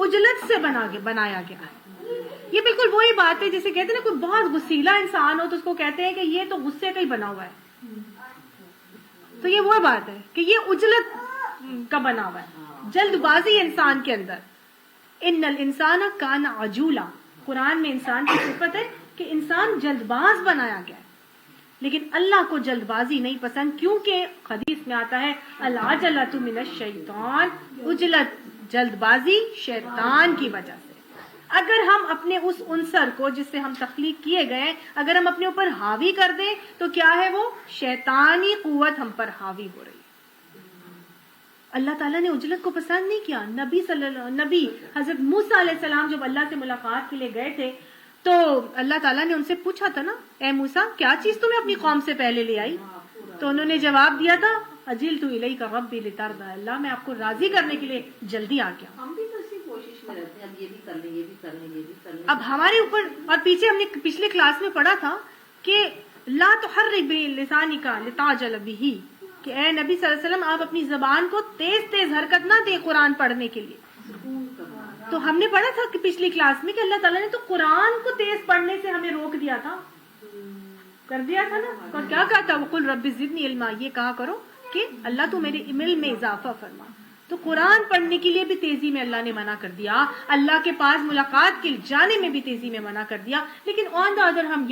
عجلت سے بنایا گیا ہے۔ یہ بالکل وہی بات ہے جسے کہتے ہیں نا کوئی بہت غصیلا انسان ہو تو اس کو کہتے ہیں کہ یہ تو غصے کا ہی بنا ہوا ہے، تو یہ وہ بات ہے کہ یہ عجلت کا بنا ہوا ہے، جلد بازی انسان کے اندر۔ ان الانسان کان عجولا، قرآن میں انسان کی صفت ہے کہ انسان جلد باز بنایا گیا ہے، لیکن اللہ کو جلد بازی نہیں پسند، کیونکہ حدیث میں آتا ہے العجلۃ من الشیطان، عجلت جلد بازی شیطان کی وجہ سے۔ اگر ہم اپنے اس عنصر کو جس سے ہم تخلیق کیے گئے اگر ہم اپنے اوپر حاوی کر دیں تو کیا ہے، وہ شیطانی قوت ہم پر حاوی ہو رہی ہے۔ اللہ تعالیٰ نے عجلت کو پسند نہیں کیا۔ نبی حضرت موسیٰ علیہ السلام جب اللہ سے ملاقات کے لیے گئے تھے تو اللہ تعالیٰ نے ان سے پوچھا تھا نا، اے موسیٰ کیا چیز تمہیں اپنی قوم سے پہلے لے آئی؟ تو انہوں نے جواب دیا تھا اجلت الیک ربی لترضی، اللہ میں آپ کو راضی کرنے کے لیے جلدی آ گیا۔ ہم بھی تو اسی کوشش میں رہتے ہیں، اب یہ بھی کر لیں، یہ بھی کر لیں، یہ بھی کر لیں۔ اب ہمارے اوپر، اور پیچھے ہم نے پچھلے کلاس میں پڑھا تھا کہ لا تحرک بلسانک لتعجل بہ، کہ اے نبی صلی اللہ علیہ وسلم آپ اپنی زبان کو تیز تیز حرکت نہ دیں قرآن پڑھنے کے لیے۔ تو ہم نے پڑھا تھا کہ پچھلی کلاس میں کہ اللہ تعالیٰ نے تو قرآن کو تیز پڑھنے سے ہمیں روک دیا تھا، کر دیا تھا نا، اور کیا کہا تھا، وَقُلْ رَبِّ زِدْنِی عِلْمًا، یہ کہا کرو کہ اللہ تو میرے علم میں اضافہ فرما۔ تو قرآن پڑھنے کے لیے بھی تیزی میں اللہ نے منع کر دیا، اللہ کے پاس ملاقات کے جانے میں بھی تیزی میں منع کر دیا۔ لیکن آن دا ادر ہم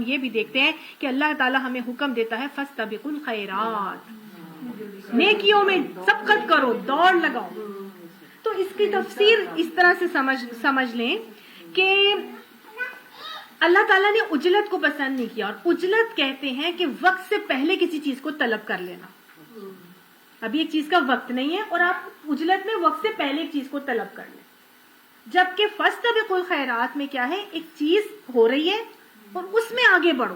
یہ بھی دیکھتے ہیں کہ اللہ تعالیٰ ہمیں حکم دیتا ہے فَاسْتَبِقُوا الْخَيْرَاتِ، نیکیوں میں سبقت کرو، دوڑ لگاؤ۔ تو اس کی تفسیر اس طرح سے سمجھ لیں کہ اللہ تعالیٰ نے عجلت کو پسند نہیں کیا، اور عجلت کہتے ہیں کہ وقت سے پہلے کسی چیز کو طلب کر لینا۔ ابھی ایک چیز کا وقت نہیں ہے اور آپ عجلت میں وقت سے پہلے ایک چیز کو طلب کر لیں، جبکہ فاستبقوا الخیرات میں کیا ہے، ایک چیز ہو رہی ہے اور اس میں آگے بڑھو۔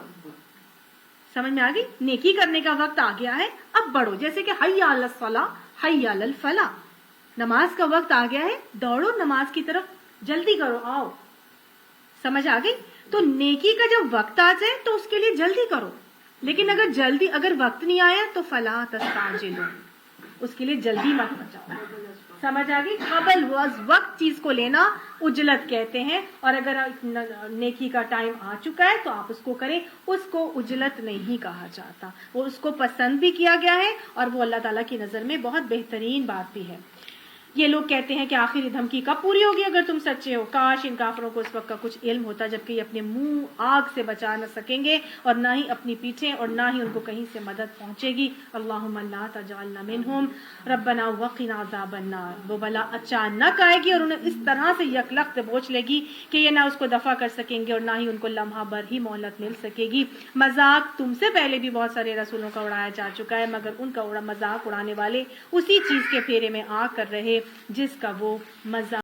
سمجھ میں آ گئی؟ نیکی کرنے کا وقت آ گیا ہے، اب بڑھو، جیسے کہ حی علی الصلاۃ حی علی الفلاح، نماز کا وقت آ گیا ہے، دوڑو نماز کی طرف، جلدی کرو، آؤ۔ سمجھ آ گئی؟ تو نیکی کا جب وقت آ جائے تو اس کے لیے جلدی کرو، لیکن اگر وقت نہیں آیا تو فلا تستعجلوا، اس کے لیے جلدی مت مچاؤ۔ سمجھ آ گئی؟ قبل وقت چیز کو لینا عجلت کہتے ہیں، اور اگر نیکی کا ٹائم آ چکا ہے تو آپ اس کو کریں، اس کو عجلت نہیں کہا جاتا، وہ اس کو پسند بھی کیا گیا ہے اور وہ اللہ تعالیٰ کی نظر میں بہت بہترین بات بھی ہے۔ یہ لوگ کہتے ہیں کہ آخر یہ دھمکی کب پوری ہوگی اگر تم سچے ہو؟ کاش ان کافروں کو اس وقت کا کچھ علم ہوتا جبکہ یہ اپنے منہ آگ سے بچا نہ سکیں گے اور نہ ہی اپنی پیٹھیں اور نہ ہی ان کو کہیں سے مدد پہنچے گی۔ اللہم لا تجعلنا منہم ربنا وقنا عذاب النار، وہ بلا اچانک آئے گی اور انہیں اس طرح سے یکلخت بوچھ لے گی کہ یہ نہ اس کو دفع کر سکیں گے اور نہ ہی ان کو لمحہ بھر ہی مہلت مل سکے گی۔ مذاق تم سے پہلے بھی بہت سارے رسولوں کا اڑایا جا چکا ہے، مگر ان کا مذاق اڑانے والے اسی چیز کے پھیرے میں آ کر رہے جس کا وہ مذاق